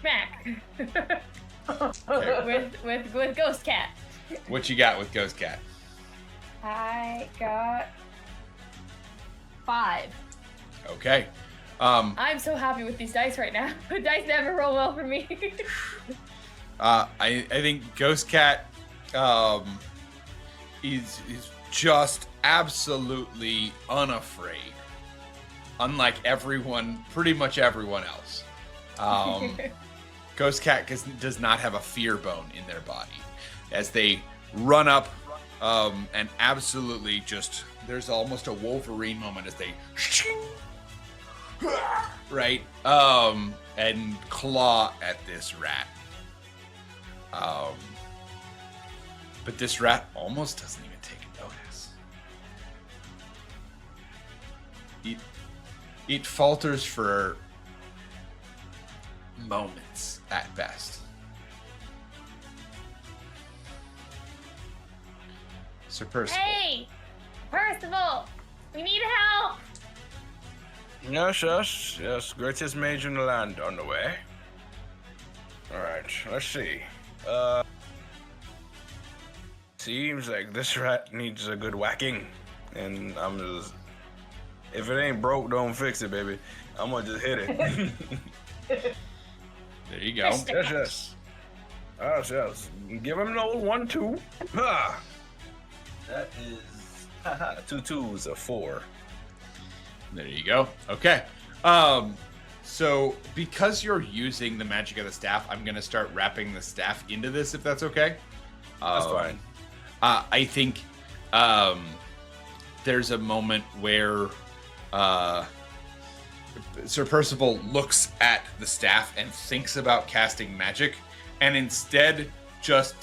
Mac. Okay. with Ghost Cat. What you got with Ghost Cat? I got 5. Okay. I'm so happy with these dice right now. The dice never roll well for me. I think Ghost Cat is just absolutely unafraid, unlike pretty much everyone else. Ghost Cat does not have a fear bone in their body. As they run up and absolutely just, there's almost a Wolverine moment as they right and claw at this rat. But this rat almost doesn't even take notice. It falters for moments at best. Sir Percival. Hey! Percival! We need help! Yes. Greatest mage in the land on the way. Alright, let's see. Seems like this rat needs a good whacking. And I'm just... If it ain't broke, don't fix it, baby. I'm gonna just hit it. There you go. Yes. Yes. Give him an old 1-2. Ha! That is 2 2s, a 4. There you go. Okay. So because you're using the magic of the staff, I'm gonna start wrapping the staff into this, if that's okay. That's fine. I think there's a moment where Sir Percival looks at the staff and thinks about casting magic, and instead just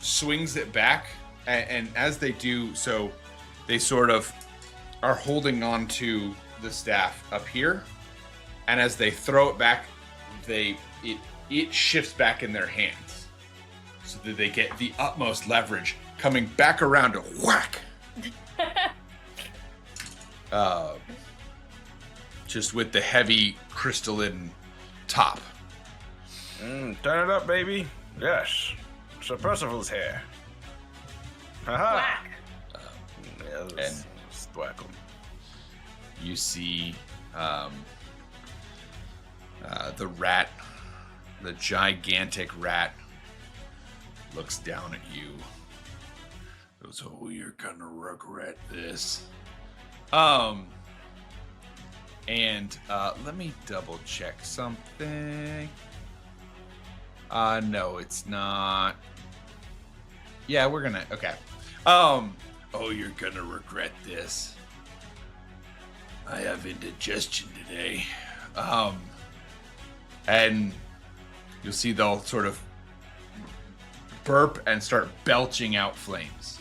swings it back, and as they do so, they sort of are holding on to the staff up here, and as they throw it back, it shifts back in their hands, so that they get the utmost leverage, coming back around to whack. Just with the heavy crystalline top. Turn it up, baby. Yes. Sir Percival's here. Haha. Whack! Yeah, let's thwack him. You see the rat, the gigantic rat, looks down at you. Goes, "Oh, you're gonna regret this." And let me double check something. No, it's not. Yeah, we're gonna, okay. Oh, you're gonna regret this. I have indigestion today. And you'll see they'll sort of burp and start belching out flames.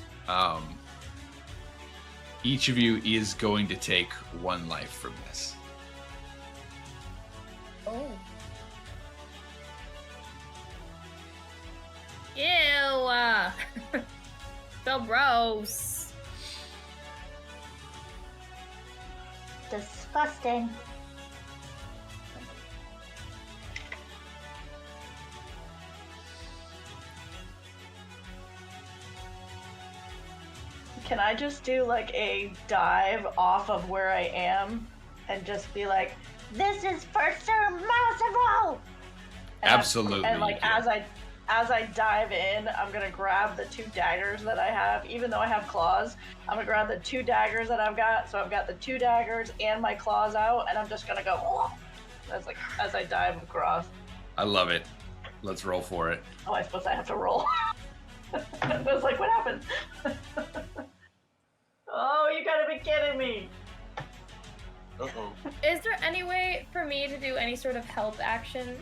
Each of you is going to take 1 life from this. Oh. Ew! So gross. Disgusting. Can I just do like a dive off of where I am and just be like, This is for Sir Massive. Absolutely. And like you can. as I dive in, I'm gonna grab the 2 daggers that I have. Even though I have claws, I'm gonna grab the 2 daggers that I've got. So I've got the 2 daggers and my claws out, and I'm just gonna go as I dive across. I love it. Let's roll for it. Oh, I suppose I have to roll. I was like, what happened? Oh, you gotta be kidding me! Uh-oh. Is there any way for me to do any sort of help action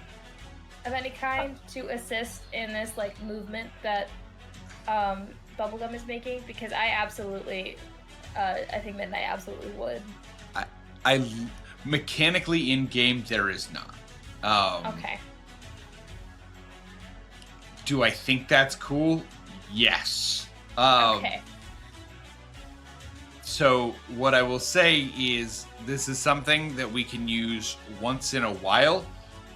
of any kind to assist in this like movement that Bubblegum is making? Because I absolutely, I think Midnight absolutely would. I mechanically in game there is not. Okay. Do I think that's cool? Yes. Okay. So what I will say is this is something that we can use once in a while.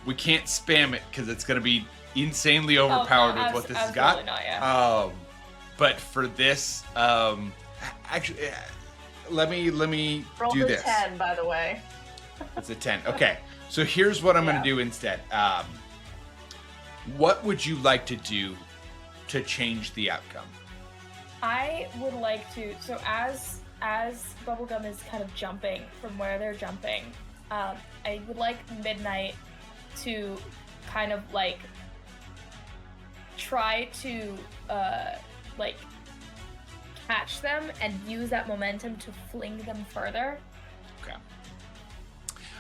We can't spam it because it's going to be insanely overpowered with what this has got. Not, yeah. But for this, actually, let me Roll do the this. 10, by the way. It's a 10. Okay, so here's what I'm going to do instead. What would you like to do to change the outcome? I would like to. So as Bubblegum is kind of jumping from where they're jumping, I would like Midnight to kind of like try to like catch them and use that momentum to fling them further. Okay.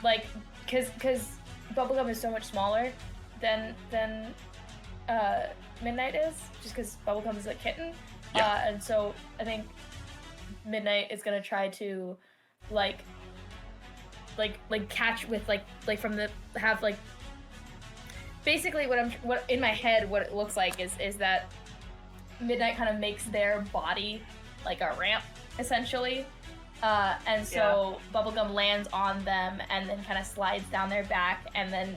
Like, because Bubblegum is so much smaller than Midnight is, just because Bubblegum is a kitten. Yeah. And so I think Midnight is gonna try to like catch with like from the have like basically what in my head what it looks like is that Midnight kind of makes their body like a ramp essentially. And so Bubblegum lands on them and then kind of slides down their back, and then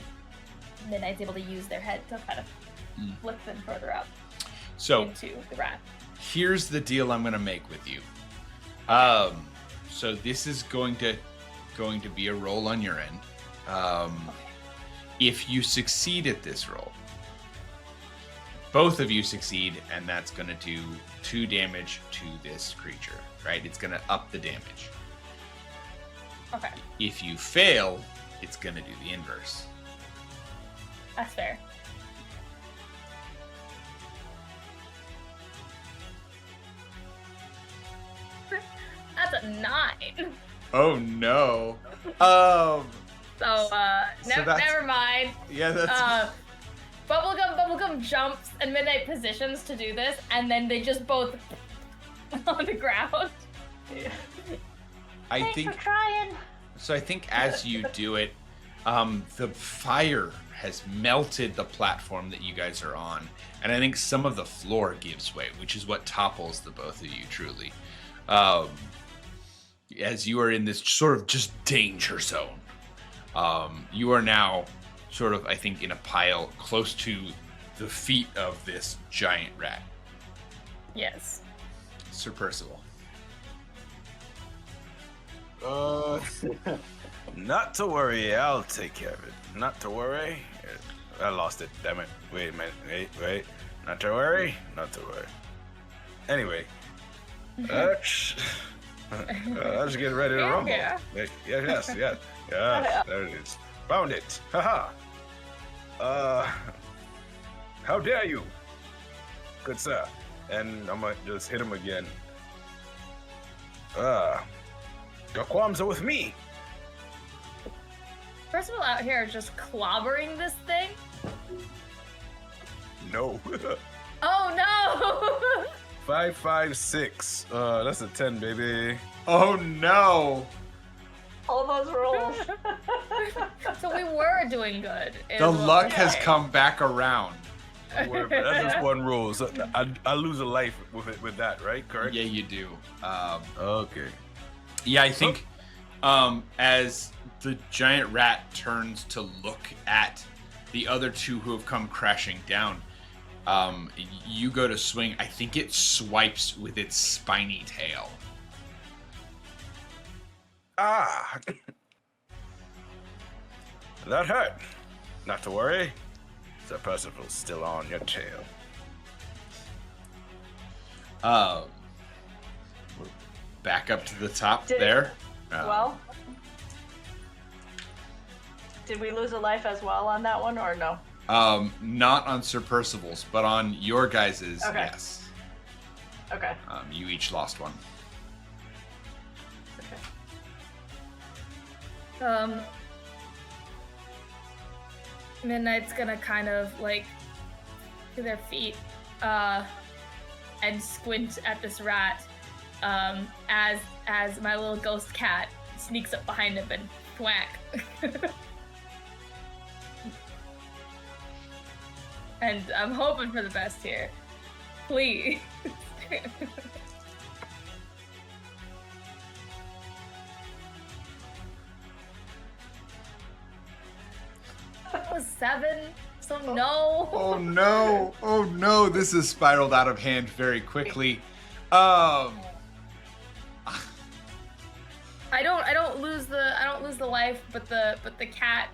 Midnight's able to use their head to kind of flip them further up into the rat. Here's the deal I'm going to make with you. So this is going to be a roll on your end. Okay. If you succeed at this roll, both of you succeed, and that's going to do 2 damage to this creature, right? It's going to up the damage. Okay, If you fail, it's going to do the inverse. that's fair. That's a 9. Oh no. So, So that's- never mind. Yeah, that's Bubblegum jumps and Midnight positions to do this, and then they just both on the ground. I Thanks think for trying. so. I think as you do it, the fire has melted the platform that you guys are on, and I think some of the floor gives way, which is what topples the both of you truly. As you are in this sort of just danger zone, you are now sort of, I think, in a pile close to the feet of this giant rat. Yes. Sir Percival. Not to worry, I'll take care of it. Not to worry. I lost it, damn it. Wait a minute, wait. Not to worry, not to worry. Anyway, let's get ready to rumble. Yeah. Yes, there it is. Found it, haha. How dare you? Good sir. And I might just hit him again. Your qualms are with me. Percival out here just clobbering this thing. No. Oh no! 5, 5, 6. That's a 10, baby. Oh no! All those rolls. So we were doing good. The luck has come back around. Don't worry about it. That's just one roll. So I lose a life with that, right? Correct? Yeah, you do. Okay. Yeah, I think as the giant rat turns to look at the other two who have come crashing down, You go to swing. I think it swipes with its spiny tail. Ah! That hurt. Not to worry. Sir Percival's still on your tail. Back up to the top Did- there. Well, did we lose a life as well on that one, or no? Not on Sir Percival's, but on your guys's, Okay. yes. Okay. You each lost one. Okay. Midnight's gonna kind of like to their feet and squint at this rat as my little ghost cat sneaks up behind him and thwack. And I'm hoping for the best here. Please. That was 7, so no. Oh no! Oh no! This has spiraled out of hand very quickly. I don't lose the life, but the cat.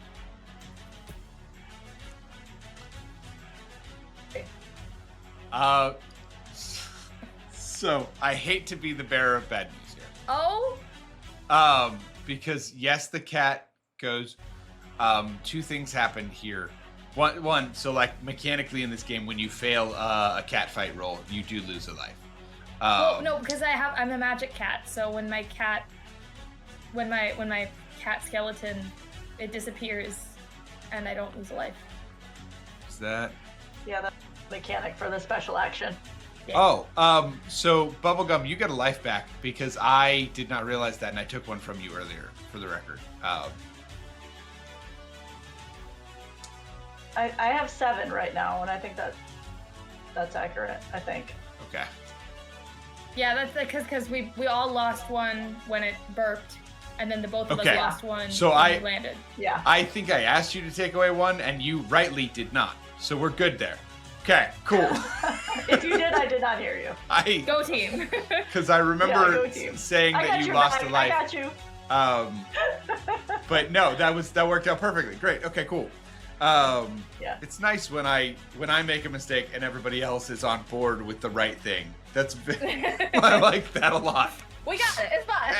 So I hate to be the bearer of bad news here. Oh. Because yes, the cat goes. Two things happen here. One. So like mechanically in this game, when you fail a cat fight roll, you do lose a life. Well, no, because I'm a magic cat. So when my cat skeleton, it disappears, and I don't lose a life. Is that? Yeah, that's the mechanic for the special action. Yeah. So Bubblegum, you get a life back because I did not realize that, and I took one from you earlier, for the record. I have 7 right now, and I think that's accurate. I think. Okay. Yeah, that's because we all lost one when it burped, and then the both of us Okay. lost one So when we landed. Yeah. I think I asked you to take away one, and you rightly did not. So we're good there. Okay, cool. If you did, I did not hear you. Go team. Because I remember go team. saying I that got you your lost back. a life. I got you. But no, that worked out perfectly. Great. Okay, cool. Yeah. It's nice when I make a mistake and everybody else is on board with the right thing. That's I like that a lot. We got it. It's fine.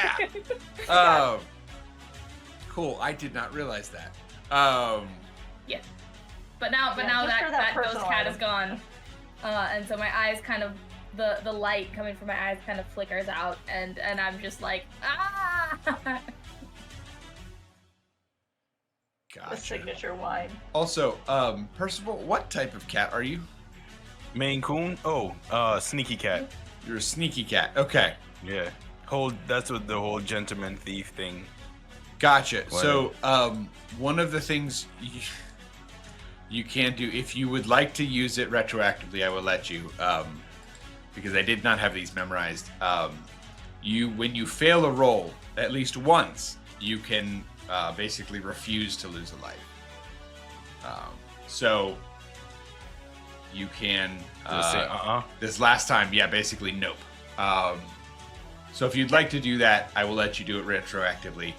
Yeah. Cool. I did not realize that. Yeah. But now just that for that ghost personal cat item. is gone, and so my eyes kind of the light coming from my eyes kind of flickers out, and I'm just like ah. The Gotcha. signature wine. Also, Percival, what type of cat are you? Maine Coon? Oh, sneaky cat. You're a sneaky cat. Okay. Yeah. That's what the whole gentleman thief thing. Gotcha. What? So, one of the things you can do, if you would like to use it retroactively, I will let you, because I did not have these memorized. When you fail a roll at least once, you can basically refuse to lose a life. So you can Say this last time, yeah, basically nope. So if you'd like to do that, I will let you do it retroactively.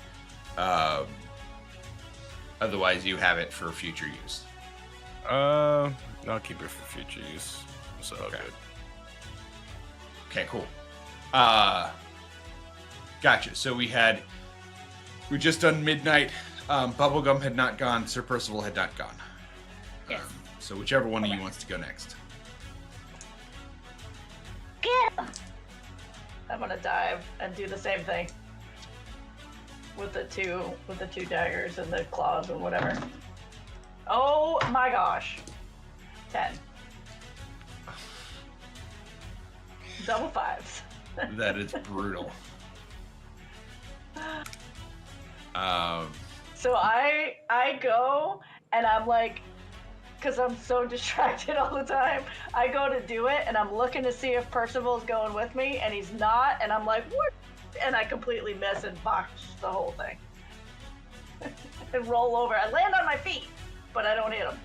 Otherwise, you have it for future use. I'll keep it for future use. It's all Okay. good. Okay, cool. Gotcha. So we just done midnight. Bubblegum had not gone. Sir Percival had not gone. Yes. So whichever one of you wants to go next. Get him! I'm gonna dive and do the same thing with the two daggers and the claws and whatever. Oh my gosh. 10. Double 5s. That is brutal. So I go and I'm like, because I'm so distracted all the time, I go to do it and I'm looking to see if Percival's going with me and he's not, and I'm like, what? And I completely miss and botch the whole thing. And roll over. I land on my feet, but I don't hit him.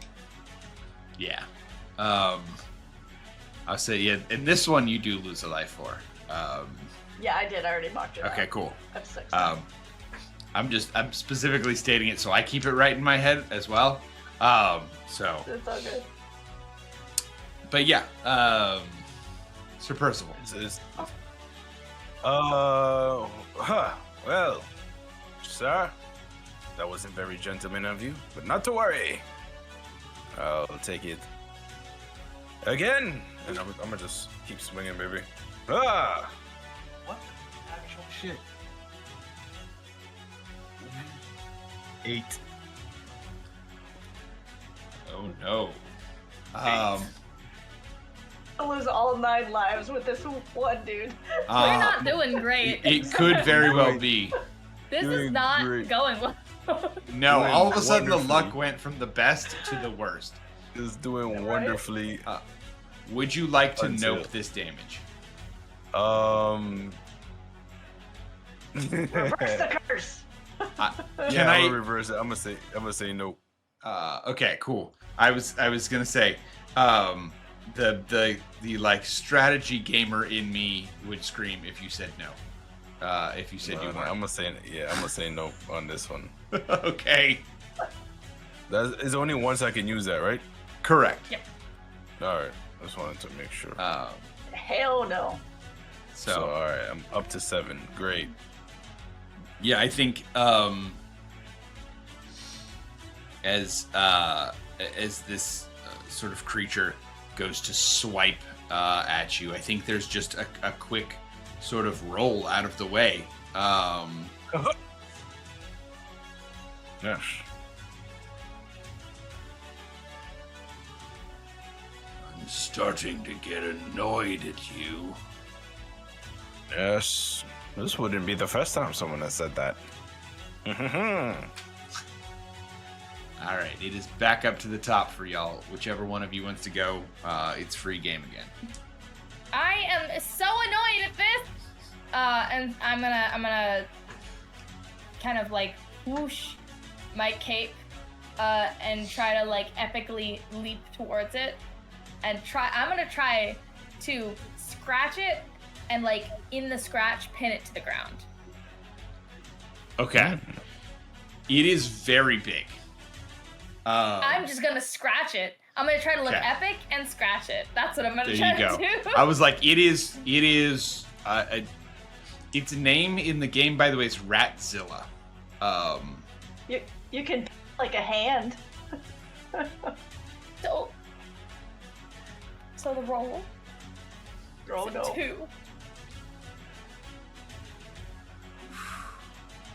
Yeah. I'll say, yeah, in this one you do lose a life for. Yeah, I did. I already marked it. Okay, out. cool. I have 6. I'm specifically stating it so I keep it right in my head as well. So, It's all good. but yeah, Sir Percival. Well, sir, that wasn't very gentleman of you, but not to worry. I'll take it again, and I'm gonna just keep swinging, baby. Ah! What the actual shit? 8. Oh no. I'll lose all 9 lives with this one dude. We're not doing great. It could very well be. This is doing not great. going well. No, Doing all of a sudden the wonderfully. luck went from the best to the worst. Is doing Right? wonderfully. Would you like to Until- nope this damage? Reverse the curse. Can Yeah, I'm I? gonna reverse it. I'm gonna say no. Okay, cool. I was gonna say, the like strategy gamer in me would scream if you said no. If you said you I'm weren't. gonna say no on this one. Okay. There's only once I can use that, right? Correct. Yep. All right. I just wanted to make sure. Hell no. So all right, I'm up to 7. Great. Yeah, I think as this sort of creature goes to swipe at you, I think there's just a quick sort of roll out of the way. Yes. I'm starting to get annoyed at you. Yes. This wouldn't be the first time someone has said that. All right, it is back up to the top for y'all. Whichever one of you wants to go, it's free game again. I am so annoyed at this. And I'm gonna kind of like whoosh my cape and try to like epically leap towards it and I'm gonna try to scratch it and like in the scratch pin it to the ground. Okay. It is very big. I'm just gonna scratch it. I'm gonna try to look Okay. epic and scratch it. That's what I'm gonna There try you go. to do. I was like, it is. Its name in the game, by the way, is Ratzilla. You can like a hand. So the roll Oh is no. 2.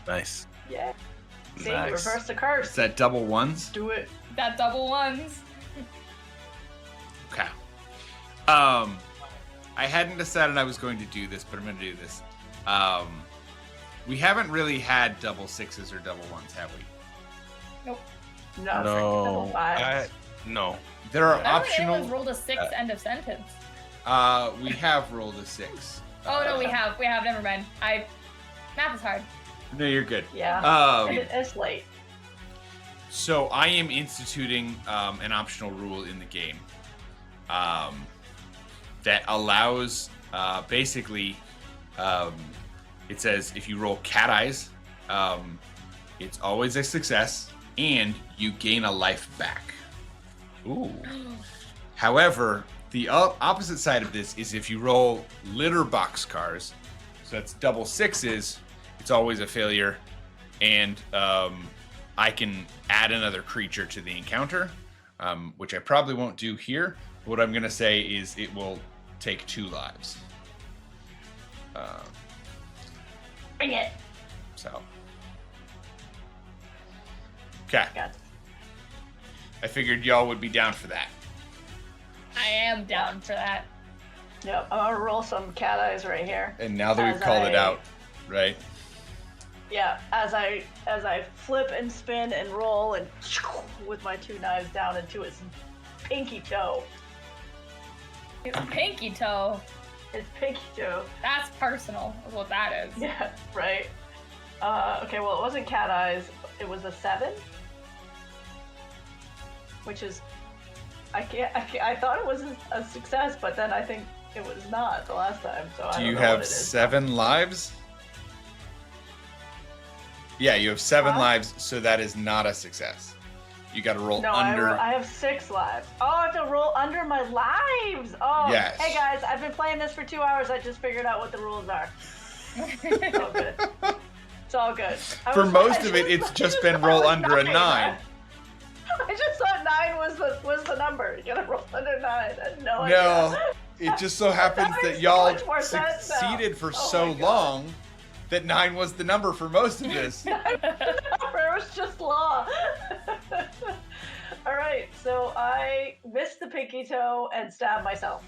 Nice. Yeah. See, Nice. reverse the Is curse. that double ones? Do it. Got double ones. Okay. I hadn't decided I was going to do this, but I'm going to do this. We haven't really had double 6s or double 1s, have we? Nope. No. Double 5s. No. There are I don't think optional. anyone's rolled a 6 end of sentence. We have rolled a 6. Oh no, we have. Never mind. Math is hard. No, you're good. Yeah. It's late. So I am instituting an optional rule in the game that allows basically it says if you roll cat eyes, it's always a success and you gain a life back. Ooh. However, the opposite side of this is if you roll litter box cars, so that's double 6s, it's always a failure, and I can add another creature to the encounter, which I probably won't do here. What I'm going to say is it will take 2 lives. Bring it. So. Okay. Got I figured y'all would be down for that. I am down for that. Yep. I'm gonna roll some cat eyes right here. And now that we've As called it I- out, right? Yeah. As I flip and spin and roll and with my 2 knives down into its pinky toe. It's pinky toe. Its pinky toe. That's personal, is what that is. Yeah. Right. Okay. Well, it wasn't cat eyes. It was a 7, which is I can't. I thought it was a success, but then I think it was not the last time. So I Do don't you know what have it is. 7 lives? Yeah, you have 7 Huh? lives, so that is not a success. You got to roll No, under. I have 6 lives. Oh, I have to roll under my lives. Oh, Yes. Hey guys, I've been playing this for 2 hours. I just figured out what the rules are. It's all good. It's all good. For most of it, it's just been roll under a 9. I just thought 9 was the number. You gotta roll under 9. I had no idea. No, it just so happens That that makes so y'all much more sense now. succeeded for Oh so my God. long that 9 was the number for most of this. It was just law. All right, so I missed the pinky toe and stabbed myself,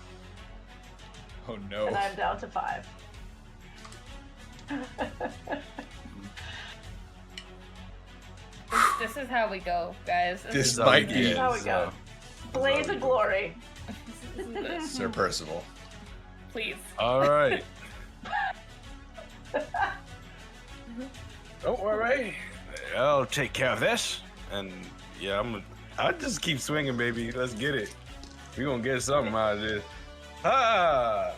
Oh no. and I'm down to 5. This is how we go, guys. This is how might we be get. How we go. Blaze of glory. This is good. Sir Percival. Please. All right. Oh, all right. I'll take care of this. And yeah, I'll just keep swinging, baby. Let's get it. We're gonna get something out of this. Ah!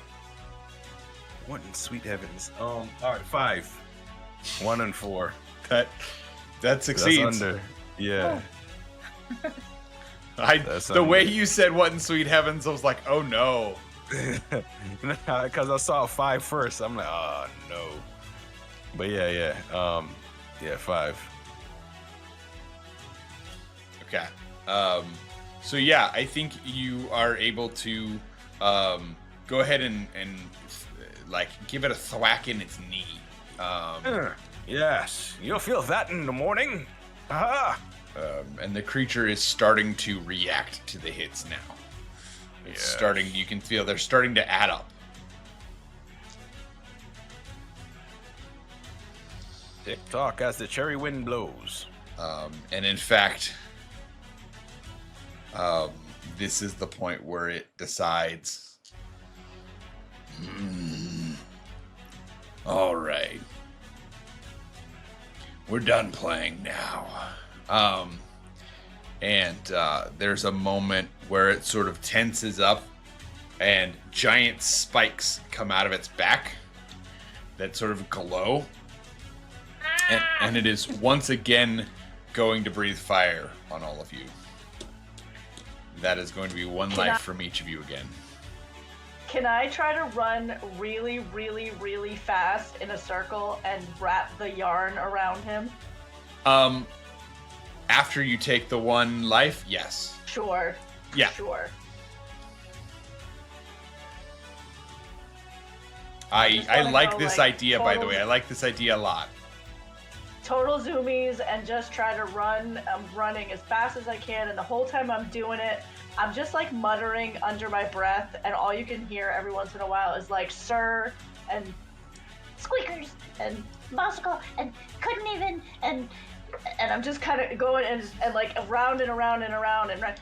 What in sweet heavens? All right, 5. 1 and 4. That That's succeeds. under. Yeah. That's The way under. you said "What in sweet heavens," I was like, "Oh no." Because I saw 5 first. I'm like, oh no. But yeah. Yeah, 5. Okay. So yeah, I think you are able to go ahead and like give it a thwack in its knee. Yes, you'll feel that in the morning. Aha! And the creature is starting to react to the hits now. It's Yes. starting. You can feel they're starting to add up. Tick tock as the cherry wind blows. And in fact, this is the point where it decides. All right, we're done playing now. And there's a moment where it sort of tenses up, and giant spikes come out of its back that sort of glow. And it is once again going to breathe fire on all of you. That is going to be 1 life from each of you again. Can I try to run really, really, really fast in a circle and wrap the yarn around him? After you take the 1 life, yes. Sure. Yeah. Sure. I wanna like go, this like, idea, by the total- way. I like this idea a lot. Total zoomies and just try to run. I'm running as fast as I can, and the whole time I'm doing it, I'm just like muttering under my breath, and all you can hear every once in a while is like "sir" and Squeakers and Mouseicle and couldn't even and I'm just kind of going and like around and around and around and run.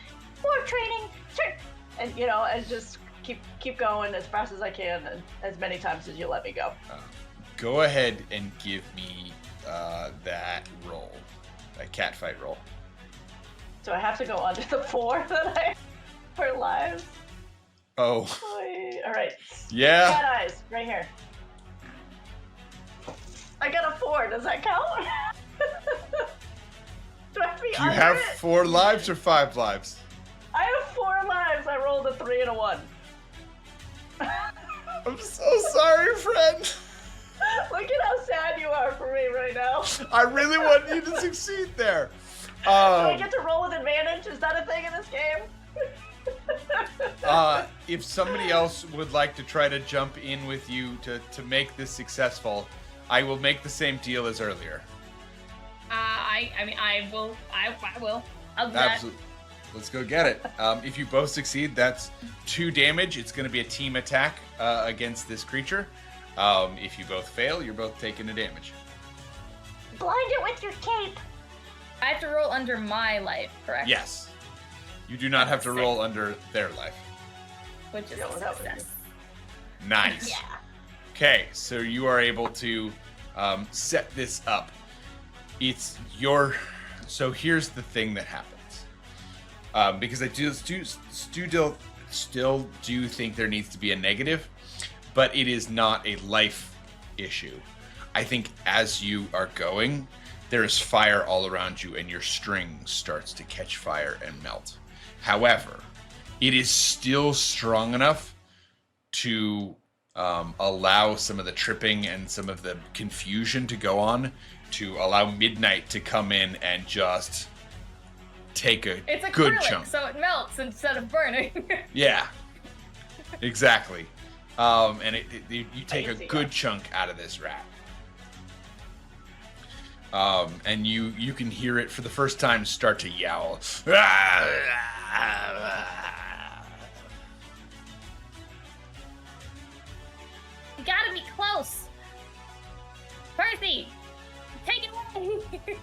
more training. Sure. And and just keep going as fast as I can and as many times as you let me go. Go ahead and give me that roll. That cat fight roll. So I have to go under the 4 that I for lives. Oh, All right. yeah. Cat eyes right here. I got a 4. Does that count? Do I have to be Do you under have it? 4 lives or 5 lives? I have 4 lives. I rolled a 3 and a 1. I'm so sorry, friend. Look at how sad you are for me right now. I really want you to succeed there. Do I get to roll with advantage? Is that a thing in this game? If somebody else would like to try to jump in with you to make this successful, I will make the same deal as earlier. I will. I'll do that. Absolutely. Let's go get it. If you both succeed, that's 2 damage. It's going to be a team attack against this creature. If you both fail, you're both taking the damage. Blind it with your cape. I have to roll under my life, correct? Yes. You do not have to roll under their life. Which is Yeah, a well, that was success. Nice. Yeah. Okay, so you are able to set this up. It's your. So here's the thing that happens. because I still do think there needs to be a negative, but it is not a life issue. I think as you are going, there is fire all around you, and your string starts to catch fire and melt. However, it is still strong enough to allow some of the tripping and some of the confusion to go on, to allow midnight to come in and just take a It's good acrylic, chunk. so it melts instead of burning. Yeah, exactly. And you take a see good that. chunk out of this rat. And you can hear it for the first time start to yowl. You gotta be close. Percy, take it away.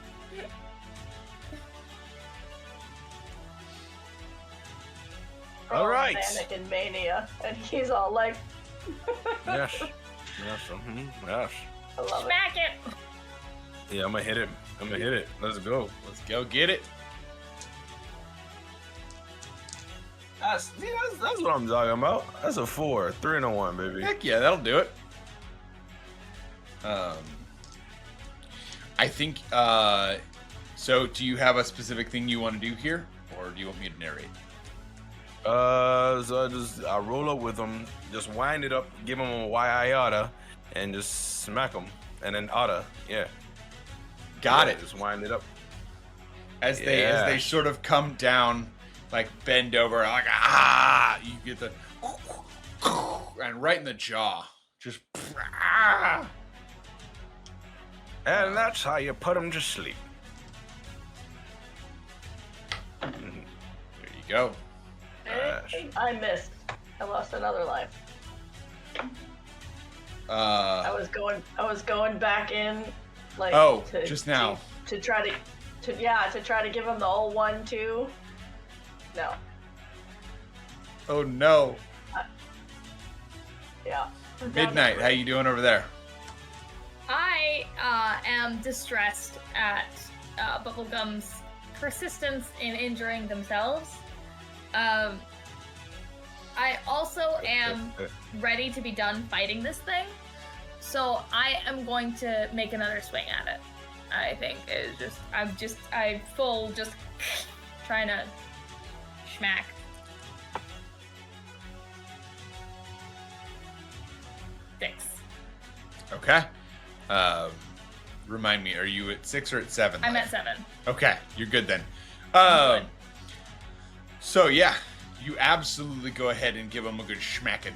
All right. Mannequin mania, and he's all like, Yes. Yes. Yes. I love it. Smack it. Yeah, I'm gonna hit him. I'm gonna hit it. Let's go. Let's go get it. That's what I'm talking about. That's a 4, 3 and a 1, baby. Heck yeah, that'll do it. I think. So, do you have a specific thing you want to do here, or do you want me to narrate? So I roll up with him, just wind it up, give him a YI and just smack him, and then otta, yeah. Got Yeah, it. Just wind it up. As they sort of come down, like bend over, like you get the and right in the jaw, just And that's how you put him to sleep. there you go. I missed. I lost another life. I was going back in, like just now. to try to give him the old 1-2. No. Oh no. Yeah. Midnight, how you doing over there? I am distressed at Bubblegum's persistence in injuring themselves. I also am ready to be done fighting this thing, so I am going to make another swing at it. I think I'm full trying to schmack. Six. Okay. Remind me, are you at 6 or at 7? I'm at 7. Okay, you're good then. Good. So yeah, you absolutely go ahead and give him a good schmacking.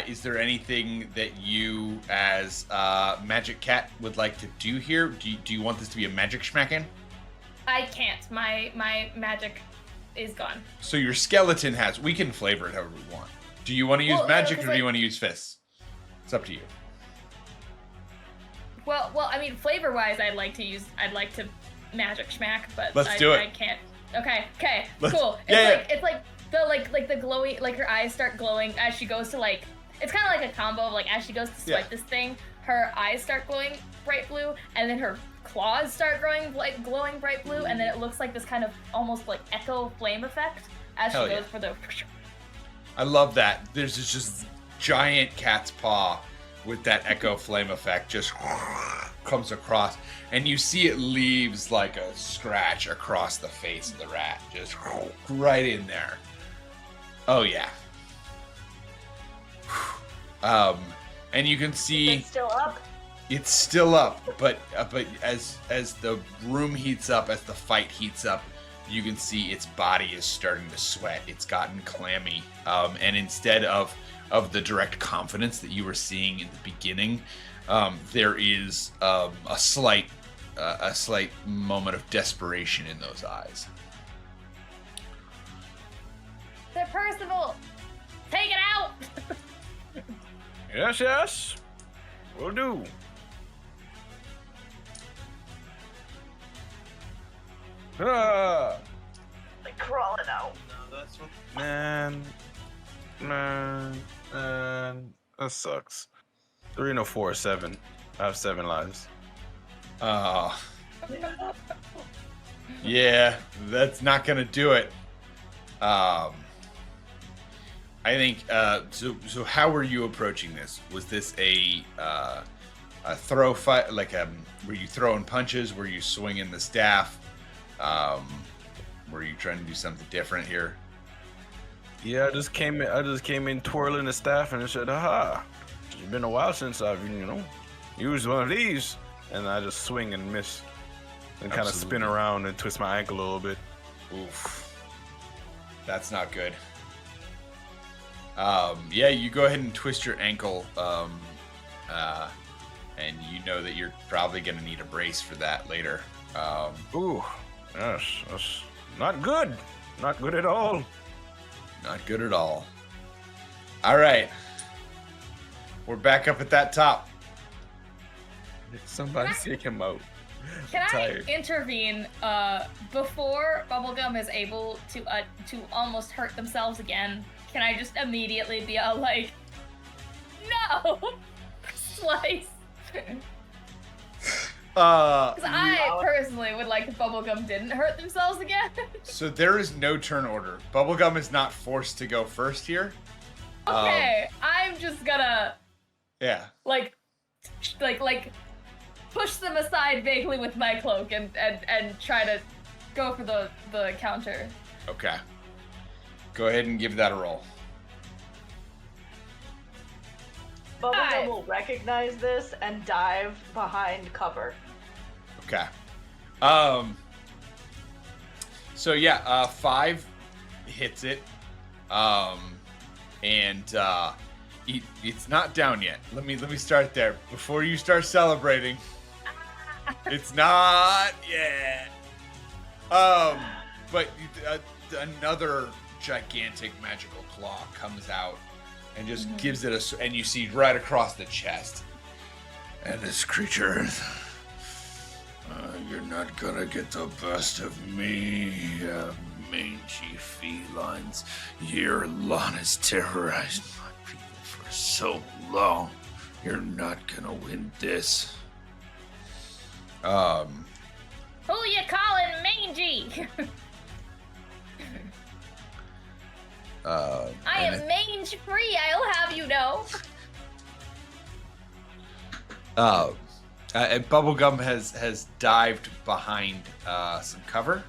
Is there anything that you, as Magic Cat, would like to do here? Do you want this to be a magic schmacking? I can't. My magic is gone. So your skeleton has. We can flavor it however we want. Do you want to use Well, magic, or 'cause do you want to use fists? It's up to you. Well, I mean, flavor-wise, I'd like to magic schmack, but Let's do it. I can't. Okay, Let's- cool. yeah, It's like the glowy, like her eyes start glowing as she goes to it's kind of like a combo of as she goes to swipe Yeah. this thing, her eyes start glowing bright blue, and then her claws start glowing bright blue, and then it looks like this kind of almost like echo flame effect as Hell she yeah. goes for the. I love that. There's this just giant cat's paw with that echo flame effect just comes across, and you see it leaves like a scratch across the face of the rat, just right in there. Oh yeah. And you can see It's still up. it's still up, but as the room heats up, as the fight heats up, you can see its body is starting to sweat. It's gotten clammy, and instead of the direct confidence that you were seeing in the beginning, there is a slight moment of desperation in those eyes. Sir Percival, take it out. Yes. Will do. Ah, Like crawling out. No, that's what. man. That sucks. 3 and a 4, 7. I have 7 lives. Yeah, that's not gonna do it. I think. So how were you approaching this? Was this a throw fight? Like, were you throwing punches? Were you swinging the staff? Were you trying to do something different here? Yeah, I just came in twirling the staff and I said, "Aha! It's been a while since I've used one of these." And I just swing and miss, and kind of spin around and twist my ankle a little bit. Oof, that's not good. Yeah, you go ahead and twist your ankle, and you know that you're probably gonna need a brace for that later. Ooh, yes, that's not good. Not good at all. Not good at all. All right, we're back up at that top. Somebody take him out. Can Tired. I intervene before Bubblegum is able to almost hurt themselves again? Can I just immediately be all like, no, slice? Because I personally would like if Bubblegum didn't hurt themselves again. So there is no turn order. Bubblegum is not forced to go first here. Okay, I'm just gonna Yeah. like push them aside vaguely with my cloak and try to go for the counter. Okay. Go ahead and give that a roll. Bubblegum will recognize this and dive behind cover. Okay. So yeah, 5 hits it. And it's not down yet. Let me start there. Before you start celebrating. It's not yet. But another gigantic magical claw comes out and just gives it and you see right across the chest. And this creature, you're not gonna get the best of me, mangy felines. Your lawn has terrorized my people for so long. You're not gonna win this. Who you calling mangy? I am mange free, I'll have you know. And Bubblegum has dived behind some cover.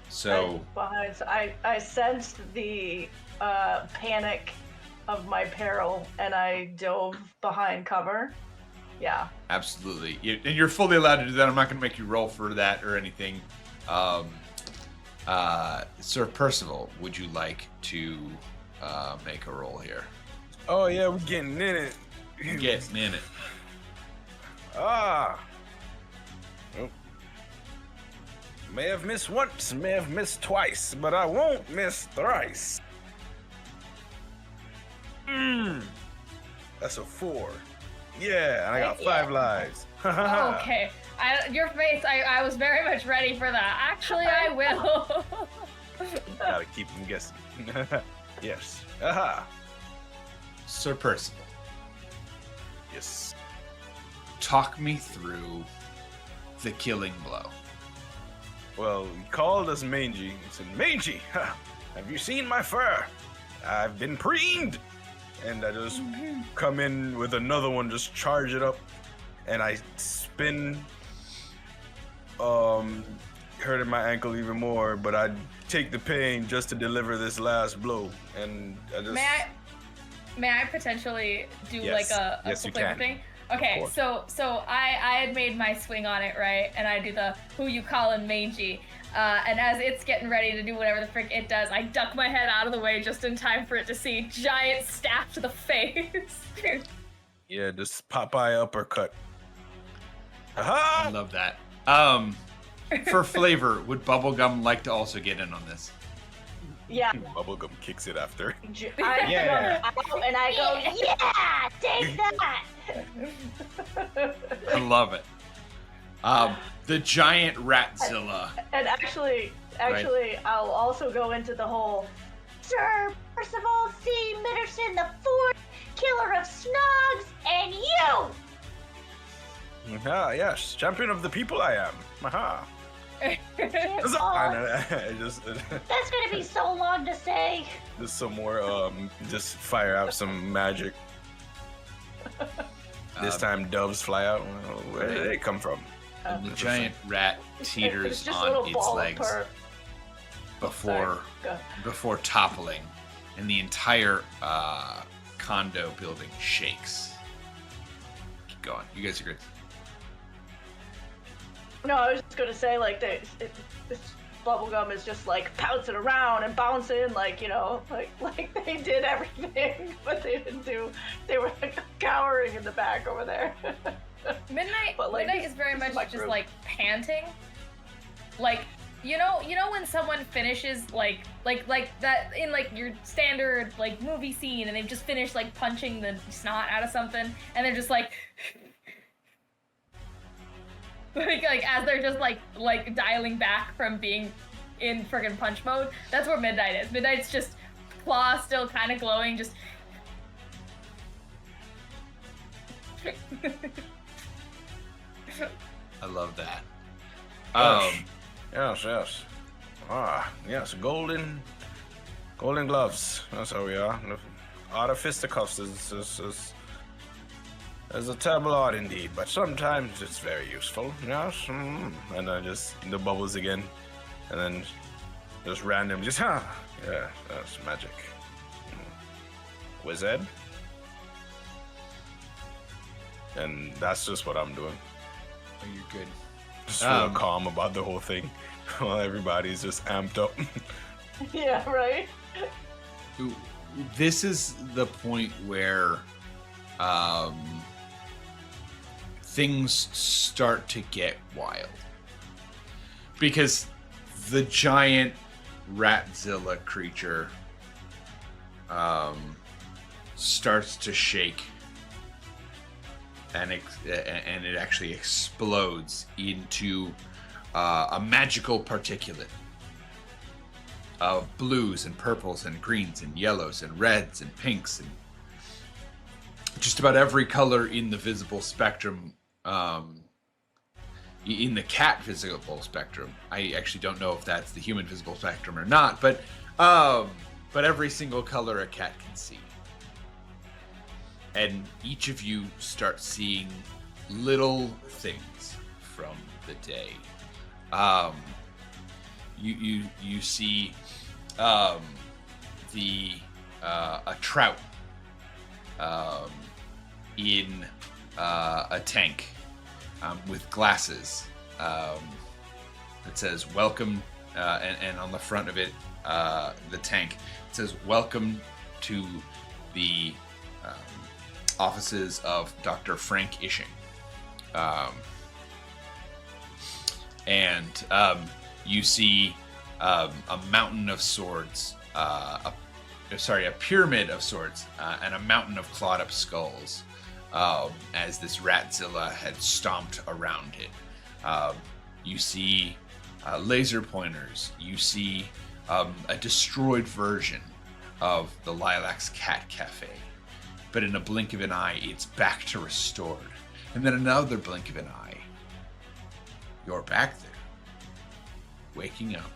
So I sensed the panic of my peril, and I dove behind cover. Yeah. Absolutely. And you're fully allowed to do that. I'm not going to make you roll for that or anything. Sir Percival, would you like to make a roll here? Oh yeah, we're getting in it. Getting in it. Ah. Oh. May have missed once, may have missed twice, but I won't miss thrice. That's a 4. Yeah, and I got 5 lives. Okay. Your face, I was very much ready for that. Actually, I will. Gotta keep them guessing. Yes. Aha. Sir Percival, Yes. talk me through the killing blow. Well, he called us mangy. He said, "Mangy, have you seen my fur? I've been preened." And I just come in with another one, just charge it up, and I spin, hurting my ankle even more, but I take the pain just to deliver this last blow, and I just... May I potentially do Yes. like a Yes, you flavor can. thing? Okay, Of so I had made my swing on it, right? And I do the who you callin' mangy. And as it's getting ready to do whatever the frick it does, I duck my head out of the way just in time for it to see giant staff to the face. Yeah, just Popeye uppercut. I Aha! love that. For flavor, would Bubblegum like to also get in on this? Yeah. Bubblegum kicks it after. I Yeah. jump out and I go, Yeah, take that. I love it. The giant Ratzilla. and actually, I'll also go into the whole. Sir Percival C. Mitterson, the fourth killer of Snogs, and you! Ah, yes, champion of the people I am. Aha. It's fine. I just That's gonna be so long to say. just some more just fire out some magic. This time doves fly out. Where did they come from? And the giant rat It's teeters just a on little its ball of legs purr. before Go. before toppling, and the entire condo building shakes. Keep going. You guys are good. No, I was just gonna say, like, this bubblegum is just, like, pouncing around and bouncing, like, you know, like they did everything, but they didn't do, they were, like, cowering in the back over there. Midnight, But, like, Midnight this- is very this much is my just group. like panting. Like you know when someone finishes like that in like your standard like movie scene and they've just finished like punching the snot out of something and they're just like like as they're just like dialing back from being in friggin' punch mode. That's where Midnight is. Midnight's just claw still kind of glowing, just. I love that. Yes. Ah, yes, golden gloves. That's how we are. The art of fisticuffs is a terrible art indeed, but sometimes it's very useful. Yes. And then just the bubbles again, and then just random, yeah, that's magic. Wizard. And that's just what I'm doing. Oh, you're good. Just real calm about the whole thing, while everybody's just amped up. Yeah, right? This is the point where things start to get wild. Because the giant Ratzilla creature starts to shake. And it actually explodes into a magical particulate of blues and purples and greens and yellows and reds and pinks and just about every color in the visible spectrum, in the cat visible spectrum. I actually don't know if that's the human visible spectrum or not, but every single color a cat can see. And each of you start seeing little things from the day. You see a trout in a tank with glasses that says "Welcome," and on the front of it, the tank, it says "Welcome to the offices of Dr. Frank Ishing." And you see a mountain of swords, a pyramid of swords, and a mountain of clawed up skulls, as this Ratzilla had stomped around it. You see laser pointers. You see a destroyed version of the Lilac's Cat Cafe. But in a blink of an eye, it's back to restored. And then another blink of an eye, you're back there, waking up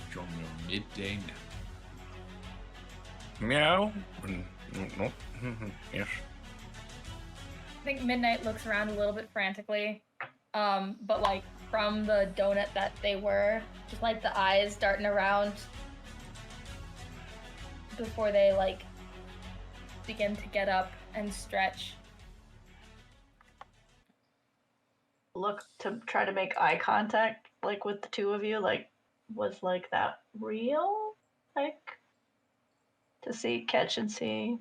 from your midday nap. Meow. Yes. I think Midnight looks around a little bit frantically, but like from the donut that they were, just like the eyes darting around before they like begin to get up and stretch. Look to try to make eye contact, like, with the two of you, like, was, like, that real? Like, to see, catch and see.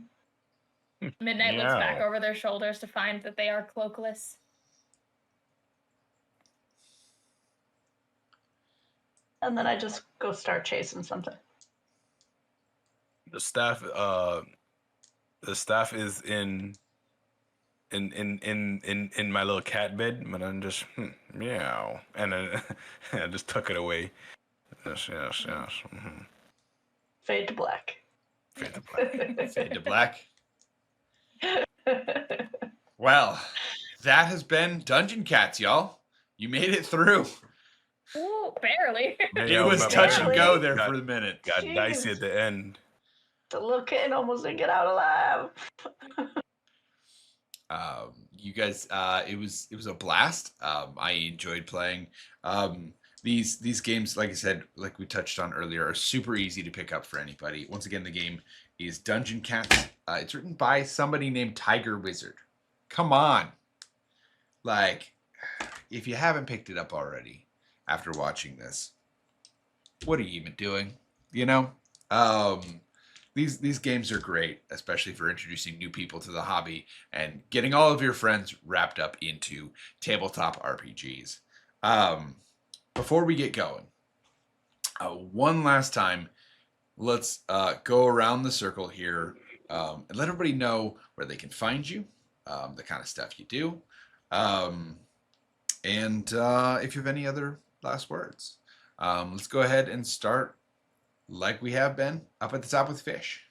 Midnight looks back Meow. over their shoulders to find that they are cloakless. And then I just go start chasing something. The staff is in my little cat bed, but I'm just meow, and then I just tuck it away. Yes. Mm-hmm. Fade to black. Fade to black. Fade to black. Well, that has been Dungeon Cats, y'all. You made it through. Ooh, barely. It was touch and go there for a minute. Got Jeez. dicey at the end. The little kitten almost didn't get out alive. You guys, it was a blast. I enjoyed playing. These games, like I said, like we touched on earlier, are super easy to pick up for anybody. Once again, the game is Dungeon Cats. It's written by somebody named Tiger Wizard. Come on, like if you haven't picked it up already after watching this, what are you even doing? You know, these games are great, especially for introducing new people to the hobby and getting all of your friends wrapped up into tabletop RPGs. Before we get going, one last time, let's go around the circle here and let everybody know where they can find you, the kind of stuff you do, and if you have any other last words. Let's go ahead and start like we have been up at the top with Fish.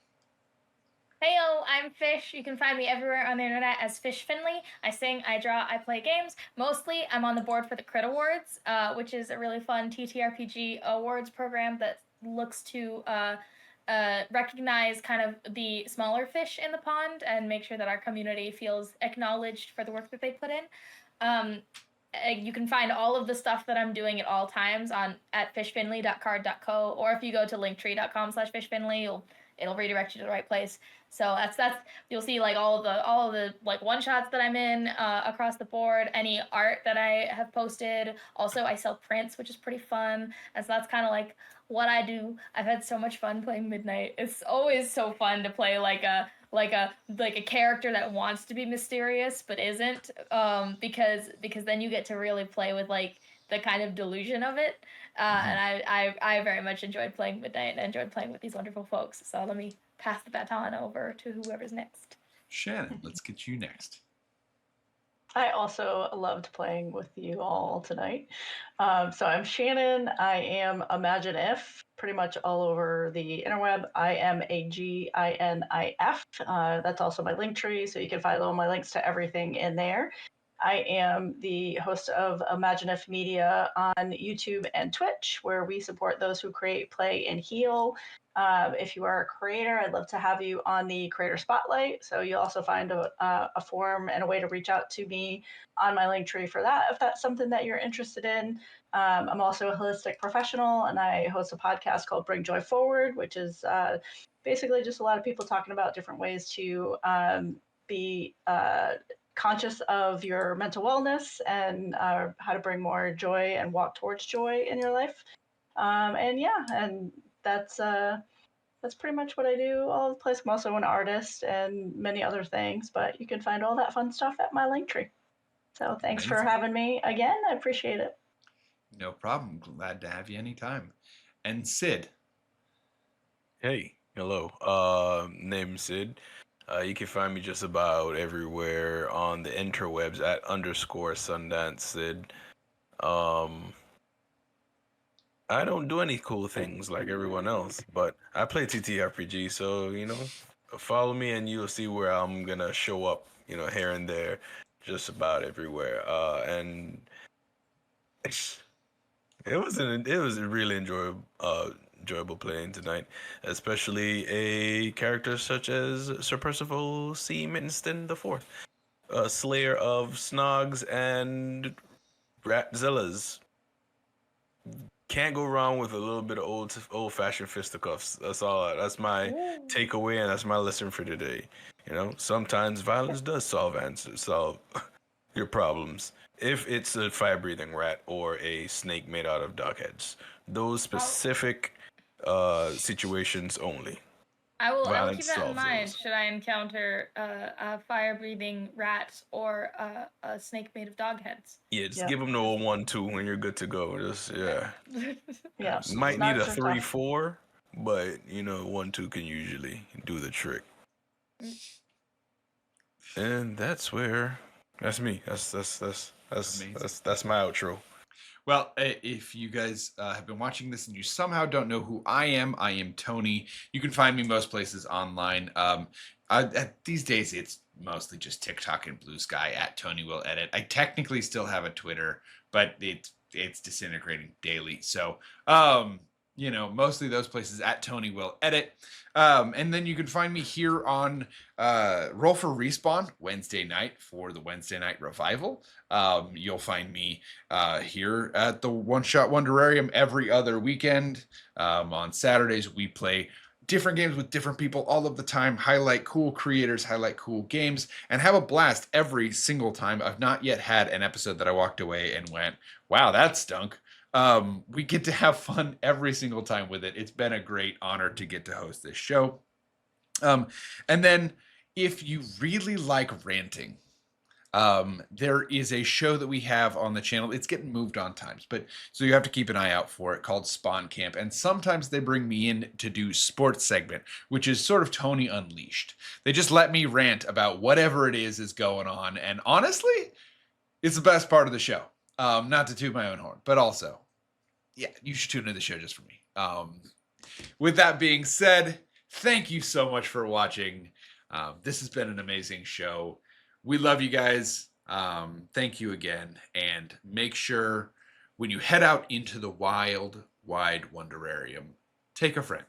Heyo, I'm Fish. You can find me everywhere on the internet as Fish Finley. I sing, I draw, I play games. Mostly, I'm on the board for the Crit Awards, which is a really fun ttrpg awards program that looks to recognize kind of the smaller fish in the pond and make sure that our community feels acknowledged for the work that they put in. You can find all of the stuff that I'm doing at all times at fishfinley.card.co, or if you go to linktree.com/fishfinley, it'll redirect you to the right place. So that's you'll see like all of the like one shots that I'm in across the board, any art that I have posted. Also, I sell prints, which is pretty fun, and so that's kind of like what I do. I've had so much fun playing Midnight. It's always so fun to play like a character that wants to be mysterious but isn't, because then you get to really play with like the kind of delusion of it. And I very much enjoyed playing Midnight and enjoyed playing with these wonderful folks. So let me pass the baton over to whoever's next. Shannon, let's get you next. I also loved playing with you all tonight. So I'm Shannon. I am Imagine If, pretty much all over the interweb. I am AGINIF. That's also my link tree, so you can find all my links to everything in there. I am the host of Imagine If Media on YouTube and Twitch, where we support those who create, play, and heal. If you are a creator, I'd love to have you on the Creator Spotlight. So you'll also find a form and a way to reach out to me on my link tree for that, if that's something that you're interested in. I'm also a holistic professional, and I host a podcast called Bring Joy Forward, which is basically just a lot of people talking about different ways to be conscious of your mental wellness and how to bring more joy and walk towards joy in your life. And that's pretty much what I do all over the place. I'm also an artist and many other things, but you can find all that fun stuff at my link tree. So thanks for having me again. I appreciate it. No problem. Glad to have you anytime. And Sid. Hey, hello. Name's Sid. You can find me just about everywhere on the interwebs at _Sundance Sid. I don't do any cool things like everyone else, but I play TTRPG, so, follow me and you'll see where I'm gonna show up, here and there, just about everywhere. And it was a really enjoyable playing tonight, especially a character such as Sir Percival C. Mittenston IV, Slayer of Snogs and Ratzillas. Can't go wrong with a little bit of old-fashioned fisticuffs. That's all. That's my takeaway, and that's my lesson for today. Sometimes violence does solve your problems. If it's a fire-breathing rat or a snake made out of dog heads, those specific situations only. I will keep that in mind. Should I encounter a fire-breathing rat or a snake made of dog heads? Yeah, just give them the 1-2 when you're good to go. Yeah. Might need a 3-4, but 1-2 can usually do the trick. And that's me. That's my outro. Well, if you guys have been watching this and you somehow don't know who I am Tony. You can find me most places online. These days, it's mostly just TikTok and Blue Sky at Tony Will Edit. I technically still have a Twitter, but it's disintegrating daily. So, mostly those places at Tony Will Edit. And then you can find me here on Roll for Respawn Wednesday night for the Wednesday night revival. You'll find me here at the One Shot Wonderarium every other weekend. On Saturdays, we play different games with different people all of the time, highlight cool creators, highlight cool games, and have a blast every single time. I've not yet had an episode that I walked away and went, wow, that stunk. We get to have fun every single time with it. It's been a great honor to get to host this show. And then if you really like ranting, there is a show that we have on the channel. It's getting moved on times, but so you have to keep an eye out for it, called Spawn Camp. And sometimes they bring me in to do sports segment, which is sort of Tony Unleashed. They just let me rant about whatever it is going on. And honestly, it's the best part of the show. Not to toot my own horn, but also, yeah, you should tune into the show just for me. With that being said, thank you so much for watching. This has been an amazing show. We love you guys. Thank you again. And make sure when you head out into the wild, wide Wonderarium, take a friend.